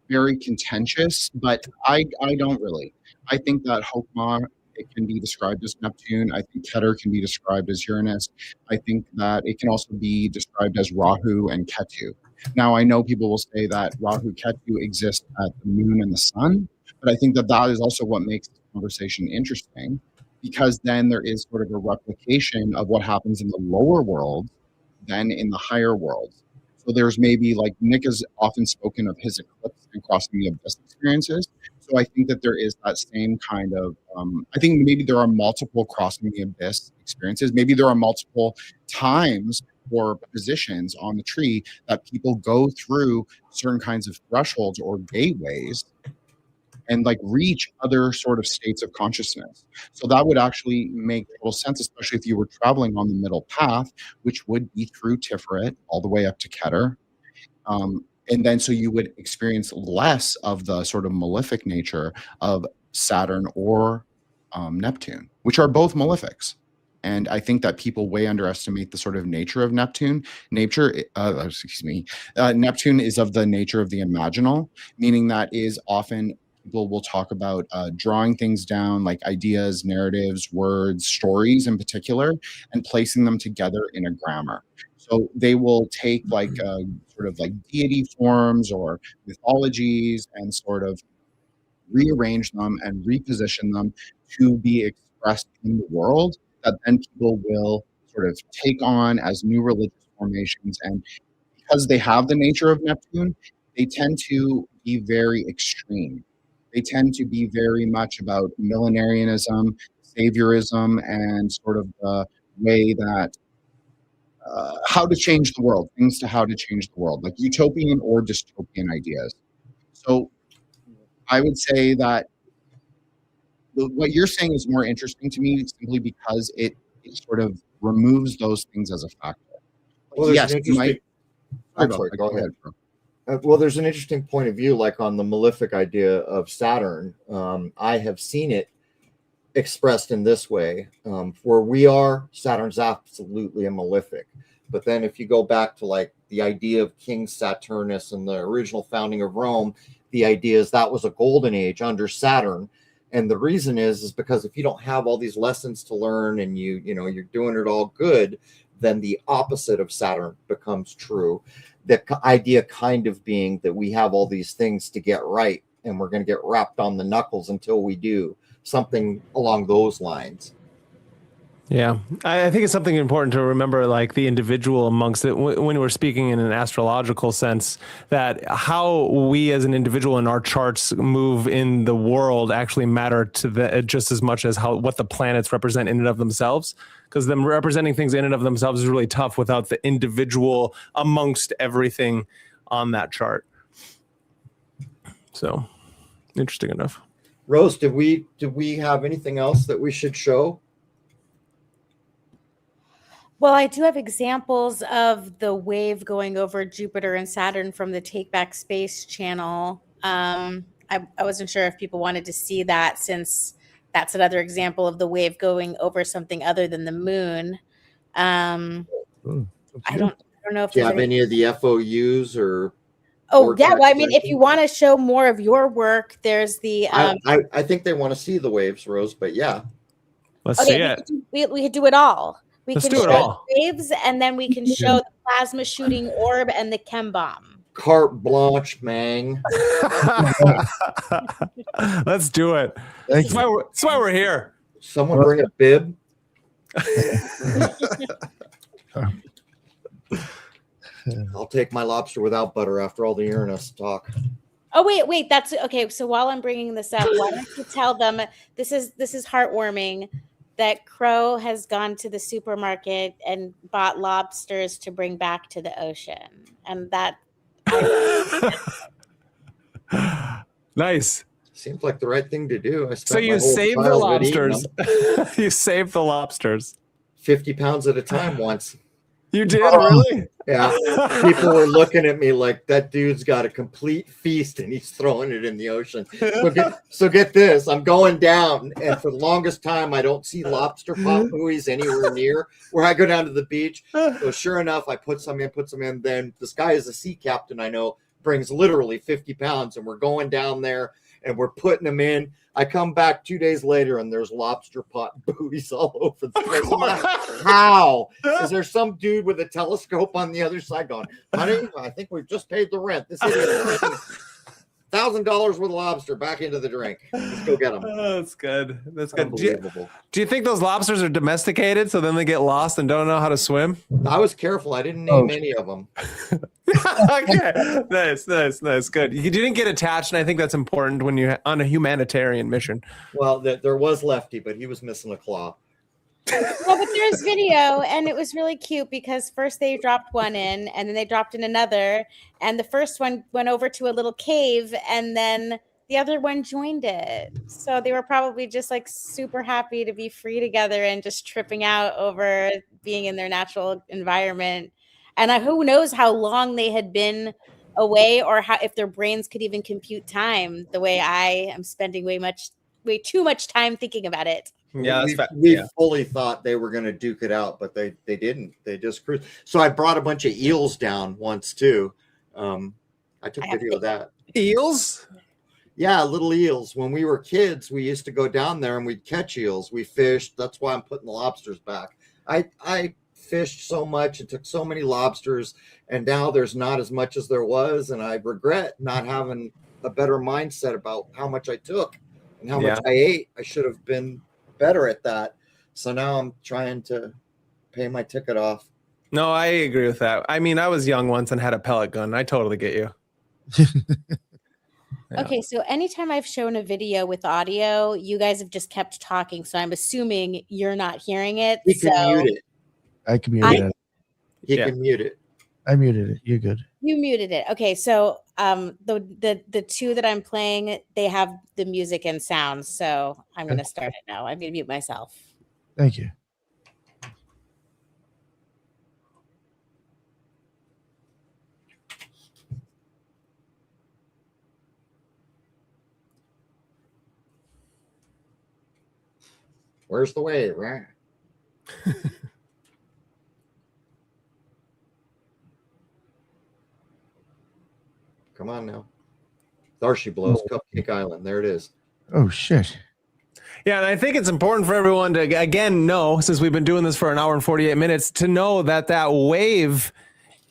[SPEAKER 7] very contentious, but I don't really. I think that Hokmah, it can be described as Neptune. I think Keter can be described as Uranus. I think that it can also be described as Rahu and Ketu. Now, I know people will say that Rahu Ketu exist at the moon and the sun, but I think that that is also what makes this conversation interesting, because then there is sort of a replication of what happens in the lower world than in the higher world. So there's maybe, like, Nick has often spoken of his eclipse and crossing the abyss experiences. So I think that there is that same kind of, I think maybe there are multiple crossing the abyss experiences. Maybe there are multiple times or positions on the tree that people go through certain kinds of thresholds or gateways and like reach other sort of states of consciousness. So that would actually make total sense, especially if you were traveling on the middle path, which would be through Tiferet all the way up to Keter. And then so you would experience less of the sort of malefic nature of Saturn or Neptune, which are both malefics. And I think that people way underestimate the sort of nature of Neptune. Neptune is of the nature of the imaginal, meaning that is often people will talk about drawing things down, like ideas, narratives, words, stories in particular, and placing them together in a grammar. So they will take like sort of like deity forms or mythologies and sort of rearrange them and reposition them to be expressed in the world, that then people will sort of take on as new religious formations. And because they have the nature of Neptune, they tend to be very extreme. They tend to be very much about millenarianism, saviorism, and sort of the way that how to change the world, things to how to change the world, like utopian or dystopian ideas. So I would say that what you're saying is more interesting to me simply because it sort of removes those things as a factor.
[SPEAKER 5] Well, yes, go ahead. Well, there's an interesting point of view, like on the malefic idea of Saturn. I have seen it expressed in this way. Where we are, Saturn's absolutely a malefic. But then if you go back to like the idea of King Saturnus and the original founding of Rome, the idea is that was a golden age under Saturn. And the reason is because if you don't have all these lessons to learn and you're doing it all good, then the opposite of Saturn becomes true. The idea kind of being that we have all these things to get right, and we're going to get wrapped on the knuckles until we do something along those lines.
[SPEAKER 6] Yeah, I think it's something important to remember, like the individual amongst it, when we're speaking in an astrological sense, that how we as an individual in our charts move in the world actually matter to the just as much as what the planets represent in and of themselves. Because them representing things in and of themselves is really tough without the individual amongst everything on that chart. So, interesting enough.
[SPEAKER 5] Rose, did we have anything else that we should show?
[SPEAKER 4] Well, I do have examples of the wave going over Jupiter and Saturn from the Take Back Space channel. I wasn't sure if people wanted to see that, since that's another example of the wave going over something other than the moon. I don't know if
[SPEAKER 5] Do you
[SPEAKER 4] there's
[SPEAKER 5] have any of the FOUs or?
[SPEAKER 4] Oh yeah, well, I mean, if you want to show more of your work, there's the.
[SPEAKER 5] I think they want to see the waves, Rose, but yeah.
[SPEAKER 6] Let's see it.
[SPEAKER 4] We could do it all. We
[SPEAKER 6] Let's
[SPEAKER 4] can
[SPEAKER 6] do it
[SPEAKER 4] show
[SPEAKER 6] all.
[SPEAKER 4] the waves, and then we can show the plasma shooting orb and the chem bomb.
[SPEAKER 5] Carte blanche, man.
[SPEAKER 6] Let's do it. That's why we're here.
[SPEAKER 5] Someone bring a bib. I'll take my lobster without butter after all the Uranus talk.
[SPEAKER 4] Oh wait, that's okay. So while I'm bringing this up, why don't you tell them this is heartwarming that Crow has gone to the supermarket and bought lobsters to bring back to the ocean, and that.
[SPEAKER 6] Nice.
[SPEAKER 5] Seems like the right thing to do.
[SPEAKER 6] So you saved the lobsters. You saved the lobsters.
[SPEAKER 5] 50 pounds at a time once.
[SPEAKER 6] You did, really?
[SPEAKER 5] Yeah. People were looking at me like, that dude's got a complete feast and he's throwing it in the ocean. So get this. I'm going down, and for the longest time, I don't see lobster pot buoys anywhere near where I go down to the beach. So sure enough, I put some in. Then this guy is a sea captain I know, brings literally 50 pounds, and we're going down there and we're putting them in. I come back 2 days later and there's lobster pot buoys all over the place. I'm like, how? Is there some dude with a telescope on the other side going, honey, I think we've just paid the rent. This is $1,000 worth of lobster back into the drink. Let's go get them.
[SPEAKER 6] Oh, that's good. That's good.
[SPEAKER 5] Unbelievable.
[SPEAKER 6] Do you think those lobsters are domesticated so then they get lost and don't know how to swim?
[SPEAKER 5] I was careful. I didn't name any of them.
[SPEAKER 6] Okay. Nice. Good. You didn't get attached, and I think that's important when you're on a humanitarian mission.
[SPEAKER 5] Well, there was Lefty, but he was missing a claw.
[SPEAKER 4] Well, but there's video, and it was really cute because first they dropped one in, and then they dropped in another, and the first one went over to a little cave, and then the other one joined it. So they were probably just like super happy to be free together and just tripping out over being in their natural environment. And who knows how long they had been away, or how if their brains could even compute time the way I am spending way too much time thinking about it.
[SPEAKER 6] Yeah,
[SPEAKER 5] we fully thought they were going to duke it out, but they didn't. They just cruised. So I brought a bunch of eels down once too. I took video of that.
[SPEAKER 6] Eels?
[SPEAKER 5] Yeah, little eels. When we were kids, we used to go down there and we'd catch eels. We fished. That's why I'm putting the lobsters back. I fished so much and took so many lobsters, and now there's not as much as there was, and I regret not having a better mindset about how much I took and how much I ate. I should have been better at that. So now I'm trying to pay my ticket off.
[SPEAKER 6] No, I agree with that. I mean, I was young once and had a pellet gun. I totally get you. Yeah.
[SPEAKER 4] Okay, so anytime I've shown a video with audio, you guys have just kept talking. So I'm assuming you're not hearing it.
[SPEAKER 5] He can mute it.
[SPEAKER 1] I can mute it.
[SPEAKER 5] He can mute it.
[SPEAKER 1] I muted it. You're good.
[SPEAKER 4] You muted it. Okay, so the two that I'm playing, they have the music and sounds. So I'm going to start it now. I'm going to mute myself.
[SPEAKER 1] Thank you.
[SPEAKER 5] Where's the wave, right? Come on now. There she blows. Cupcake Island. There it is.
[SPEAKER 1] Oh, shit.
[SPEAKER 6] Yeah, and I think it's important for everyone to, again, know, since we've been doing this for an hour and 48 minutes, to know that that wave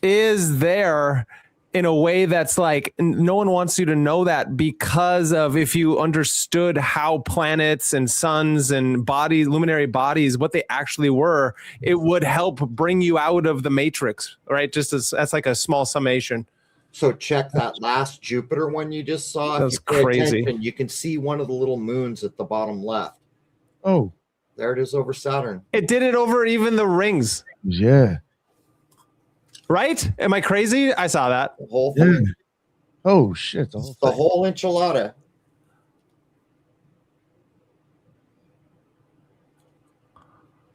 [SPEAKER 6] is there in a way that's like, no one wants you to know that, because of, if you understood how planets and suns and bodies, luminary bodies, what they actually were, it would help bring you out of the matrix, right? Just as that's like a small summation.
[SPEAKER 5] So check that last Jupiter one you just saw.
[SPEAKER 6] That's
[SPEAKER 5] if you pay
[SPEAKER 6] crazy.
[SPEAKER 5] attention, you can see one of the little moons at the bottom left.
[SPEAKER 1] Oh,
[SPEAKER 5] There it is over Saturn.
[SPEAKER 6] It did it over even the rings,
[SPEAKER 1] yeah.
[SPEAKER 6] right? Am I crazy? I saw that.
[SPEAKER 5] The whole
[SPEAKER 1] Yeah.
[SPEAKER 5] thing.
[SPEAKER 1] Oh shit. The
[SPEAKER 5] The
[SPEAKER 1] whole
[SPEAKER 5] whole enchilada.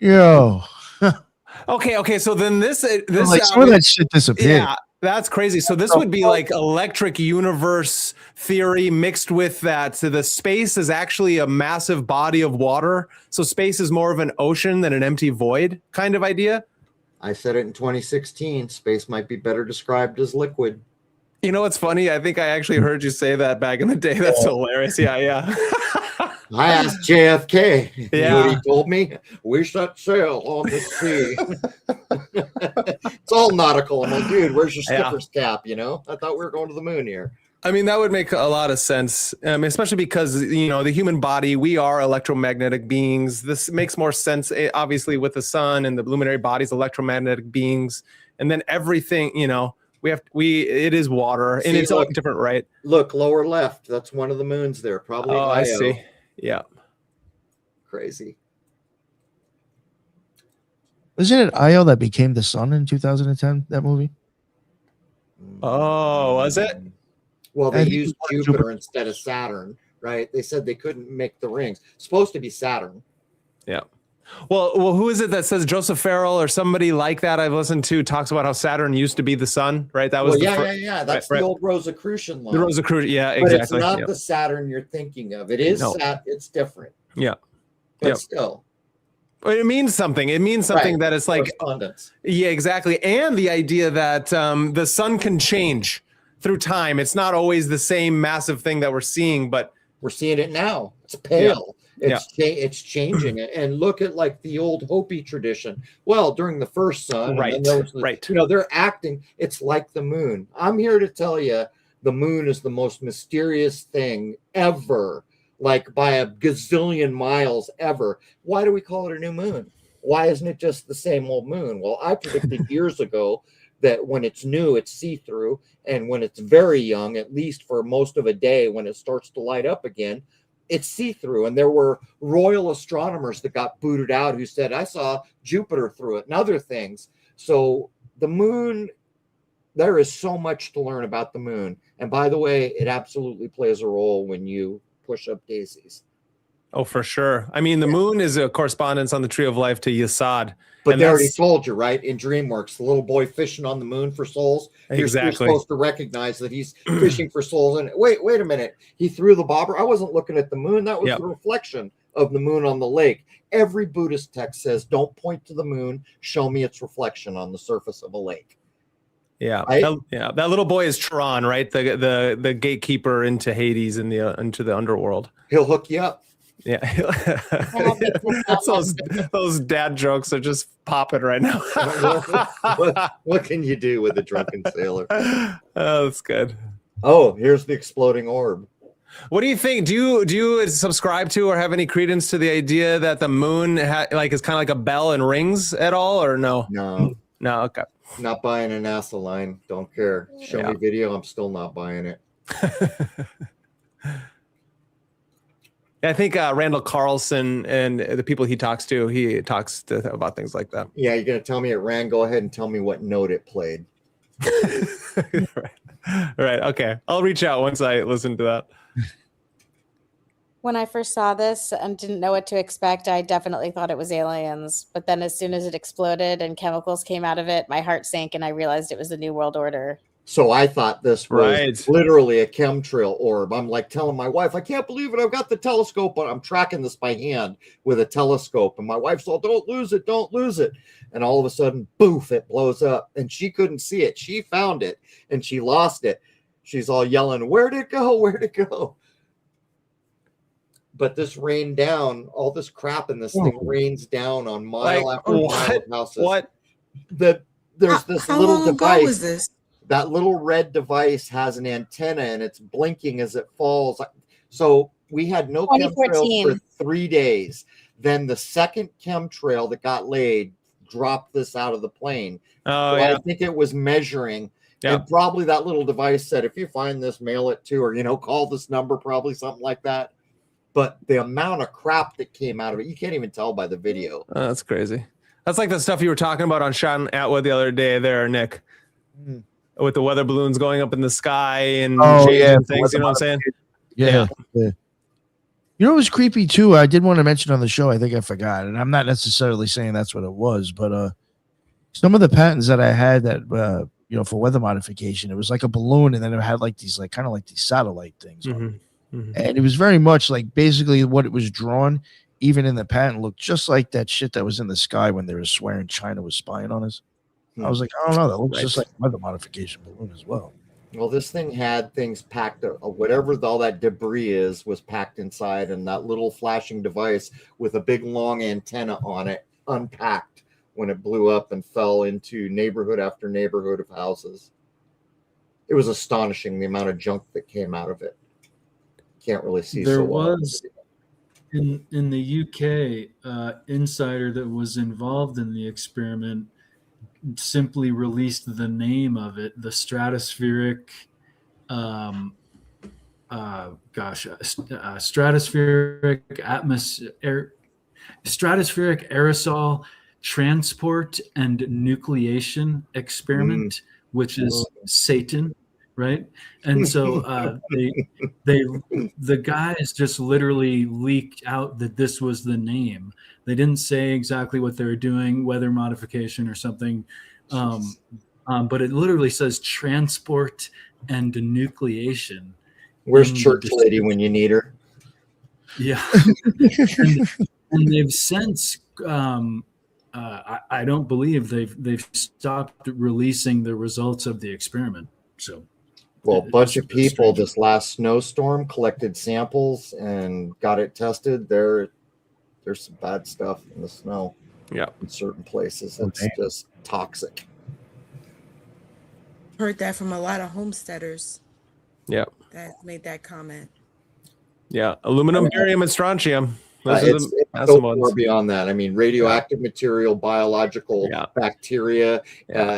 [SPEAKER 1] Yo.
[SPEAKER 6] Okay. So then this
[SPEAKER 1] Like some of that shit disappeared.
[SPEAKER 6] yeah, that's crazy. So this would be like electric universe theory mixed with that. So the space is actually a massive body of water. So space is more of an ocean than an empty void kind of idea.
[SPEAKER 5] I said it in 2016. Space might be better described as liquid.
[SPEAKER 6] You know what's funny? I think I actually heard you say that back in the day. That's hilarious. Yeah.
[SPEAKER 5] I asked JFK. You know what
[SPEAKER 6] Yeah.
[SPEAKER 5] he told me? We set sail on the sea. It's all nautical. I'm like, dude, where's your
[SPEAKER 6] Yeah.
[SPEAKER 5] skipper's cap? You know, I thought we were going to the moon here.
[SPEAKER 6] I mean, that would make a lot of sense, especially because, you know, the human body, we are electromagnetic beings. This makes more sense, obviously, with the sun and the luminary bodies, electromagnetic beings. And then everything, you know, it is water and
[SPEAKER 5] See,
[SPEAKER 6] it's all
[SPEAKER 5] look.
[SPEAKER 6] different, right?
[SPEAKER 5] Look, lower left. That's one of the moons there. Probably
[SPEAKER 6] Oh, I
[SPEAKER 5] Io.
[SPEAKER 6] see. Yeah.
[SPEAKER 5] Crazy.
[SPEAKER 1] Isn't it Io that became the sun in 2010? That movie.
[SPEAKER 6] Oh, was it?
[SPEAKER 5] Well, they
[SPEAKER 1] I think
[SPEAKER 5] used
[SPEAKER 1] it was
[SPEAKER 5] Jupiter instead of Saturn, right? They said they couldn't make the rings. It's supposed to be Saturn.
[SPEAKER 6] Yeah. Well, who is it that says Joseph Farrell or somebody like that I've listened to talks about how Saturn used to be the sun, right? That was
[SPEAKER 5] Well, yeah. That's
[SPEAKER 6] right.
[SPEAKER 5] the old Rosicrucian line.
[SPEAKER 6] The Rosicrucian. Yeah,
[SPEAKER 5] but
[SPEAKER 6] exactly.
[SPEAKER 5] it's not
[SPEAKER 6] Yep.
[SPEAKER 5] the Saturn you're thinking of. It is
[SPEAKER 6] No.
[SPEAKER 5] it's different.
[SPEAKER 6] Yeah.
[SPEAKER 5] But
[SPEAKER 6] Yep.
[SPEAKER 5] still.
[SPEAKER 6] But it means something. It means something
[SPEAKER 5] Right.
[SPEAKER 6] that it's like,
[SPEAKER 5] Correspondence.
[SPEAKER 6] yeah, exactly. And the idea that the sun can change through time. It's not always the same massive thing that we're seeing, but
[SPEAKER 5] We're seeing it now. It's pale.
[SPEAKER 6] Yeah.
[SPEAKER 5] It's changing it. And look at like the old Hopi tradition. Well, during the first sun, and
[SPEAKER 6] Right,
[SPEAKER 5] then there was
[SPEAKER 6] right.
[SPEAKER 5] You know, they're acting. It's like the moon. I'm here to tell you, the moon is the most mysterious thing ever, like by a gazillion miles ever. Why do we call it a new moon? Why isn't it just the same old moon? Well, I predicted years ago that when it's new, it's see-through, and when it's very young, at least for most of a day, when it starts to light up again, it's see-through. And there were royal astronomers that got booted out who said, I saw Jupiter through it and other things. So the moon, there is so much to learn about the moon. And by the way, it absolutely plays a role when you push up daisies.
[SPEAKER 6] oh, for sure. I mean, the moon is a correspondence on the Tree of Life to Yesod.
[SPEAKER 5] But
[SPEAKER 6] And
[SPEAKER 5] they already
[SPEAKER 6] that's-
[SPEAKER 5] told you, right? In DreamWorks, the little boy fishing on the moon for souls. You're
[SPEAKER 6] Exactly.
[SPEAKER 5] supposed to recognize that he's fishing for souls. And wait a minute. He threw the bobber. I wasn't looking at the moon. That was
[SPEAKER 6] Yep.
[SPEAKER 5] the reflection of the moon on the lake. Every Buddhist text says, don't point to the moon. Show me its reflection on the surface of a lake.
[SPEAKER 6] Yeah,
[SPEAKER 5] Right?
[SPEAKER 6] that little boy is Tron, right? The gatekeeper into Hades and into the underworld.
[SPEAKER 5] He'll hook you up.
[SPEAKER 6] Yeah, those dad jokes are just popping right now.
[SPEAKER 5] what can you do with a drunken sailor?
[SPEAKER 6] Oh, that's good.
[SPEAKER 5] Oh, here's the exploding orb.
[SPEAKER 6] What do you think? Do you subscribe to or have any credence to the idea that the moon is kind of like a bell and rings at all, or no?
[SPEAKER 5] No,
[SPEAKER 6] No, okay.
[SPEAKER 5] not buying a NASA line. Don't care. Show
[SPEAKER 6] Yeah.
[SPEAKER 5] me video. I'm still not buying it.
[SPEAKER 6] I think Randall Carlson and the people he talks to about things like that.
[SPEAKER 5] Yeah, you're gonna tell me it ran. Go ahead and tell me what note it played.
[SPEAKER 6] Right. Okay. I'll reach out once I listen to that.
[SPEAKER 4] When I first saw this and didn't know what to expect, I definitely thought it was aliens. But then as soon as it exploded and chemicals came out of it, my heart sank and I realized it was the New World Order.
[SPEAKER 5] So I thought this was
[SPEAKER 6] Right.
[SPEAKER 5] literally a chemtrail orb. I'm like telling my wife, I can't believe it. I've got the telescope, but I'm tracking this by hand with a telescope. And my wife's all, don't lose it, don't lose it. And all of a sudden, boof, it blows up. And she couldn't see it. She found it and she lost it. She's all yelling, where'd it go? Where'd it go? but this rained down, all this crap in this thing rains down on mile
[SPEAKER 6] Like,
[SPEAKER 5] after mile
[SPEAKER 6] what?
[SPEAKER 5] of houses.
[SPEAKER 6] What?
[SPEAKER 5] There's this
[SPEAKER 2] How
[SPEAKER 5] little
[SPEAKER 2] long ago
[SPEAKER 5] device.
[SPEAKER 2] was this?
[SPEAKER 5] That little red device has an antenna and it's blinking as it falls. So we had no chemtrails
[SPEAKER 4] 2014.
[SPEAKER 5] for 3 days. Then the second chemtrail that got laid dropped this out of the plane.
[SPEAKER 6] Oh,
[SPEAKER 5] So
[SPEAKER 6] yeah.
[SPEAKER 5] I think it was measuring.
[SPEAKER 6] Yeah.
[SPEAKER 5] And probably that little device said, if you find this, mail it to, or, you know, call this number, probably something like that. But the amount of crap that came out of it, you can't even tell by the video.
[SPEAKER 6] Oh, that's crazy. That's like the stuff you were talking about on Sean Atwood the other day there, Nick, with the weather balloons going up in the sky and changing things. You know what I'm saying?
[SPEAKER 1] Yeah. You know, it was creepy too. I did want to mention on the show. I think I forgot, and I'm not necessarily saying that's what it was, but some of the patents that I had that you know, for weather modification, it was like a balloon, and then it had like these kind of like these satellite things, and it was very much like basically what it was drawn. Even in the patent, looked just like that shit that was in the sky when they were swearing China was spying on us. I was like, I don't know, that looks just like a weather modification balloon as well.
[SPEAKER 5] Well, this thing had things packed, whatever all that debris is was packed inside, and that little flashing device with a big long antenna on it unpacked when it blew up and fell into neighborhood after neighborhood of houses. It was astonishing the amount of junk that came out of it. Can't really see.
[SPEAKER 3] There
[SPEAKER 5] so well.
[SPEAKER 3] was in the UK insider that was involved in the experiment simply released the name of it, the stratospheric stratospheric aerosol transport and nucleation experiment, which is Satan, right? And so the guys just literally leaked out that this was the name. They didn't say exactly what they were doing, weather modification or something, but it literally says transport and nucleation.
[SPEAKER 5] Where's church lady when you need her?
[SPEAKER 3] Yeah. and they've since I don't believe they've stopped releasing the results of the experiment. So
[SPEAKER 5] well, a bunch of people this last snowstorm collected samples and got it tested. There's some bad stuff in the snow.
[SPEAKER 6] Yeah,
[SPEAKER 5] in certain places, it's just toxic.
[SPEAKER 2] Heard that from a lot of homesteaders.
[SPEAKER 6] Yeah,
[SPEAKER 2] that made that comment.
[SPEAKER 6] Yeah, aluminum, barium, and strontium.
[SPEAKER 5] It's so far beyond that. I mean, radioactive material, biological bacteria,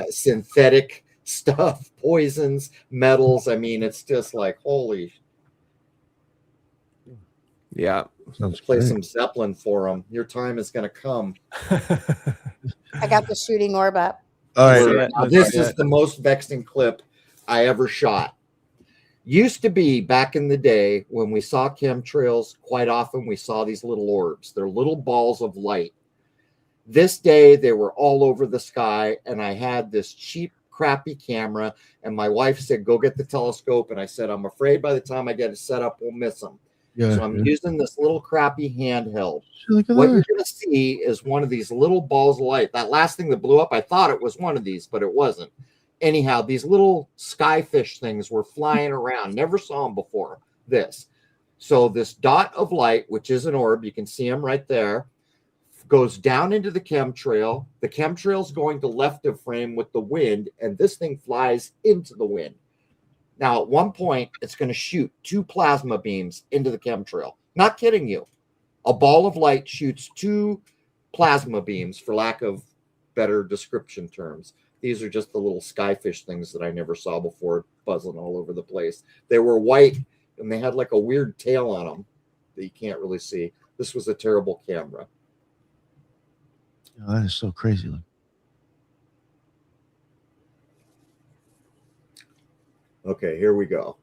[SPEAKER 5] synthetic stuff, poisons, metals. I mean, it's just like, holy.
[SPEAKER 6] Yeah.
[SPEAKER 5] Let's play some Zeppelin for them. Your time is going to come.
[SPEAKER 4] I got the shooting orb up.
[SPEAKER 5] All right. This is the most vexing clip I ever shot. Used to be back in the day when we saw chemtrails, quite often we saw these little orbs. They're little balls of light. This day, they were all over the sky, and I had this cheap, crappy camera, and my wife said, go get the telescope, and I said, I'm afraid by the time I get it set up, we'll miss them. Yeah, so I'm using this little crappy handheld. What you're going to see is one of these little balls of light. That last thing that blew up, I thought it was one of these, but it wasn't. Anyhow, these little skyfish things were flying around. Never saw them before this. So this dot of light, which is an orb, you can see them right there, goes down into the chemtrail. The chemtrail is going to left of frame with the wind, and this thing flies into the wind. Now, at one point, it's going to shoot 2 plasma beams into the chemtrail. Not kidding you. A ball of light shoots 2 plasma beams, for lack of better description terms. These are just the little skyfish things that I never saw before, buzzing all over the place. They were white, and they had like a weird tail on them that you can't really see. This was a terrible camera.
[SPEAKER 1] Oh, that is so crazy.
[SPEAKER 5] Okay, here we go.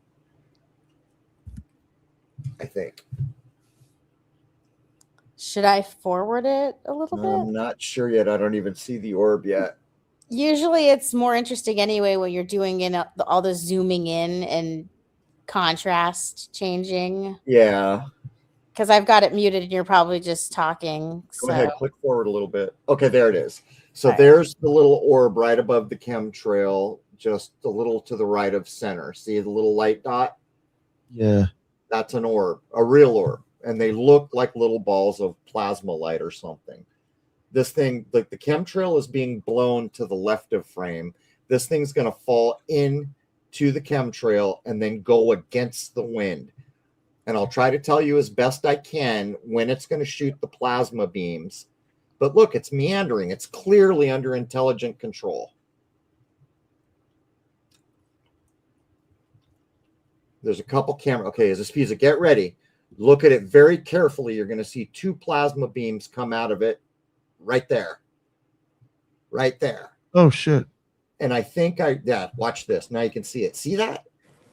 [SPEAKER 5] I think.
[SPEAKER 4] Should I forward it a little bit?
[SPEAKER 5] I'm not sure yet. I don't even see the orb yet.
[SPEAKER 4] Usually it's more interesting anyway when you're doing all the zooming in and contrast changing.
[SPEAKER 5] Yeah.
[SPEAKER 4] Because I've got it muted and you're probably just talking.
[SPEAKER 5] Go ahead, click forward a little bit. Okay, there it is. So there's the little orb right above the chemtrail, just a little to the right of center. See the little light dot?
[SPEAKER 1] Yeah.
[SPEAKER 5] That's an orb, a real orb. and they look like little balls of plasma light or something. This thing, like the chemtrail is being blown to the left of frame. This thing's going to fall in to the chemtrail and then go against the wind. And I'll try to tell you as best I can when it's going to shoot the plasma beams. But look, it's meandering. It's clearly under intelligent control. There's a couple camera. Okay, as this piece of, get ready. Look at it very carefully. You're going to see 2 plasma beams come out of it right there. Right there.
[SPEAKER 1] Oh, shit.
[SPEAKER 5] And I think watch this. Now you can see it. See that?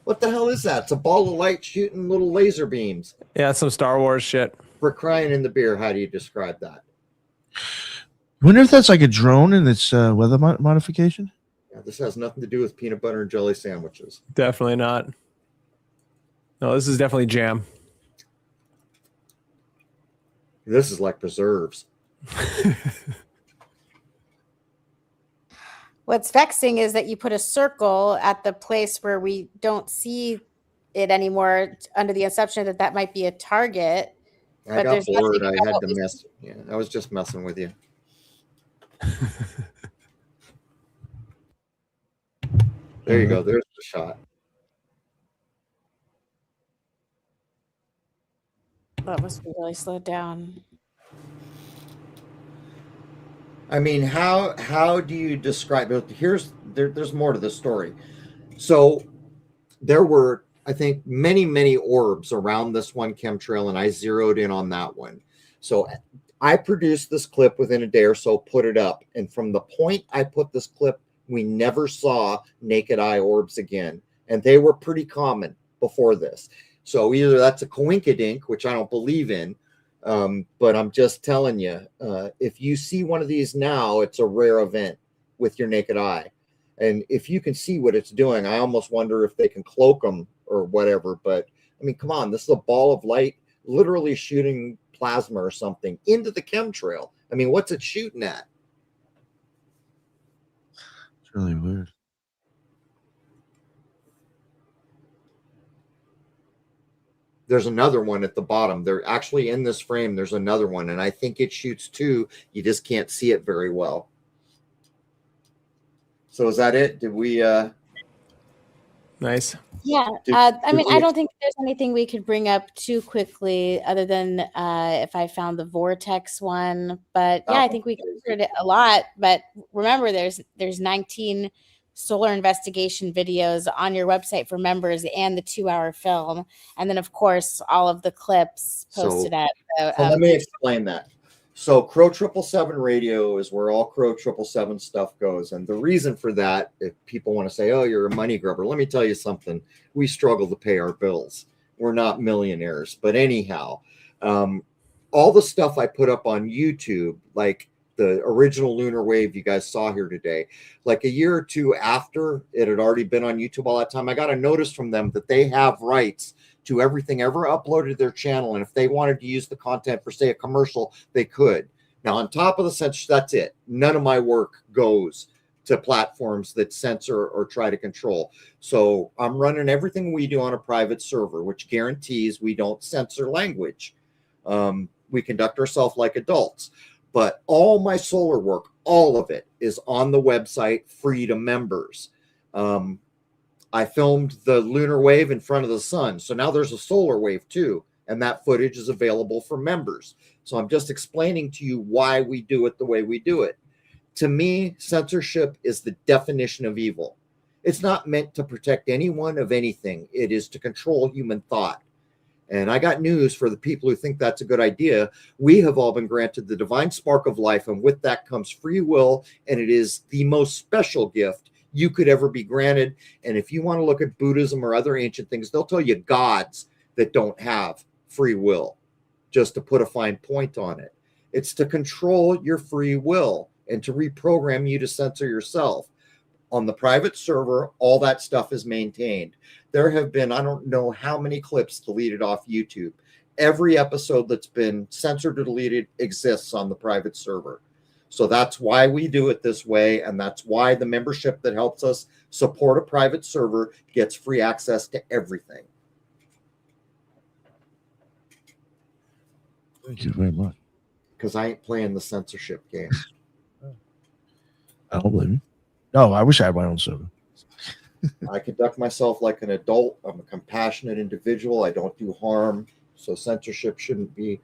[SPEAKER 5] What the hell is that? It's a ball of light shooting little laser beams.
[SPEAKER 6] Yeah, some Star Wars shit.
[SPEAKER 5] For crying in the beer, how do you describe that?
[SPEAKER 1] I wonder if that's like a drone and it's weather modification.
[SPEAKER 5] Yeah, this has nothing to do with peanut butter and jelly sandwiches.
[SPEAKER 6] Definitely not. No, this is definitely jam.
[SPEAKER 5] This is like preserves.
[SPEAKER 4] What's vexing is that you put a circle at the place where we don't see it anymore under the assumption that that might be a target.
[SPEAKER 5] I got bored. I had to mess. Yeah, I was just messing with you. There you go. There's the shot.
[SPEAKER 4] That must be really slowed down.
[SPEAKER 5] I mean, how do you describe it? There's more to this story. So there were, I think, many orbs around this one chemtrail, and I zeroed in on that one. So I produced this clip within a day or so, put it up, and from the point I put this clip, we never saw naked eye orbs again, and they were pretty common before this. So either that's a coinkydink, which I don't believe in, but I'm just telling you, if you see one of these now, it's a rare event with your naked eye. And if you can see what it's doing, I almost wonder if they can cloak them or whatever. But I mean, come on, this is a ball of light literally shooting plasma or something into the chemtrail. I mean, what's it shooting at?
[SPEAKER 1] It's really weird.
[SPEAKER 5] There's another one at the bottom. They're actually in this frame. There's another one, and I think it shoots too. You just can't see it very well. So is that it? Did we?
[SPEAKER 6] Nice.
[SPEAKER 4] Yeah. I mean, I don't think there's anything we could bring up too quickly other than if I found the vortex one. But yeah, I think we covered it a lot. But remember, there's 19 solar investigation videos on your website for members and the 2-hour film. And then, of course, all of the clips posted at the,
[SPEAKER 5] so let me explain that. So Crrow777 radio is where all Crrow777 stuff goes. And the reason for that, if people want to say, oh, you're a money grubber, let me tell you something. We struggle to pay our bills. We're not millionaires. But anyhow, all the stuff I put up on YouTube, like the original lunar wave you guys saw here today, like a year or two after it had already been on YouTube all that time, I got a notice from them that they have rights to everything ever uploaded to their channel. And if they wanted to use the content for, say, a commercial, they could. Now, on top of the censorship, that's it. None of my work goes to platforms that censor or try to control. So I'm running everything we do on a private server, which guarantees we don't censor language. We conduct ourselves like adults. But all my solar work, all of it, is on the website, free to members. I filmed the lunar wave in front of the sun. So now there's a solar wave too. And that footage is available for members. So I'm just explaining to you why we do it the way we do it. To me, censorship is the definition of evil. It's not meant to protect anyone of anything. It is to control human thought. And I got news for the people who think that's a good idea. We have all been granted the divine spark of life, and with that comes free will, and it is the most special gift you could ever be granted. And if you want to look at Buddhism or other ancient things, they'll tell you gods that don't have free will, just to put a fine point on it. It's to control your free will and to reprogram you to censor yourself. On the private server, all that stuff is maintained. There have been, I don't know how many clips deleted off YouTube. Every episode that's been censored or deleted exists on the private server. So that's why we do it this way. And that's why the membership that helps us support a private server gets free access to everything.
[SPEAKER 1] Thank you very much.
[SPEAKER 5] Because I ain't playing the censorship game.
[SPEAKER 1] I don't blame you. No, I wish I had my own server.
[SPEAKER 5] I conduct myself like an adult. I'm a compassionate individual. I don't do harm. So censorship shouldn't be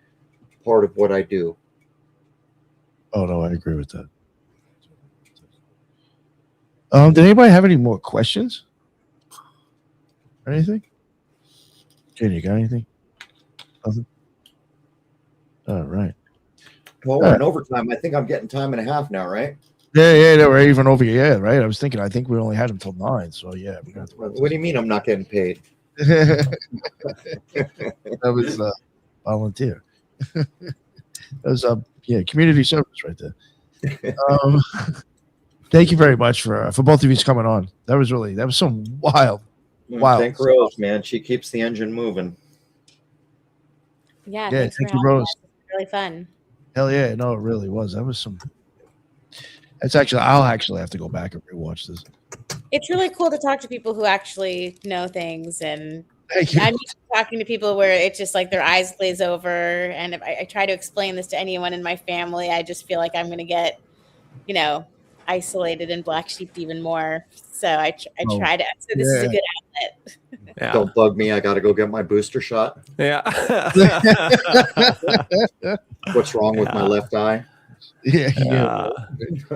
[SPEAKER 5] part of what I do.
[SPEAKER 1] Oh no, I agree with that. Did anybody have any more questions? Anything? Jen, you got anything? Nothing? All right.
[SPEAKER 5] Well, we're in overtime. I think I'm getting time and a half now, right?
[SPEAKER 1] Yeah, no, we're even over here, right? I think we only had him till 9, so yeah. We're gonna have to
[SPEAKER 5] What do you mean I'm not getting paid?
[SPEAKER 1] That was volunteer. That was community service right there. Thank you very much for both of you coming on. That was some wild.
[SPEAKER 5] Thank Rose, man. She keeps the engine moving.
[SPEAKER 4] Yeah,
[SPEAKER 1] Yeah,
[SPEAKER 4] thanks for
[SPEAKER 1] thank you,
[SPEAKER 4] having
[SPEAKER 1] Rose.
[SPEAKER 4] us. It's really fun.
[SPEAKER 1] Hell yeah, no, it really was. That was some. I'll actually have to go back and rewatch this.
[SPEAKER 4] It's really cool to talk to people who actually know things, and
[SPEAKER 1] Thank you.
[SPEAKER 4] I'm used to talking to people where it's just like their eyes glaze over, and if I try to explain this to anyone in my family, I just feel like I'm going to get, isolated and black sheeped even more. So I try to. So this is a good outlet.
[SPEAKER 6] Yeah.
[SPEAKER 5] Don't bug me. I got to go get my booster shot.
[SPEAKER 6] Yeah.
[SPEAKER 5] What's wrong with my left eye?
[SPEAKER 6] Yeah.
[SPEAKER 1] What's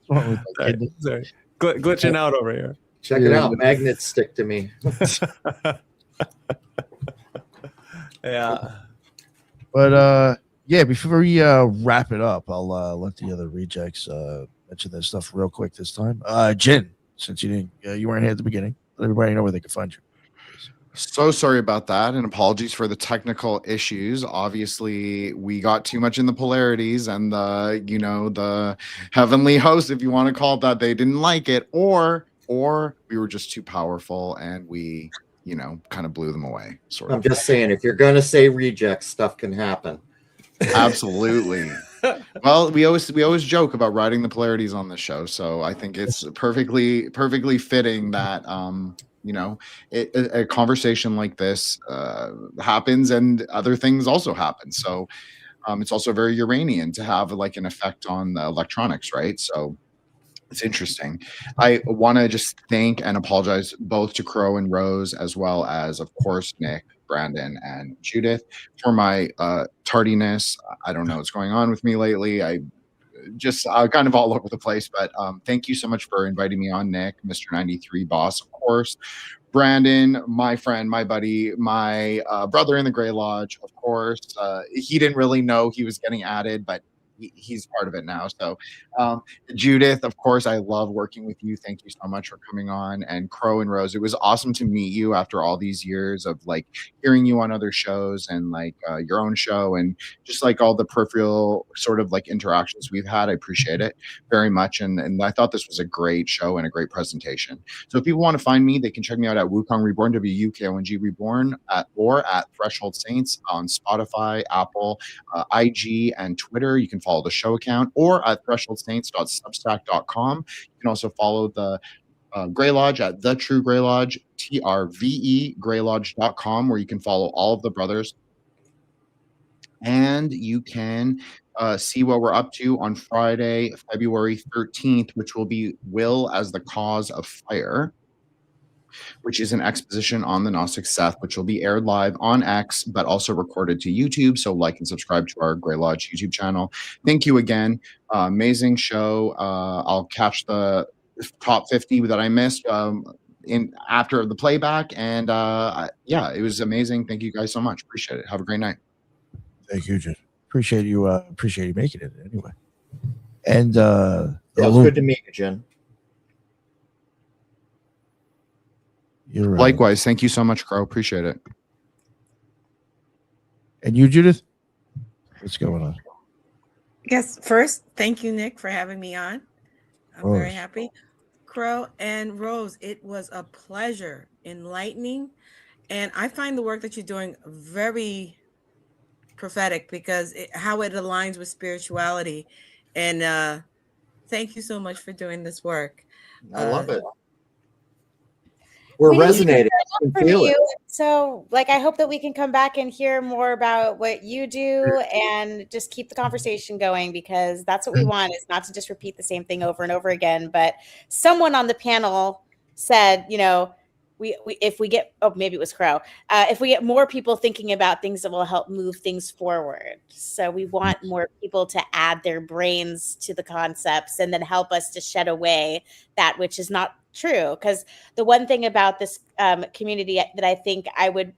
[SPEAKER 1] wrong with my kidney?
[SPEAKER 6] Sorry. Glitching out over here.
[SPEAKER 5] Check it out. Magnets stick to me.
[SPEAKER 6] Yeah.
[SPEAKER 1] But before we wrap it up, I'll let the other rejects mention their stuff real quick this time. Jen, since you weren't here at the beginning, let everybody know where they can find you.
[SPEAKER 7] So sorry about that, and apologies for the technical issues. Obviously, we got too much in the polarities, and the heavenly host, if you want to call it that, they didn't like it, or we were just too powerful, and we, kind of blew them away. Sort of.
[SPEAKER 5] I'm just saying, if you're gonna say rejects, stuff can happen.
[SPEAKER 7] Absolutely. Well, we always joke about riding the polarities on this show, so I think it's perfectly fitting that a conversation like this happens, and other things also happen. So it's also very Uranian to have like an effect on the electronics, right? So it's interesting. I want to just thank and apologize both to Crow and Rose, as well as, of course, Nick, Brandon, and Judith for my tardiness. I don't know what's going on with me lately. I just kind of all over the place, but thank you so much for inviting me on, Nick, Mr. 93 boss, of course. Brandon, my friend, my buddy, my brother in the Gray Lodge, of course. He didn't really know he was getting added, but he's part of it now. So Judith, of course, I love working with you. Thank you so much for coming on. And Crow and Rose, it was awesome to meet you after all these years of like hearing you on other shows and like your own show, and just like all the peripheral sort of like interactions we've had. I appreciate it very much. And I thought this was a great show and a great presentation. So if people want to find me, they can check me out at Wukong Reborn, WUKONG Reborn, or at Threshold Saints on Spotify, Apple, IG, and Twitter. You can follow the show account, or at thresholdsaints.substack.com. You can also follow the Gray Lodge at The True Gray Lodge, TRVE Graylodge.com, where you can follow all of the brothers. And you can see what we're up to on Friday, February 13th, which will be Will as the Cause of Fire, which is an exposition on the Gnostic Seth, which will be aired live on X, but also recorded to YouTube. So like and subscribe to our Gray Lodge YouTube channel. Thank you again. Amazing show. I'll catch the top 50 that I missed in after the playback. And it was amazing. Thank you guys so much. Appreciate it. Have a great night.
[SPEAKER 1] Thank you, Jen. Appreciate you making it anyway. And
[SPEAKER 5] it was good to meet you, Jen.
[SPEAKER 1] You're
[SPEAKER 7] likewise. Thank you so much, Crow. Appreciate it.
[SPEAKER 1] And you, Judith? What's going on?
[SPEAKER 2] Yes, first, thank you, Nick, for having me on. I'm very happy. Crow and Rose, it was a pleasure, enlightening, and I find the work that you're doing very prophetic because how it aligns with spirituality. And thank you so much for doing this work.
[SPEAKER 5] I love it. We're
[SPEAKER 4] We didn't hear
[SPEAKER 5] resonating. I
[SPEAKER 4] enough
[SPEAKER 5] can
[SPEAKER 4] from
[SPEAKER 5] feel it.
[SPEAKER 4] you. So, like, I hope that we can come back and hear more about what you do and just keep the conversation going, because that's what we want, is not to just repeat the same thing over and over again. But someone on the panel said, you know, we if we get, oh, maybe it was Crow, if we get more people thinking about things, that will help move things forward. So we want more people to add their brains to the concepts and then help us to shed away that which is not true. Because the one thing about this community that I think I would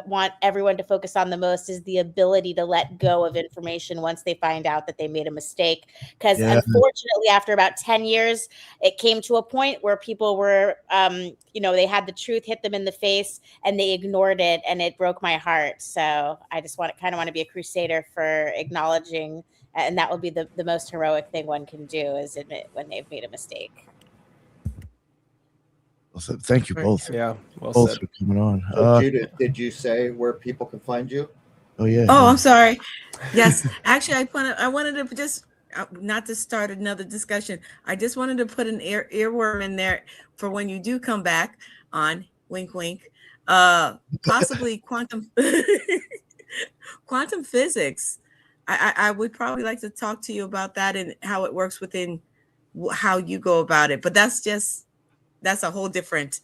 [SPEAKER 4] want everyone to focus on the most is the ability to let go of information once they find out that they made a mistake. Because unfortunately, after about 10 years, it came to a point where people were, they had the truth hit them in the face and they ignored it, and it broke my heart. So I just want to be a crusader for acknowledging, and that will be the most heroic thing one can do, is admit when they've made a mistake.
[SPEAKER 1] Well, thank you both.
[SPEAKER 6] Yeah, well
[SPEAKER 1] Both
[SPEAKER 6] said.
[SPEAKER 1] for coming on.
[SPEAKER 5] So, Judith, did you say where people can find you?
[SPEAKER 1] Oh yeah.
[SPEAKER 2] Oh, I'm sorry. Yes, actually, I wanted to just not to start another discussion. I just wanted to put an earworm in there for when you do come back on. Wink, wink. Possibly quantum quantum physics. I would probably like to talk to you about that and how it works within how you go about it. But that's a whole different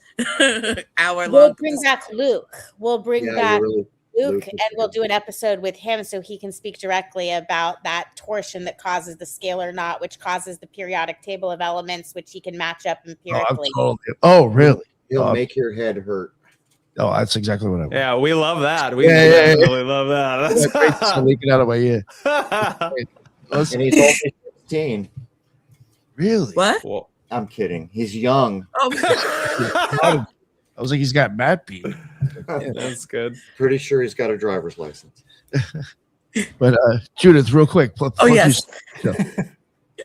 [SPEAKER 2] hour long.
[SPEAKER 4] We'll bring back Luke. We'll bring back Luke, and we'll do an episode with him so he can speak directly about that torsion that causes the scalar knot, which causes the periodic table of elements, which he can match up empirically.
[SPEAKER 1] Oh, really?
[SPEAKER 5] He'll make your head hurt.
[SPEAKER 1] Oh, that's exactly what I want.
[SPEAKER 6] Yeah, we love that. We definitely love that.
[SPEAKER 1] That's leaking out of my ear.
[SPEAKER 5] And he's only 16.
[SPEAKER 1] Really?
[SPEAKER 2] What?
[SPEAKER 6] Cool.
[SPEAKER 5] I'm kidding. He's young.
[SPEAKER 2] Oh,
[SPEAKER 1] I was like, he's got Matt beat.
[SPEAKER 6] Yeah, that's good.
[SPEAKER 5] Pretty sure he's got a driver's license.
[SPEAKER 1] But Judith, real quick.
[SPEAKER 2] yes.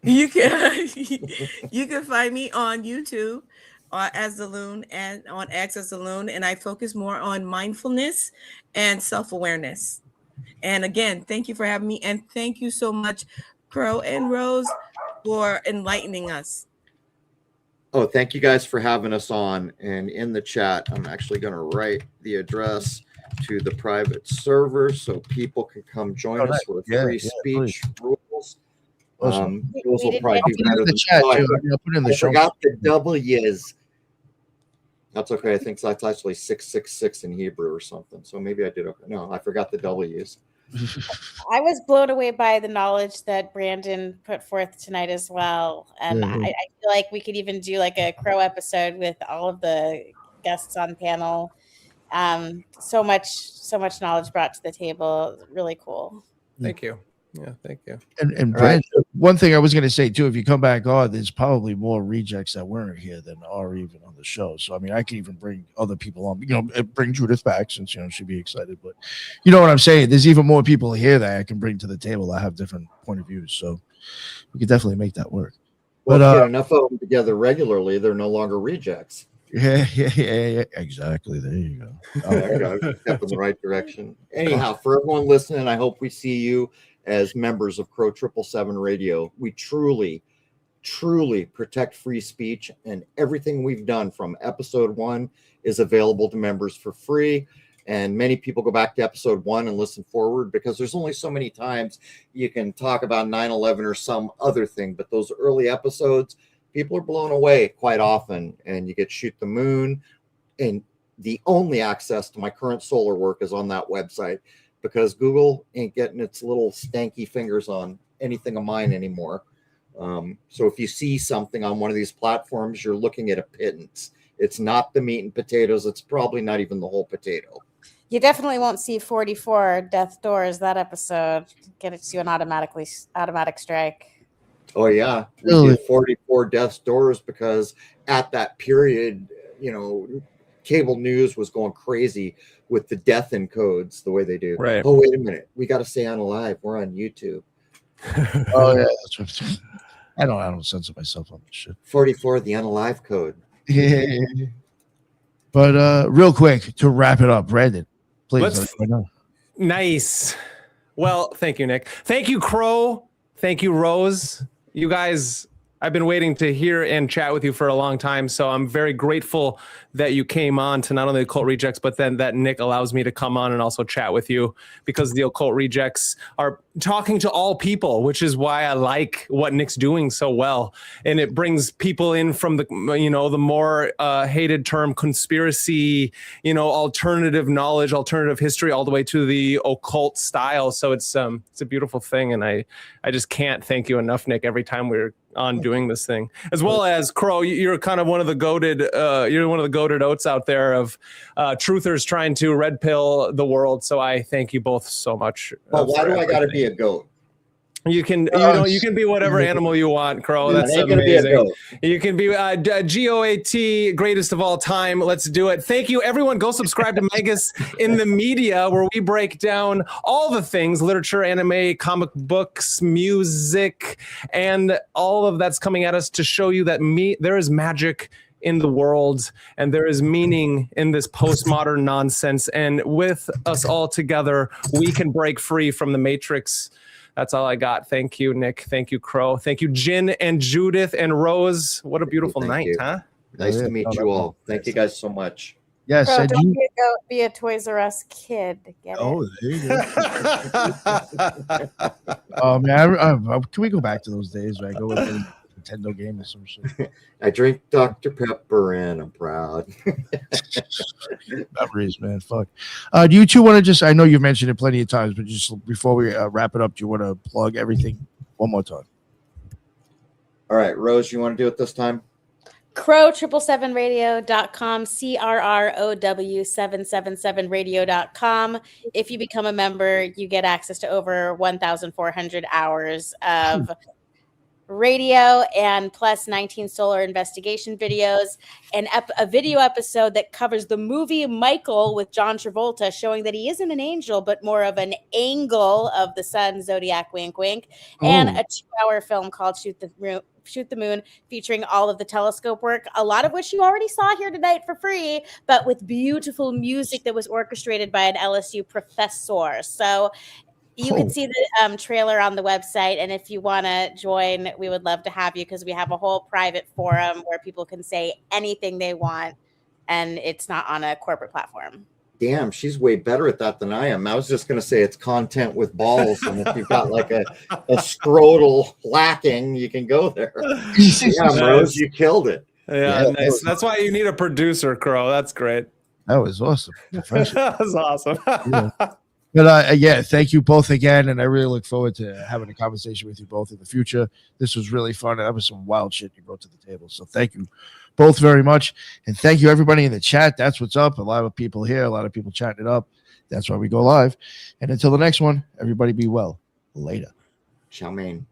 [SPEAKER 2] You can find me on YouTube as the Loon, and on X as the Loon, and I focus more on mindfulness and self-awareness. And again, thank you for having me, and thank you so much, Crow and Rose, for enlightening us.
[SPEAKER 5] Oh, thank you guys for having us on. And in the chat, I'm actually going to write the address to the private server so people can come join us with free speech rules. Rules will probably be better than I forgot the W's. That's okay. I think that's actually 666 in Hebrew or something. So maybe I did okay. No, I forgot the W's.
[SPEAKER 4] I was blown away by the knowledge that Brandon put forth tonight as well. And I feel like we could even do like a Crow episode with all of the guests on panel. So much knowledge brought to the table. Really cool.
[SPEAKER 6] Thank you. Yeah, thank you.
[SPEAKER 1] And Brandon, one thing I was going to say too, if you come back on, there's probably more rejects that weren't here than are even on the show. So I mean, I could even bring other people on. Bring Judith back since she'd be excited. But you know what I'm saying? There's even more people here that I can bring to the table that have different point of views. So we could definitely make that work.
[SPEAKER 5] Well, if you get enough of them together regularly, they're no longer rejects.
[SPEAKER 1] Yeah, exactly. There you go.
[SPEAKER 5] There you go. Step in the right direction. Anyhow, for everyone listening, I hope we see you as members of Crrow777 Radio. We truly protect free speech, and everything we've done from episode 1 is available to members for free. And many people go back to episode 1 and listen forward because there's only so many times you can talk about 9/11 or some other thing. But those early episodes, people are blown away quite often, and you get Shoot the Moon. And the only access to my current solar work is on that website, because Google ain't getting its little stanky fingers on anything of mine anymore. So if you see something on one of these platforms, you're looking at a pittance. It's not the meat and potatoes. It's probably not even the whole potato.
[SPEAKER 4] You definitely won't see 44 Death Doors that episode. Get it to an automatic strike.
[SPEAKER 5] Oh yeah, we did 44 Death Doors because at that period, cable news was going crazy with the death encodes the way they do.
[SPEAKER 6] Right.
[SPEAKER 5] Oh, wait a minute. We got to stay on alive. We're on YouTube.
[SPEAKER 1] Oh yeah, that's what I don't censor myself on this shit.
[SPEAKER 5] 44, the unalive code.
[SPEAKER 1] Yeah. But real quick to wrap it up, Brandon, please.
[SPEAKER 6] Nice. Well, thank you, Nick. Thank you, Crow. Thank you, Rose. You guys I've been waiting to hear and chat with you for a long time. So I'm very grateful that you came on to not only Occult Rejects, but then that Nick allows me to come on and also chat with you, because the Occult Rejects are talking to all people, which is why I like what Nick's doing so well. And it brings people in from the, the more hated term conspiracy, alternative knowledge, alternative history, all the way to the occult style. So it's a beautiful thing. And I just can't thank you enough, Nick, every time we're on doing this thing. As well as Crow, you're kind of one of the goated oats out there of truthers trying to red pill the world. So I thank you both so much.
[SPEAKER 5] Well, why do I got to be a goat?
[SPEAKER 6] You can you can be whatever animal you want, Crow. That's amazing. You can be GOAT, greatest of all time. Let's do it. Thank you, everyone. Go subscribe to Magus in the Media, where we break down all the things: literature, anime, comic books, music, and all of that's coming at us to show you that there is magic in the world, and there is meaning in this postmodern nonsense. And with us all together, we can break free from the Matrix. That's all I got. Thank you, Nick. Thank you, Crow. Thank you, Jin and Judith and Rose. What a beautiful night, huh?
[SPEAKER 5] Nice to meet you all. Thank you guys so much.
[SPEAKER 1] Yes,
[SPEAKER 4] Crow, don't be a Toys R Us kid. Get
[SPEAKER 1] oh,
[SPEAKER 4] it?
[SPEAKER 1] there you go. Oh man, can we go back to those days where I go with a Nintendo game or some shit?
[SPEAKER 5] I drink Dr. Pepper and I'm proud.
[SPEAKER 1] Memories, man. Fuck. Do you two want to just? I know you've mentioned it plenty of times, but just before we wrap it up, do you want to plug everything one more time?
[SPEAKER 5] All right, Rose, you want to do it this time?
[SPEAKER 4] Crrow777radio.com, Crrow777radio.com. If you become a member, you get access to over 1,400 hours of radio and plus 19 solar investigation videos, and a video episode that covers the movie Michael with John Travolta, showing that he isn't an angel but more of an angle of the sun, zodiac, wink wink, and a 2-hour film called Shoot the Moon, featuring all of the telescope work, a lot of which you already saw here tonight for free, but with beautiful music that was orchestrated by an LSU professor. So you can see the trailer on the website, and if you want to join, we would love to have you, because we have a whole private forum where people can say anything they want, and it's not on a corporate platform.
[SPEAKER 5] Damn, she's way better at that than I am. I was just going to say it's content with balls, and if you've got like a scrotal lacking, you can go there. Yeah, Rose, you killed it.
[SPEAKER 6] Yeah, nice. That's why you need a producer, Crow. That's great.
[SPEAKER 1] That was awesome.
[SPEAKER 6] That was awesome.
[SPEAKER 1] Yeah. But yeah, thank you both again, and I really look forward to having a conversation with you both in the future. This was really fun, and that was some wild shit you brought to the table. So thank you both very much, and thank you everybody in the chat. That's what's up. A lot of people here, a lot of people chatting it up. That's why we go live. And until the next one, everybody be well. Later.
[SPEAKER 5] Ciao, man.